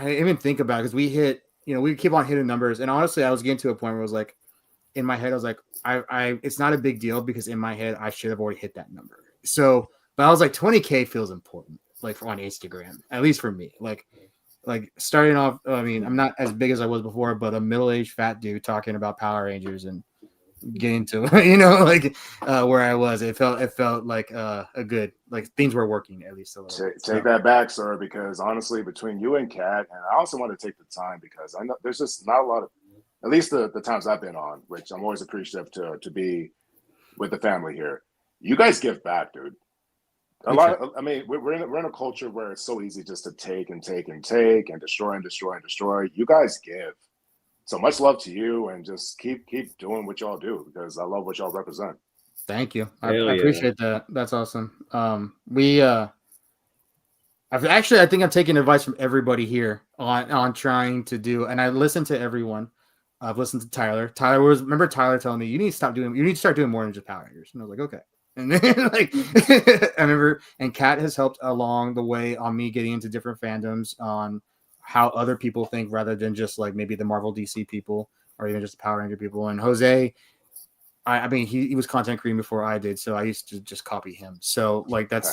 didn't even think about it because we hit, we keep on hitting numbers. And honestly, I was getting to a point where I was like, in my head, I was like, it's not a big deal because in my head, I should have already hit that number. So, but I was like, 20K feels important, like on Instagram, at least for me. Like starting off, I mean, I'm not as big as I was before, but a middle-aged fat dude talking about Power Rangers and getting to, where I was, it felt like a good, like things were working at least a little bit. Take that back, sir, because honestly, between you and Kat, and I also want to take the time because I know there's just not a lot of, at least the times I've been on, which I'm always appreciative to be with the family here. You guys give back, dude. I mean, we're in a culture where it's so easy just to take and take and take and destroy and destroy and destroy. You guys give. So much love to you, and just keep doing what y'all do because I love what y'all represent. Thank you. I appreciate that. That's awesome. I think I'm taking advice from everybody here on trying to do, and I listened to everyone. I've listened to Tyler. Remember Tyler telling me you need to start doing more than just Power Rangers. And I was like, okay. And then I remember, and Kat has helped along the way on me getting into different fandoms on how other people think rather than just like maybe the Marvel DC people or even just the Power Ranger people. And Jose, I mean, he was content creating before I did, so I used to just copy him. So like that's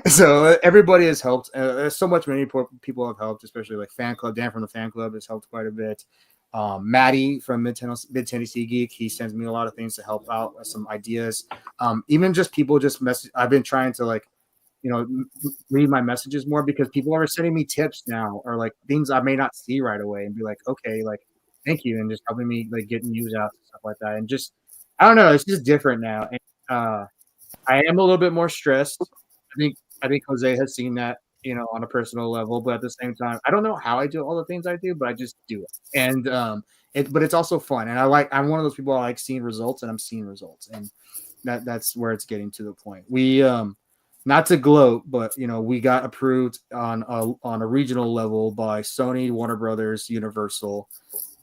so everybody has helped. There's so much many people have helped, especially like fan club. Dan from the fan club has helped quite a bit. Maddie from Mid Tennessee Geek, he sends me a lot of things to help out with some ideas. Even just people just message. I've been trying to read my messages more because people are sending me tips now or like things I may not see right away and be like, okay, like thank you, and just helping me like get news out and stuff like that. And just I don't know, it's just different now. And I am a little bit more stressed. I think Jose has seen that on a personal level, but at the same time, I don't know how I do all the things I do, but I just do it. And but it's also fun. And I'm one of those people I like seeing results, and I'm seeing results. And that's where it's getting to the point. We not to gloat, but we got approved on a regional level by Sony, Warner Brothers, Universal,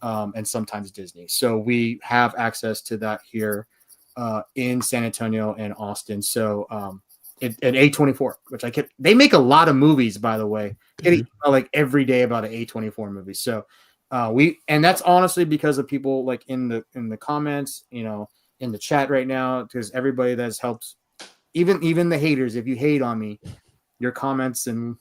and sometimes Disney. So we have access to that here in San Antonio and Austin. So at A24, which they make a lot of movies, by the way. Getting like every day about an A24 movie. So and that's honestly because of people like in the comments, in the chat right now, because everybody that's helped, even the haters, if you hate on me, your comments and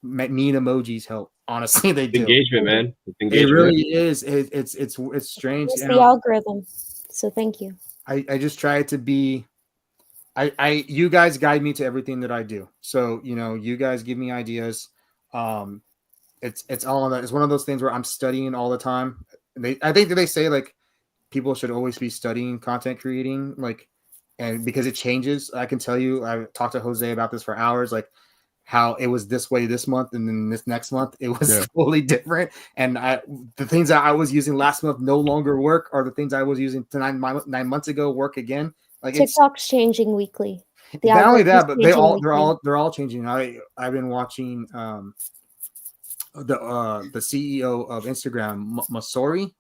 mean emojis help. Honestly, they do. Engagement, man. It really is. It's strange. It's the algorithm. So thank you. I just try to be. You guys guide me to everything that I do. So you guys give me ideas. It's all on that. It's one of those things where I'm studying all the time. I think that they say like people should always be studying content creating, like, and because it changes. I can tell you, I talked to Jose about this for hours, like how it was this way this month, and then this next month it was totally different. And the things that I was using last month no longer work, or the things I was using 9 months ago work again. Like TikTok's changing weekly. Not only that, but they're all changing. I've been watching the CEO of Instagram, Masori.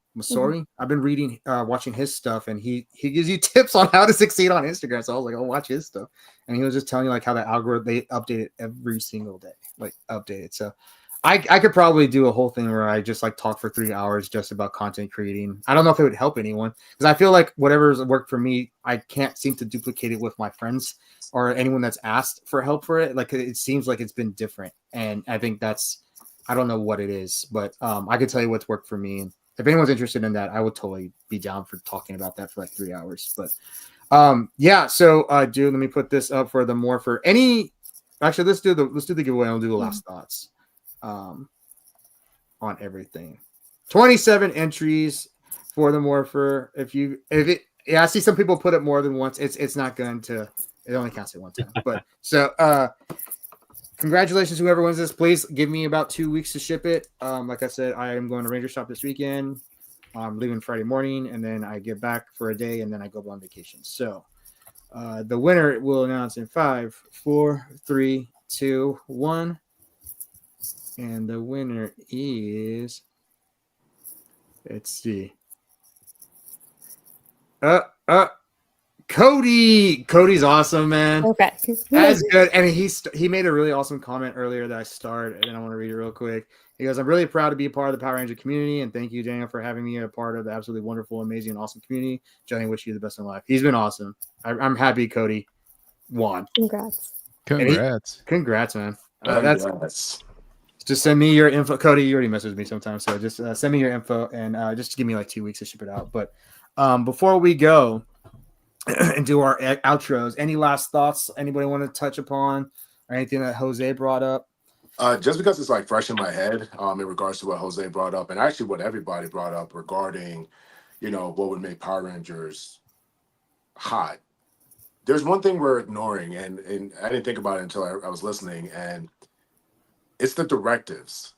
I've been watching his stuff, and he gives you tips on how to succeed on Instagram. So I was like, I'll watch his stuff, and he was just telling you like how the algorithm, they update it every single day, like update it. So I could probably do a whole thing where I just like talk for 3 hours just about content creating. I don't know if it would help anyone, because I feel like whatever's worked for me, I can't seem to duplicate it with my friends or anyone that's asked for help for it. Like it seems like it's been different, and I think I don't know what it is, but I can tell you what's worked for me. And if anyone's interested in that, I would totally be down for talking about that for like 3 hours. But so dude, let me put this up for the Morpher. Actually, let's do the giveaway. I'll do the last thoughts on everything. 27 entries for the Morpher. I see some people put it more than once. It's not going to. It only counts at one time. But so congratulations, whoever wins this. Please give me about 2 weeks to ship it. Like I said, I am going to Rangers shop this weekend. I'm leaving Friday morning, and then I get back for a day, and then I go on vacation. So the winner will announce in 5, 4, 3, 2, 1. And the winner is, let's see. Cody. Cody's awesome, man. Okay. That's good. And he made a really awesome comment earlier that I starred, and I want to read it real quick. He goes, I'm really proud to be a part of the Power Ranger community, and thank you, Daniel, for having me a part of the absolutely wonderful, amazing, and awesome community. Johnny, wish you the best in life. He's been awesome. I'm happy Cody won. Congrats, man. That's just send me your info. Cody, you already messaged me sometimes, so just send me your info, and just give me like 2 weeks to ship it out. But before we go and do our outros, any last thoughts anybody want to touch upon, or anything that Jose brought up? Just because it's like fresh in my head in regards to what Jose brought up, and actually what everybody brought up regarding, what would make Power Rangers hot. There's one thing we're ignoring, and I didn't think about it until I was listening, and it's the directives.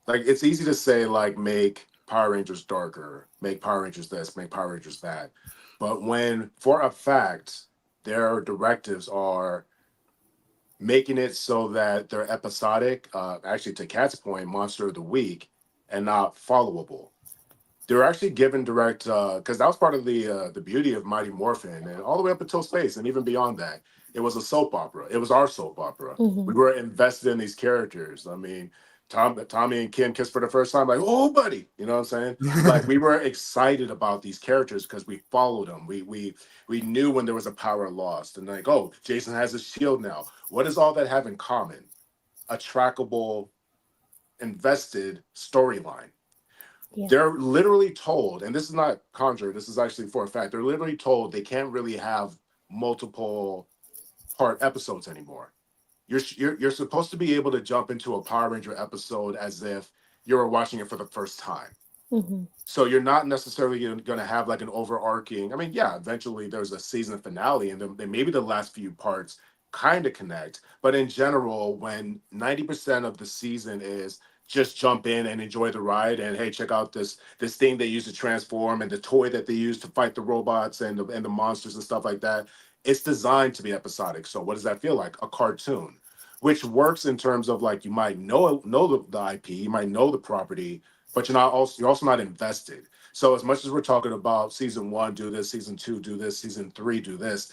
Like, it's easy to say, like, make Power Rangers darker, make Power Rangers this, make Power Rangers that. But when, for a fact, their directives are making it so that they're episodic, actually to Kat's point, Monster of the Week, and not followable. They're actually given direct, because that was part of the beauty of Mighty Morphin, and all the way up until Space, and even beyond that, it was a soap opera. It was our soap opera. Mm-hmm. We were invested in these characters. I mean, Tommy and Kim kissed for the first time, like, oh, buddy, you know what I'm saying? Like, we were excited about these characters because we followed them. We knew when there was a power lost, and like, oh, Jason has a shield now. What does all that have in common? A trackable, invested storyline. Yeah. They're literally told, and this is not conjure, this is actually for a fact, they're literally told they can't really have multiple part episodes anymore. You're supposed to be able to jump into a Power Ranger episode as if you were watching it for the first time. Mm-hmm. So you're not necessarily going to have like an overarching, I mean, yeah, eventually there's a season finale, and then maybe the last few parts kind of connect. But in general, when 90% of the season is just jump in and enjoy the ride, and hey, check out this thing they use to transform and the toy that they use to fight the robots and the monsters and stuff like that. It's designed to be episodic. So what does that feel like? A cartoon, which works in terms of like you might know the IP, you might know the property, but you're also not invested. So as much as we're talking about season 1, do this, season 2, do this, season 3, do this,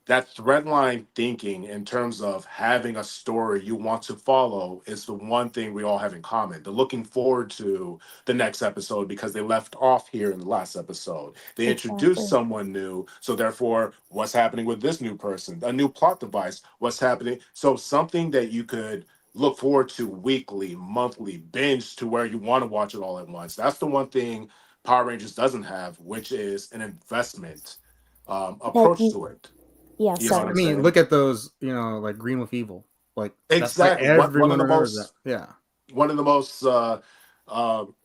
that thread line thinking in terms of having a story you want to follow is the one thing we all have in common. The looking forward to the next episode because they left off here in the last episode. They introduced Exactly. someone new. So therefore, what's happening with this new person? A new plot device. What's happening? So something that you could look forward to weekly, monthly, binge to where you want to watch it all at once. That's the one thing Power Rangers doesn't have, which is an investment approach to it. Yeah, You know what sorry. I I'm mean, saying? look at those, like Green with Evil. Like that's why Exactly. One everyone of the remembers that. most Yeah. one of the most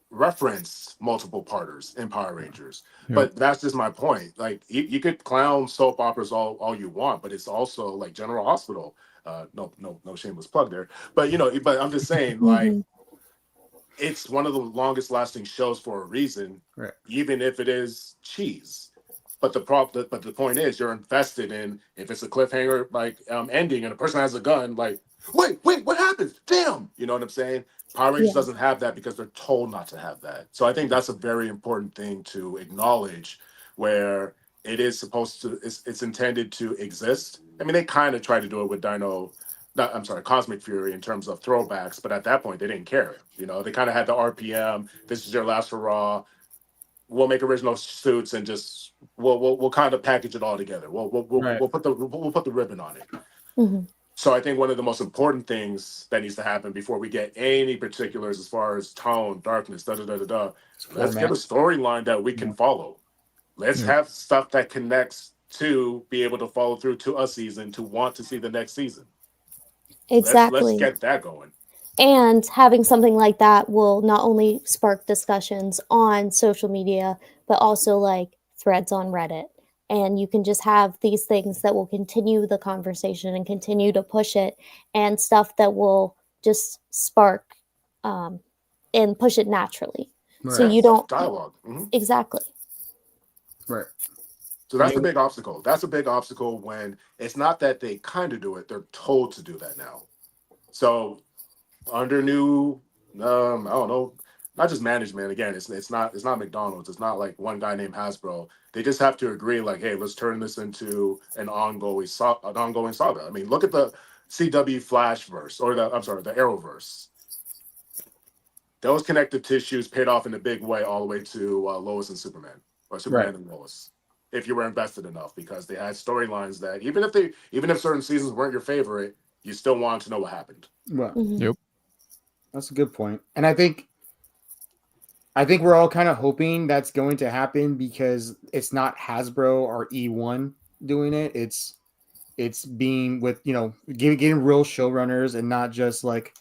referenced multiple parters in Power Rangers. Yep. But that's just my point. Like you could clown soap operas all you want, but it's also like General Hospital. No shameless plug there. But but I'm just saying, like, Mhm. it's one of the longest lasting shows for a reason, Right. even if it is cheese. But the point is, you're invested in if it's a cliffhanger like ending and a person has a gun, like wait, what happens? Damn, you know what I'm saying? Power Rangers Yeah. doesn't have that because they're told not to have that. So I think that's a very important thing to acknowledge, where it is supposed to, it's intended to exist. I mean, they kind of tried to do it with Cosmic Fury in terms of throwbacks, but at that point they didn't care. They kind of had the RPM. This is your last hurrah. We'll make original suits and just we'll kind of package it all together. Right. We'll put the ribbon on it. Mhm. So I think one of the most important things that needs to happen before we get any particulars as far as tone, darkness, let's get a storyline that we can follow. Let's Yeah. have stuff that connects to be able to follow through to a season, to want to see the next season. Let's Exactly. get that going. And having something like that will not only spark discussions on social media, but also like threads on Reddit. And you can just have these things that will continue the conversation and continue to push it, and stuff that will just spark and push it naturally. Right. So you don't. Dialogue. Mhm. Exactly. Right. So that's the big obstacle. That's a big obstacle when it's not that they kind of do it; they're told to do that now. So under new, I don't know, not just management. Again, it's not McDonald's. It's not like one guy named Hasbro. They just have to agree, like, hey, let's turn this into an ongoing saga. I mean, look at the CW Flash verse, or the Arrowverse. Those connective tissues paid off in a big way all the way to Lois and Superman, or Superman and Lois, if you were invested enough, because they had storylines that even if certain seasons weren't your favorite, you still wanted to know what happened. Well, Mhm. Yep. that's a good point. And I think we're all kind of hoping that's going to happen, because it's not Hasbro or E1 doing it. It's being with, getting real showrunners, and not just like,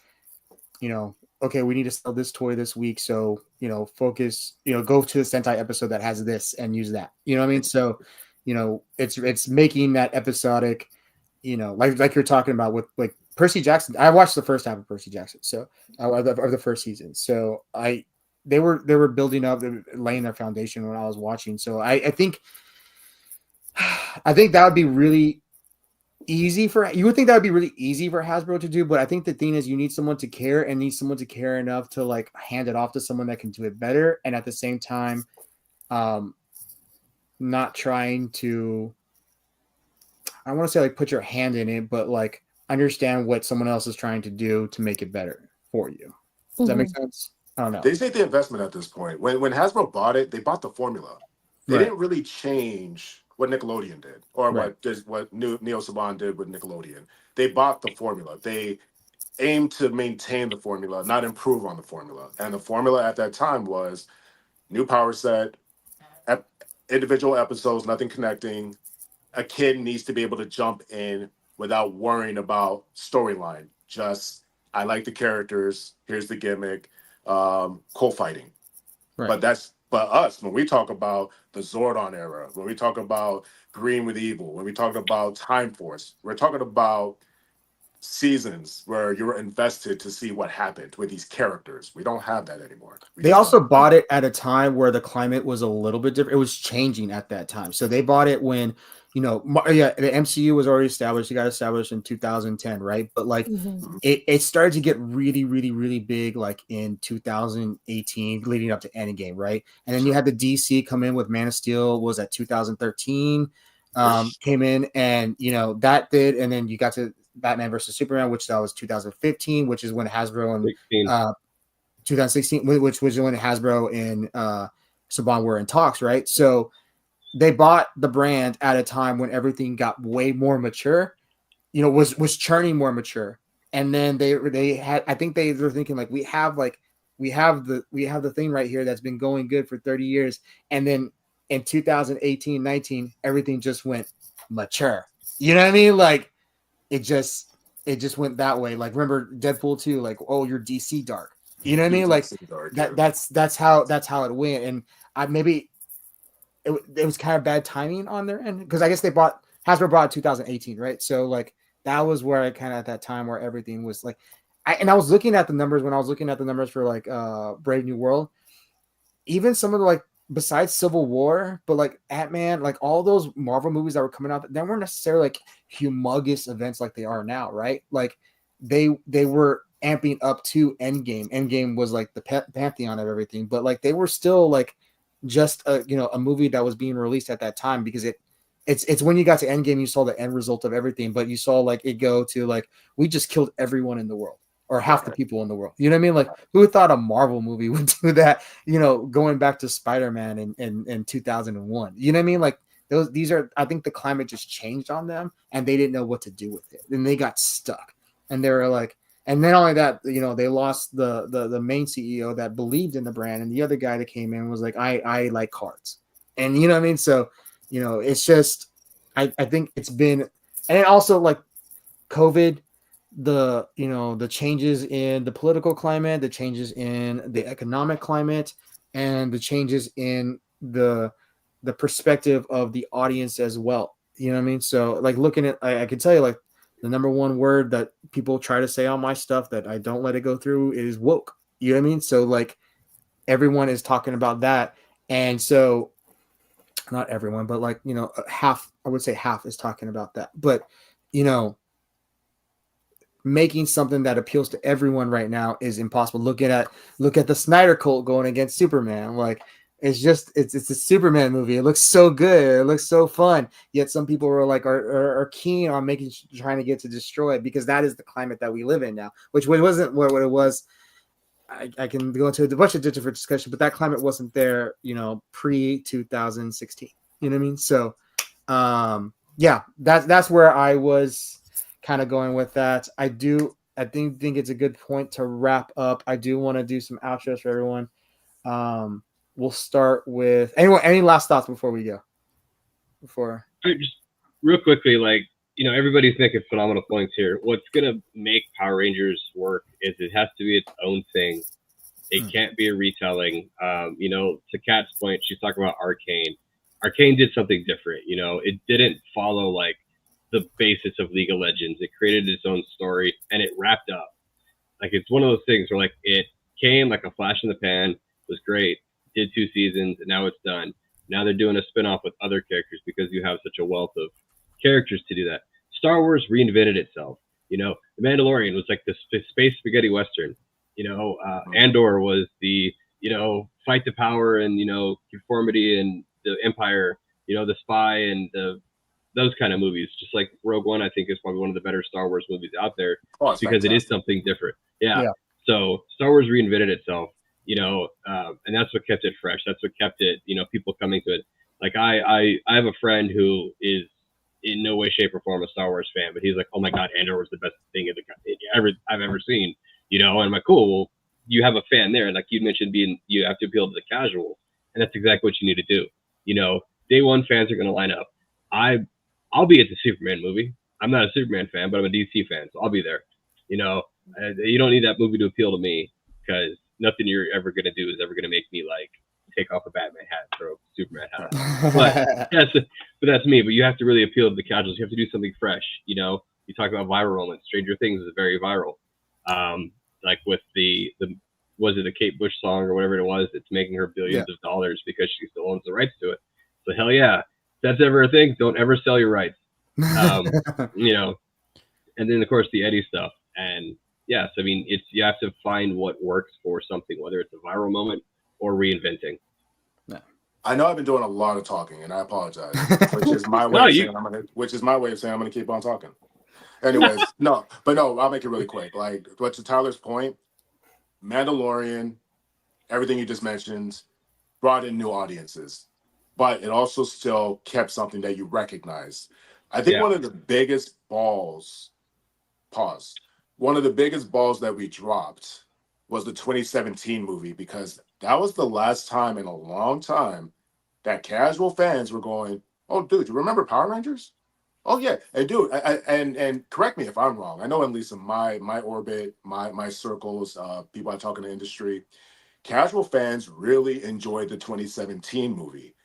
okay, we need to sell this toy this week, so focus, go to the Sentai episode that has this and use that. You know what I mean? So, it's making that episodic, like you're talking about with like Percy Jackson. I watched the first half of Percy Jackson, so of the first season. So they were building up, laying their foundation when I was watching. So I think that would be really easy for Hasbro to do, but I think the thing is, you need someone to care, and need someone to care enough to like hand it off to someone that can do it better, and at the same time not trying to, I don't want to say like put your hand in it, but like understand what someone else is trying to do to make it better for you. Does that make sense? I don't know. They take the investment at this point. When Hasbro bought it, they bought the formula. They didn't really change what Nickelodeon did, or what Neo Saban did with Nickelodeon. They bought the formula. They aimed to maintain the formula, not improve on the formula. And the formula at that time was new power set, individual episodes, nothing connecting. A kid needs to be able to jump in without worrying about storyline. Just, I like the characters. Here's the gimmick. Cool fighting. Right. But But us, when we talk about the Zordon era, when we talk about Green with Evil, when we talk about Time Force, we're talking about seasons where you're invested to see what happened with these characters. We don't have that anymore. They also bought it at a time where the climate was a little bit different. It was changing at that time. So they bought it when, the MCU was already established. It got established in 2010, right? But like it started to get really, really, really big like in 2018, leading up to Endgame, right? And then you had the DC come in with Man of Steel, was at 2013, came in and that did, and then you got to Batman versus Superman, which that was 2015, which is when Hasbro and 2016, which was when Hasbro and Saban were in talks, right? So they bought the brand at a time when everything got way more mature, was churning more mature. And then they had, I think they were thinking like, we have the thing right here that's been going good for 30 years. And then in 2018, 19, everything just went mature. You know what I mean? Like it just went that way. Like remember Deadpool 2, like, oh, you're DC dark. You know what I mean? Like that's how it went. And it was kind of bad timing on their end because I guess Hasbro bought 2018, right? So like that was where I kind of at that time where everything was like, I was looking at the numbers when I was looking at the numbers for like Brave New World, even some of the like besides Civil War, but like Ant-Man, like all those Marvel movies that were coming out, they weren't necessarily like humongous events like they are now, right? Like they were amping up to Endgame. Endgame was like the pantheon of everything, but like they were still like just a movie that was being released at that time because it's when you got to Endgame you saw the end result of everything, but you saw like it go to like we just killed everyone in the world or half the people in the world. You know what I mean? Like who thought a Marvel movie would do that? Going back to Spider-Man in 2001. You know what I mean? Like these are, I think the climate just changed on them and they didn't know what to do with it and they got stuck and they were like. And then only that, they lost the main CEO that believed in the brand, and the other guy that came in was like, I like cards, and you know what I mean. So, it's just, I think it's been, and then also like COVID, the changes in the political climate, the changes in the economic climate, and the changes in the perspective of the audience as well. You know what I mean? So like looking at, I can tell you like. The number one word that people try to say on my stuff that I don't let it go through is woke. You know what I mean? So like everyone is talking about that. And so not everyone, but like, half, I would say half is talking about that. But, making something that appeals to everyone right now is impossible. Look at the Snyder Cult going against Superman. Like, it's a Superman movie. It looks so good. It looks so fun. Yet some people were like are keen on trying to get to destroy it because that is the climate that we live in now. Which wasn't what it was. I can go into a bunch of different discussion, but that climate wasn't there, pre 2016. You know what I mean? So, yeah, that's where I was kind of going with that. I think it's a good point to wrap up. I do want to do some outros for everyone. We'll start with any last thoughts before we go? Just real quickly, like, everybody's making phenomenal points here. What's gonna make Power Rangers work is it has to be its own thing. It can't be a retelling. To Kat's point, she's talking about Arcane. Arcane did something different. It didn't follow like the basis of League of Legends. It created its own story and it wrapped up. Like it's one of those things where like it came like a flash in the pan, was great, did 2 seasons, and now it's done. Now they're doing a spinoff with other characters because you have such a wealth of characters to do that. Star Wars reinvented itself. The Mandalorian was like this space spaghetti western. Andor was the fight to power and conformity and the Empire. The spy and those kind of movies. Just like Rogue One, I think is probably one of the better Star Wars movies out there because it is something different. Yeah. So Star Wars reinvented itself. And that's what kept it fresh. That's what kept it, people coming to it. Like I have a friend who is in no way, shape, or form a Star Wars fan, but he's like, oh my God, Andor was the best thing I've ever seen. And I'm like, cool, well, you have a fan there. Like you mentioned you have to appeal to the casuals. And that's exactly what you need to do. Day one fans are going to line up. I'll be at the Superman movie. I'm not a Superman fan, but I'm a DC fan, so I'll be there. You don't need that movie to appeal to me because nothing you're ever going to do is ever going to make me like take off a Batman hat, throw a Superman hat on. But that's me. But you have to really appeal to the casuals. You have to do something fresh. You know, you talk about viral moments. Stranger Things is very viral. Like with the was it a Kate Bush song or whatever it was? It's making her billions of dollars because she still owns the rights to it. So hell yeah, if that's ever a thing. Don't ever sell your rights. You know, and then of course the Eddie stuff. And yes, I mean you have to find what works for something, whether it's a viral moment or reinventing. I know I've been doing a lot of talking, and I apologize, which is my way of saying I'm gonna keep on talking. Anyways, I'll make it really quick. Like, but to Tyler's point, Mandalorian, everything you just mentioned, brought in new audiences, but it also still kept something that you recognize. I think one of the biggest balls that we dropped was the 2017 movie, because that was the last time in a long time that casual fans were going, "Oh, dude, you remember Power Rangers? Oh yeah, and dude, and correct me if I'm wrong. I know at least in my orbit, my circles, people I talk in the industry, casual fans really enjoyed the 2017 movie.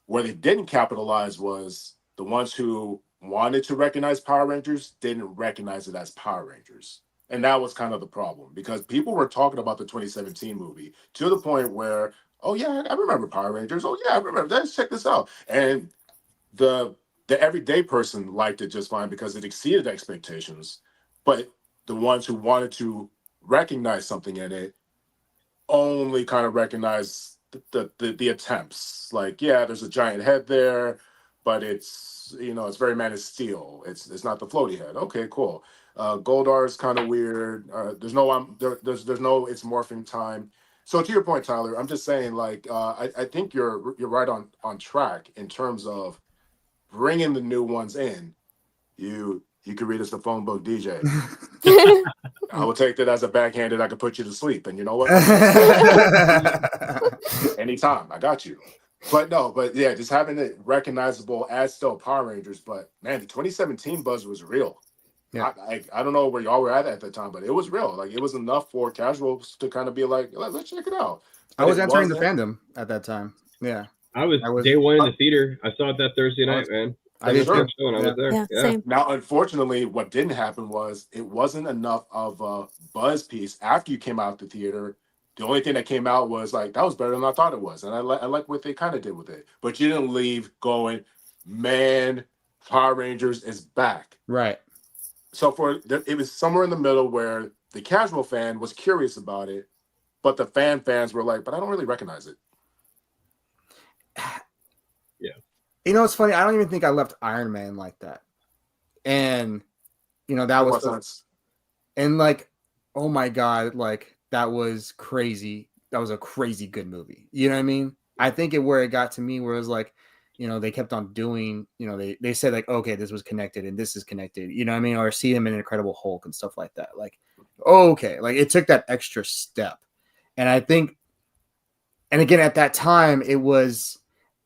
Where they didn't capitalize was the ones who wanted to recognize Power Rangers didn't recognize it as Power Rangers. And that was kind of the problem, because people were talking about the 2017 movie to the point where, oh yeah, I remember Power Rangers. Oh yeah, I remember. Let's check this out. And the everyday person liked it just fine because it exceeded expectations. But the ones who wanted to recognize something in it only kind of recognized the attempts. Like, yeah, there's a giant head there, but it's, you know, it's very Man of Steel. It's not the floaty head. Okay, cool. Goldar is kind of weird. There's no it's morphing time. So to your point, Tyler, I'm just saying, like, I think you're right on track in terms of bringing the new ones in. You could read us the phone book, DJ. I will take that as a backhanded. I could put you to sleep, and you know what? Anytime, I got you. But yeah, just having it recognizable as still Power Rangers. But man, the 2017 buzz was real. Yeah. I don't know where y'all were at the time, but it was real. Like, it was enough for casuals to kind of be like, let's check it out. But I was entering the fandom at that time. Yeah. I was day one in the theater. I saw it that Thursday night, man. I did too. Show and I was there. Yeah, same. Now, unfortunately, what didn't happen was it wasn't enough of a buzz piece after you came out the theater. The only thing that came out was like, that was better than I thought it was. And I like what they kind of did with it. But you didn't leave going, man, Power Rangers is back. Right. So it was somewhere in the middle where the casual fan was curious about it, but the fans were like, but I don't really recognize it. Yeah. You know, it's funny. I don't even think I left Iron Man like that. And, you know, that was and like, oh my God, like, that was crazy. That was a crazy good movie. You know what I mean? I think where it got to me, where it was like, you know, they kept on doing, you know, they said like, okay, this was connected and this is connected, you know what I mean? Or see him in Incredible Hulk and stuff like that. Like, okay, like, it took that extra step. And I think, and again, at that time, it was,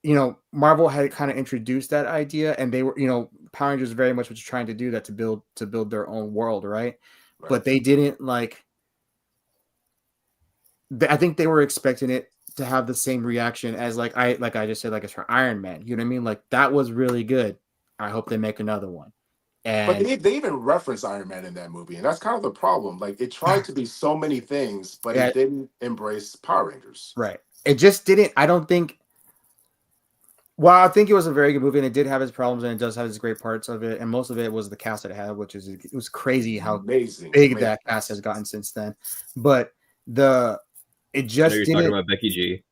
you know, Marvel had kind of introduced that idea, and they were, you know, Power Rangers very much was trying to do that to build their own world, right? But they didn't like. I think they were expecting it to have the same reaction as like I just said, like, it's for Iron Man. You know what I mean? Like, that was really good. I hope they make another one. And but they even reference Iron Man in that movie, and that's kind of the problem. Like, it tried to be so many things, but it didn't embrace Power Rangers. Right. It just didn't. I don't think. Well, I think it was a very good movie, and it did have its problems, and it does have its great parts of it, and most of it was the cast that it had, which is, it was crazy how big that cast has gotten since then. But it just you're talking about Becky G.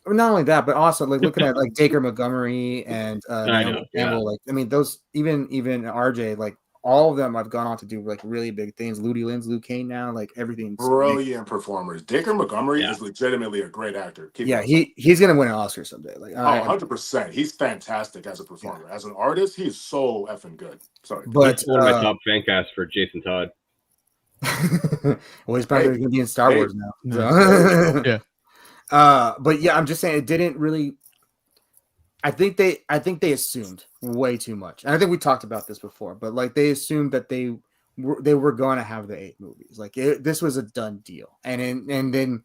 Not only that, but also like looking at like Dacre Montgomery and Campbell, like, I mean, those even RJ, like, all of them have gone on to do like really big things. Ludi Lynn's Luke Kane now, like, everything's brilliant performers. Dacre Montgomery is legitimately a great actor. He's gonna win an Oscar someday. Like, 100%. He's fantastic as a performer. As an artist, he's so effing good. Sorry, but one of my top fan casts for Jason Todd. Well, he's probably gonna be in Star Wars now. So. Yeah. But yeah, I'm just saying it didn't really. I think they assumed way too much, and I think we talked about this before. But like, they assumed that they were going to have the 8 movies. Like, this was a done deal, and then,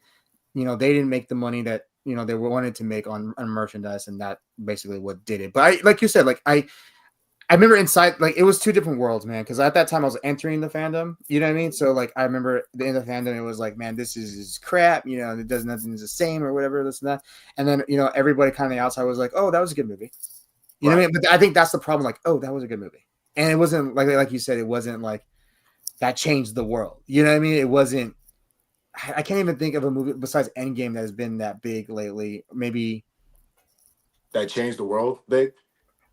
you know, they didn't make the money that they wanted to make on merchandise, and that basically what did it. But like you said, like I remember inside, like it was two different worlds, man. Because at that time I was entering the fandom, you know what I mean. So like I remember in the fandom, it was like, man, this is crap, it does nothing is the same or whatever, this and that. And then everybody kind of the outside was like, oh, that was a good movie, you know what I mean. But I think that's the problem, like, oh, that was a good movie, and it wasn't like you said, it wasn't like that changed the world, you know what I mean. It wasn't. I can't even think of a movie besides Endgame that has been that big lately. Maybe that changed the world big.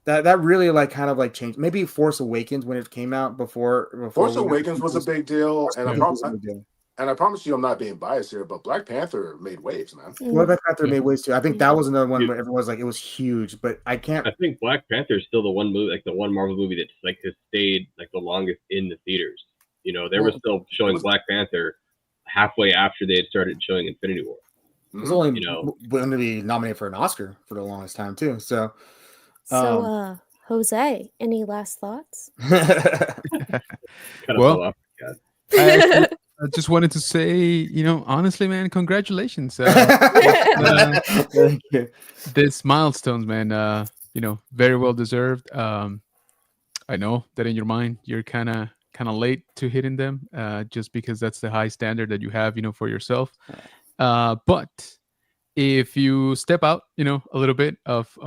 That really like kind of like changed. Maybe Force Awakens when it came out before Force Awakens was a big deal, and I promise you, I'm not being biased here, but Black Panther made waves, man. Well, Black Panther made waves too. I think that was another one where everyone was like, it was huge, but I think Black Panther is still the one movie, like the one Marvel movie that's like has stayed like the longest in the theaters. They were still showing Black Panther halfway after they had started showing Infinity War. It was only going to be nominated for an Oscar for the longest time too. So, Jose, any last thoughts? Well, I just wanted to say, honestly, man, congratulations. Thank you. This milestones, man, very well deserved. I know that in your mind you're kind of late to hitting them, just because that's the high standard that you have, for yourself. But if you step out, a little bit of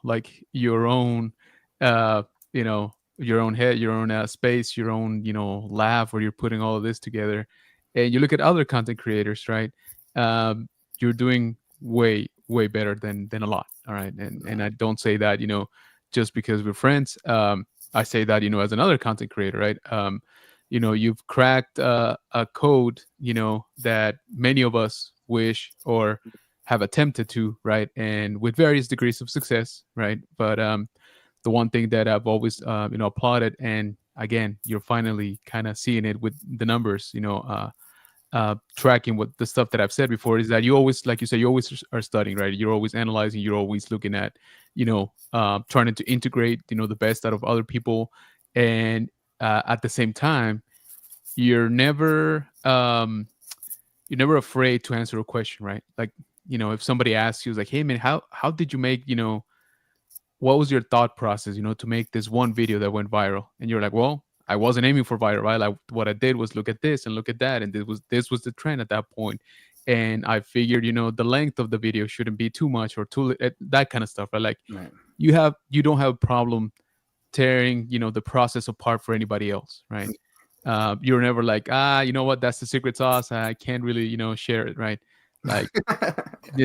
like your own, your own head, your own space, your own, lab where you're putting all of this together, and you look at other content creators, right? You're doing way better than a lot. All right. And I don't say that, just because we're friends. I say that, as another content creator, right? You've cracked a code, that many of us wish or have attempted to, right? And with various degrees of success, right? But the one thing that I've always, applauded, and again, you're finally kind of seeing it with the numbers, tracking what the stuff that I've said before, is that you always, like you said, you always are studying, right? You're always analyzing, you're always looking at, trying to integrate, the best out of other people. And at the same time, you're never afraid to answer a question, right? Like, if somebody asks you, like, hey man, how did you make, what was your thought process, to make this one video that went viral? And you're like, well, I wasn't aiming for viral, right? Like, what I did was look at this and look at that, and this was the trend at that point. And I figured, the length of the video shouldn't be too much or that kind of stuff, right? Like, right. You don't have a problem tearing, the process apart for anybody else, right? You're never like, you know what, that's the secret sauce, I can't really, share it, right? Like,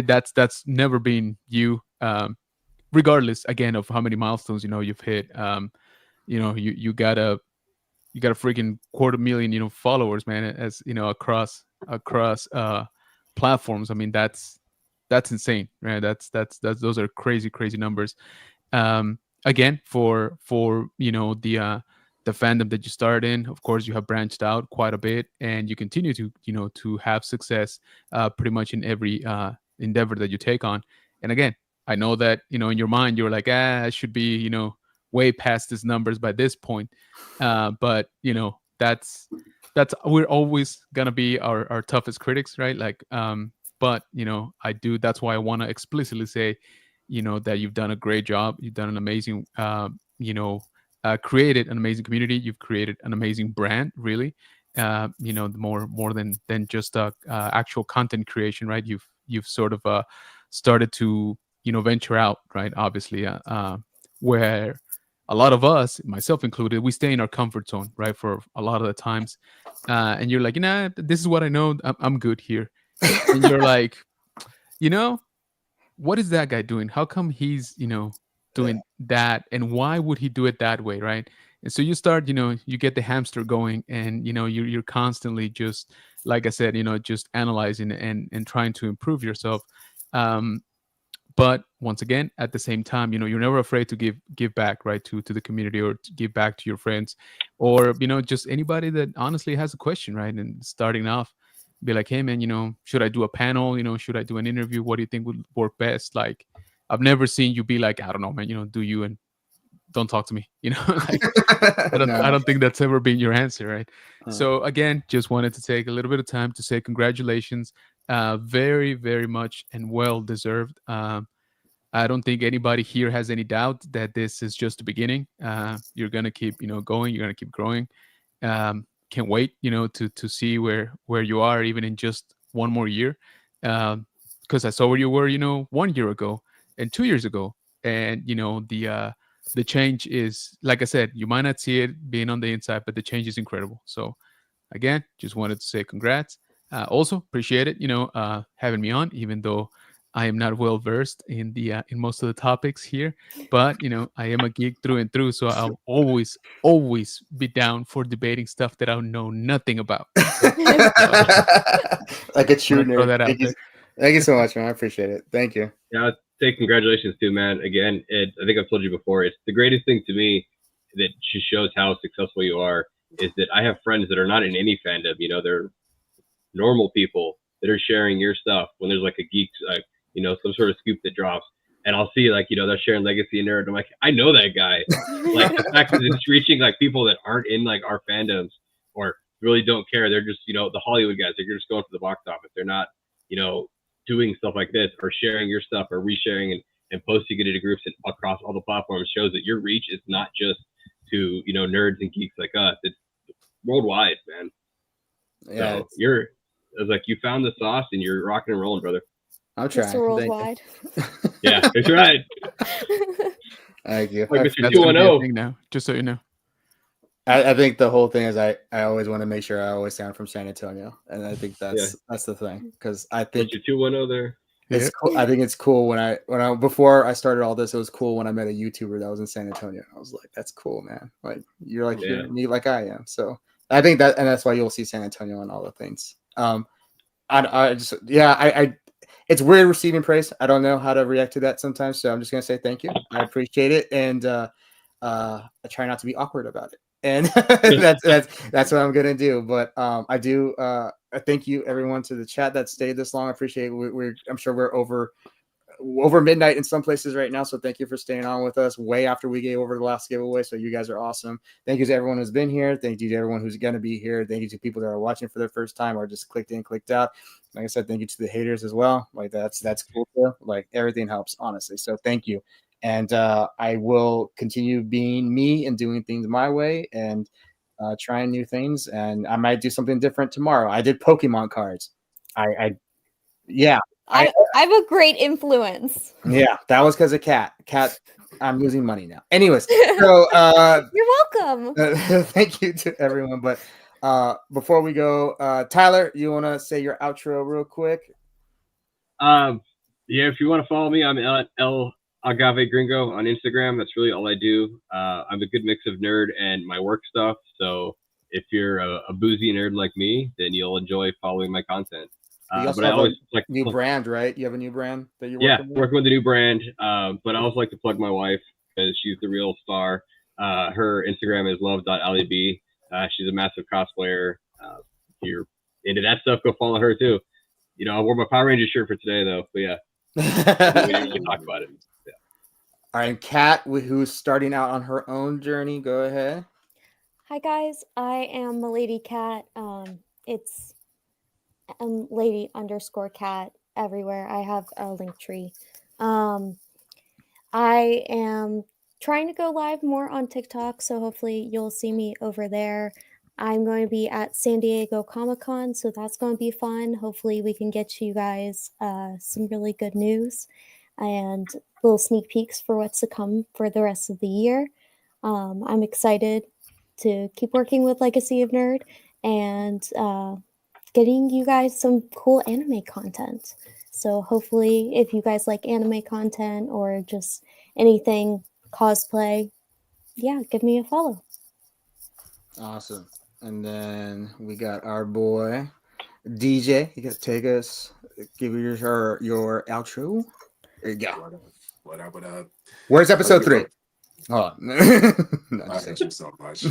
that's never been you. Regardless, again, of how many milestones you've hit. You got a freaking 250,000 followers, man, as across platforms. I mean, that's insane, right? That's those are crazy numbers. Again, for the fandom that you started in, of course, you have branched out quite a bit, and you continue to to have success pretty much in every endeavor that you take on. And again, I know that in your mind you're like, I should be way past these numbers by this point, but that's we're always gonna be our toughest critics, right? Like, but that's why I want to explicitly say that you've done a great job. You've done an amazing created an amazing community. You've created an amazing brand, really. More than just actual content creation, right? You've sort of started to venture out, right? Obviously, where a lot of us, myself included, we stay in our comfort zone, right? For a lot of the times, and you're like, nah, this is what I know. I'm good here. And you're like, what is that guy doing? How come he's doing that, and why would he do it that way, right? And so you start, you get the hamster going, and you're constantly just, like I said, just analyzing and trying to improve yourself. But once again, at the same time, you're never afraid to give back, right, to the community, or to give back to your friends, or just anybody that honestly has a question, right? And starting off, be like, hey man, should I do a panel? Should I do an interview? What do you think would work best? Like, I've never seen you be like, I don't know, man, do you, and don't talk to me, like, I don't think that's ever been your answer, right? So again, just wanted to take a little bit of time to say congratulations. Very, very much and well deserved. I don't think anybody here has any doubt that this is just the beginning. You're gonna keep, going. You're gonna keep growing. Can't wait, to see where you are, even in just one more year. Because I saw where you were, 1 year ago and 2 years ago, and the change is, like I said, you might not see it being on the inside, but the change is incredible. So again, just wanted to say congrats. Also appreciate it, having me on, even though I am not well versed in most of the topics here, but I am a geek through and through, so I'll always be down for debating stuff that I know nothing about. Like a true Wanna throw nerd. that out Thank you, there. thank you so much, man. I appreciate it. Thank you. Yeah, I'd say congratulations too, man. Again, I think I've told you before, it's the greatest thing to me that just shows how successful you are is that I have friends that are not in any fandom. They're normal people that are sharing your stuff when there's like a geek, some sort of scoop that drops. And I'll see they're sharing Legacy and Nerd. I'm like, I know that guy. Like the fact that it's reaching like people that aren't in like our fandoms or really don't care. They're just, the Hollywood guys. They're just going to the box office. They're not, doing stuff like this or sharing your stuff or resharing and posting it into groups and across all the platforms shows that your reach is not just to, nerds and geeks like us. It's worldwide, man. Yeah, So I was like, you found the sauce and you're rocking and rolling, brother. I'm trying. Mr. Worldwide. Yeah, that's right. Thank you. Like Mr. That's gonna be a 210. thing now, just so you know. I think the whole thing is I always want to make sure I always sound from San Antonio, and I think that's the thing, because I think Mr. 210 there. it's cool. I think it's cool when I before I started all this, it was cool when I met a YouTuber that was in San Antonio. I was like, that's cool, man. Like you're like you're neat like I am. So I think that, and that's why you'll see San Antonio on all the things. I just it's weird receiving praise. I don't know how to react to that sometimes, so I'm just gonna say thank you. I appreciate it, and I try not to be awkward about it. And that's what I'm gonna do. But I do thank you everyone to the chat that stayed this long. I appreciate it. I'm sure we're over midnight in some places right now, so thank you for staying on with us way after we gave over the last giveaway. So you guys are awesome. Thank you to everyone who's been here. Thank you to everyone who's gonna be here. Thank you to people that are watching for their first time or just clicked in, clicked out. Like I said, thank you to the haters as well. Like that's cool too. Like everything helps, honestly. So thank you. And I will continue being me and doing things my way and trying new things. And I might do something different tomorrow. I did Pokemon cards. I I have a great influence. Yeah, that was because of Cat. I'm losing money now. Anyways, so You're welcome. Thank you to everyone. But before we go, Tyler, you want to say your outro real quick? Yeah, if you want to follow me, I'm El Agave Gringo on Instagram. That's really all I do. I'm a good mix of nerd and my work stuff. So if you're a boozy nerd like me, then you'll enjoy following my content. But I always like new brand, right? You have a new brand that you're working with a new brand. But I also like to plug my wife because she's the real star. Her Instagram is love.allib. She's a massive cosplayer. If you're into that stuff, go follow her too. I wore my Power Ranger shirt for today though. But yeah, we didn't really talk about it. Yeah. All right, Kat, who's starting out on her own journey, go ahead. Hi guys, I am Milady Cat. It's lady_cat everywhere. I have a link tree. I am trying to go live more on TikTok, so hopefully you'll see me over there. I'm going to be at San Diego Comic-Con, so that's going to be fun. Hopefully we can get you guys some really good news and little sneak peeks for what's to come for the rest of the year. I'm excited to keep working with Legacy of Nerd and getting you guys some cool anime content. So hopefully if you guys like anime content or just anything cosplay, yeah, give me a follow. Awesome. And then we got our boy DJ. You guys take us, give your outro. There you go. What up? Where's episode 3? Oh, no, thank you so much.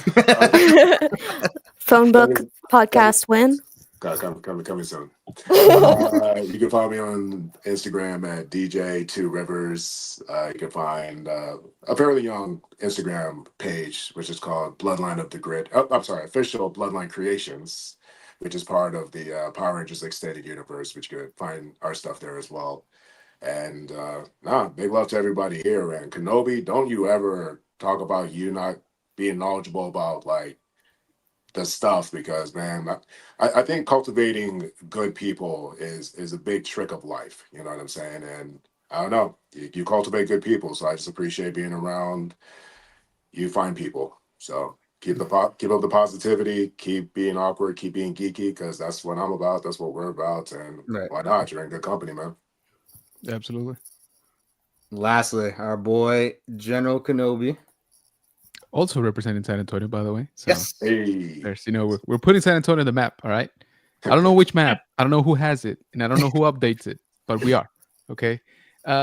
Phone book podcast win. Coming soon. You can follow me on Instagram at DJ2Rivers. You can find a fairly young Instagram page, which is called Bloodline of the Grid. Oh, I'm sorry, official Bloodline Creations. which is part of the Power Rangers Extended Universe, which you could find our stuff there as well. And big love to everybody here. And Kenobi, don't you ever talk about you not being knowledgeable about like the stuff, because man, I think cultivating good people is a big trick of life. You know what I'm saying? And I don't know, you cultivate good people, so I just appreciate being around you fine people. So keep up the positivity, keep being awkward, keep being geeky, because that's what I'm about. That's what we're about. And why not? You're in good company, man. Absolutely. Lastly, our boy General Kenobi, also representing San Antonio, by the way. So yes, there's, we're putting San Antonio on the map. All right. I don't know which map. I don't know who has it, and I don't know who updates it, but we are. Okay.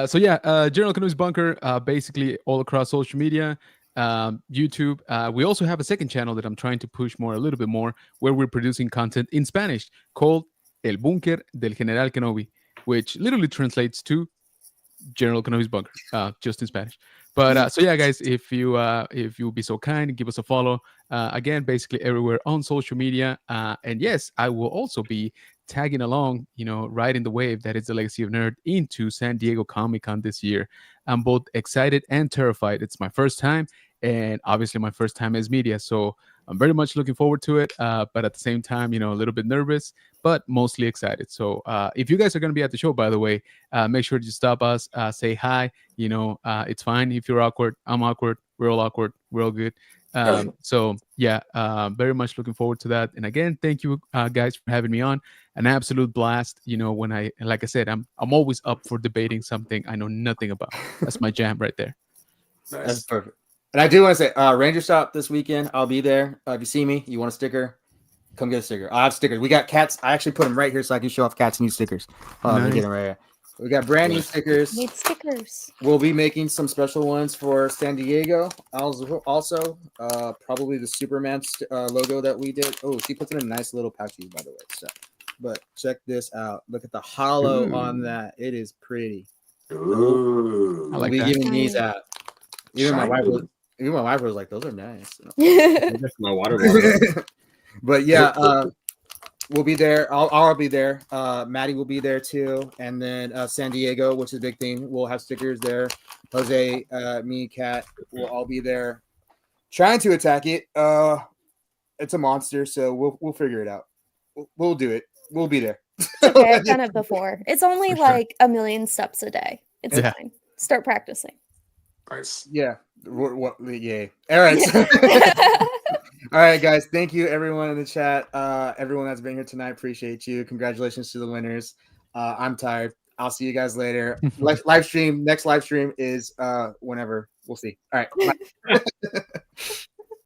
So yeah, General Kenobi's Bunker, basically all across social media, YouTube. We also have a second channel that I'm trying to push a little bit more, where we're producing content in Spanish called El Búnker del General Kenobi, which literally translates to General Kenobi's Bunker, just in Spanish. But so yeah, guys, if you would be so kind, give us a follow. Again, basically everywhere on social media. And yes, I will also be tagging along, riding the wave that is the Legacy of Nerd into San Diego Comic-Con this year. I'm both excited and terrified. It's my first time, and obviously my first time as media. So I'm very much looking forward to it, but at the same time, a little bit nervous, but mostly excited. So if you guys are going to be at the show, by the way, make sure to stop us, say hi. It's fine if you're awkward. I'm awkward. We're all awkward. We're all good. So yeah, very much looking forward to that. And again, thank you guys for having me on. An absolute blast. When like I said, I'm always up for debating something I know nothing about. That's my jam right there. Nice. That's perfect. And I do want to say, Ranger Shop this weekend, I'll be there. If you see me, you want a sticker, come get a sticker. I have stickers. We got cats. I actually put them right here so I can show off cats' new stickers. Nice. Get them right here. We got brand new stickers. Need stickers. We'll be making some special ones for San Diego. Also, probably the Superman logo that we did. Oh, she puts it in nice little pouches, by the way. So, but check this out. Look at the hollow on that. It is pretty. Ooh. I like we'll be that. giving these out. Even my wife was like, "Those are nice." That's my water bottle. But yeah, we'll be there. I'll be there. Maddie will be there too, and then San Diego, which is a big thing. We'll have stickers there. Jose, me, Kat will all be there, trying to attack it. It's a monster, so we'll figure it out. We'll do it. We'll be there. It's okay. I've done it before. It's only For sure. like 1,000,000 steps a day. It's fine. Start practicing. Nice. Yeah. Yay. All right. All right, guys. Thank you, everyone in the chat. Everyone that's been here tonight. Appreciate you. Congratulations to the winners. I'm tired. I'll see you guys later. Live stream. Next live stream is whenever. We'll see. All right. Bye.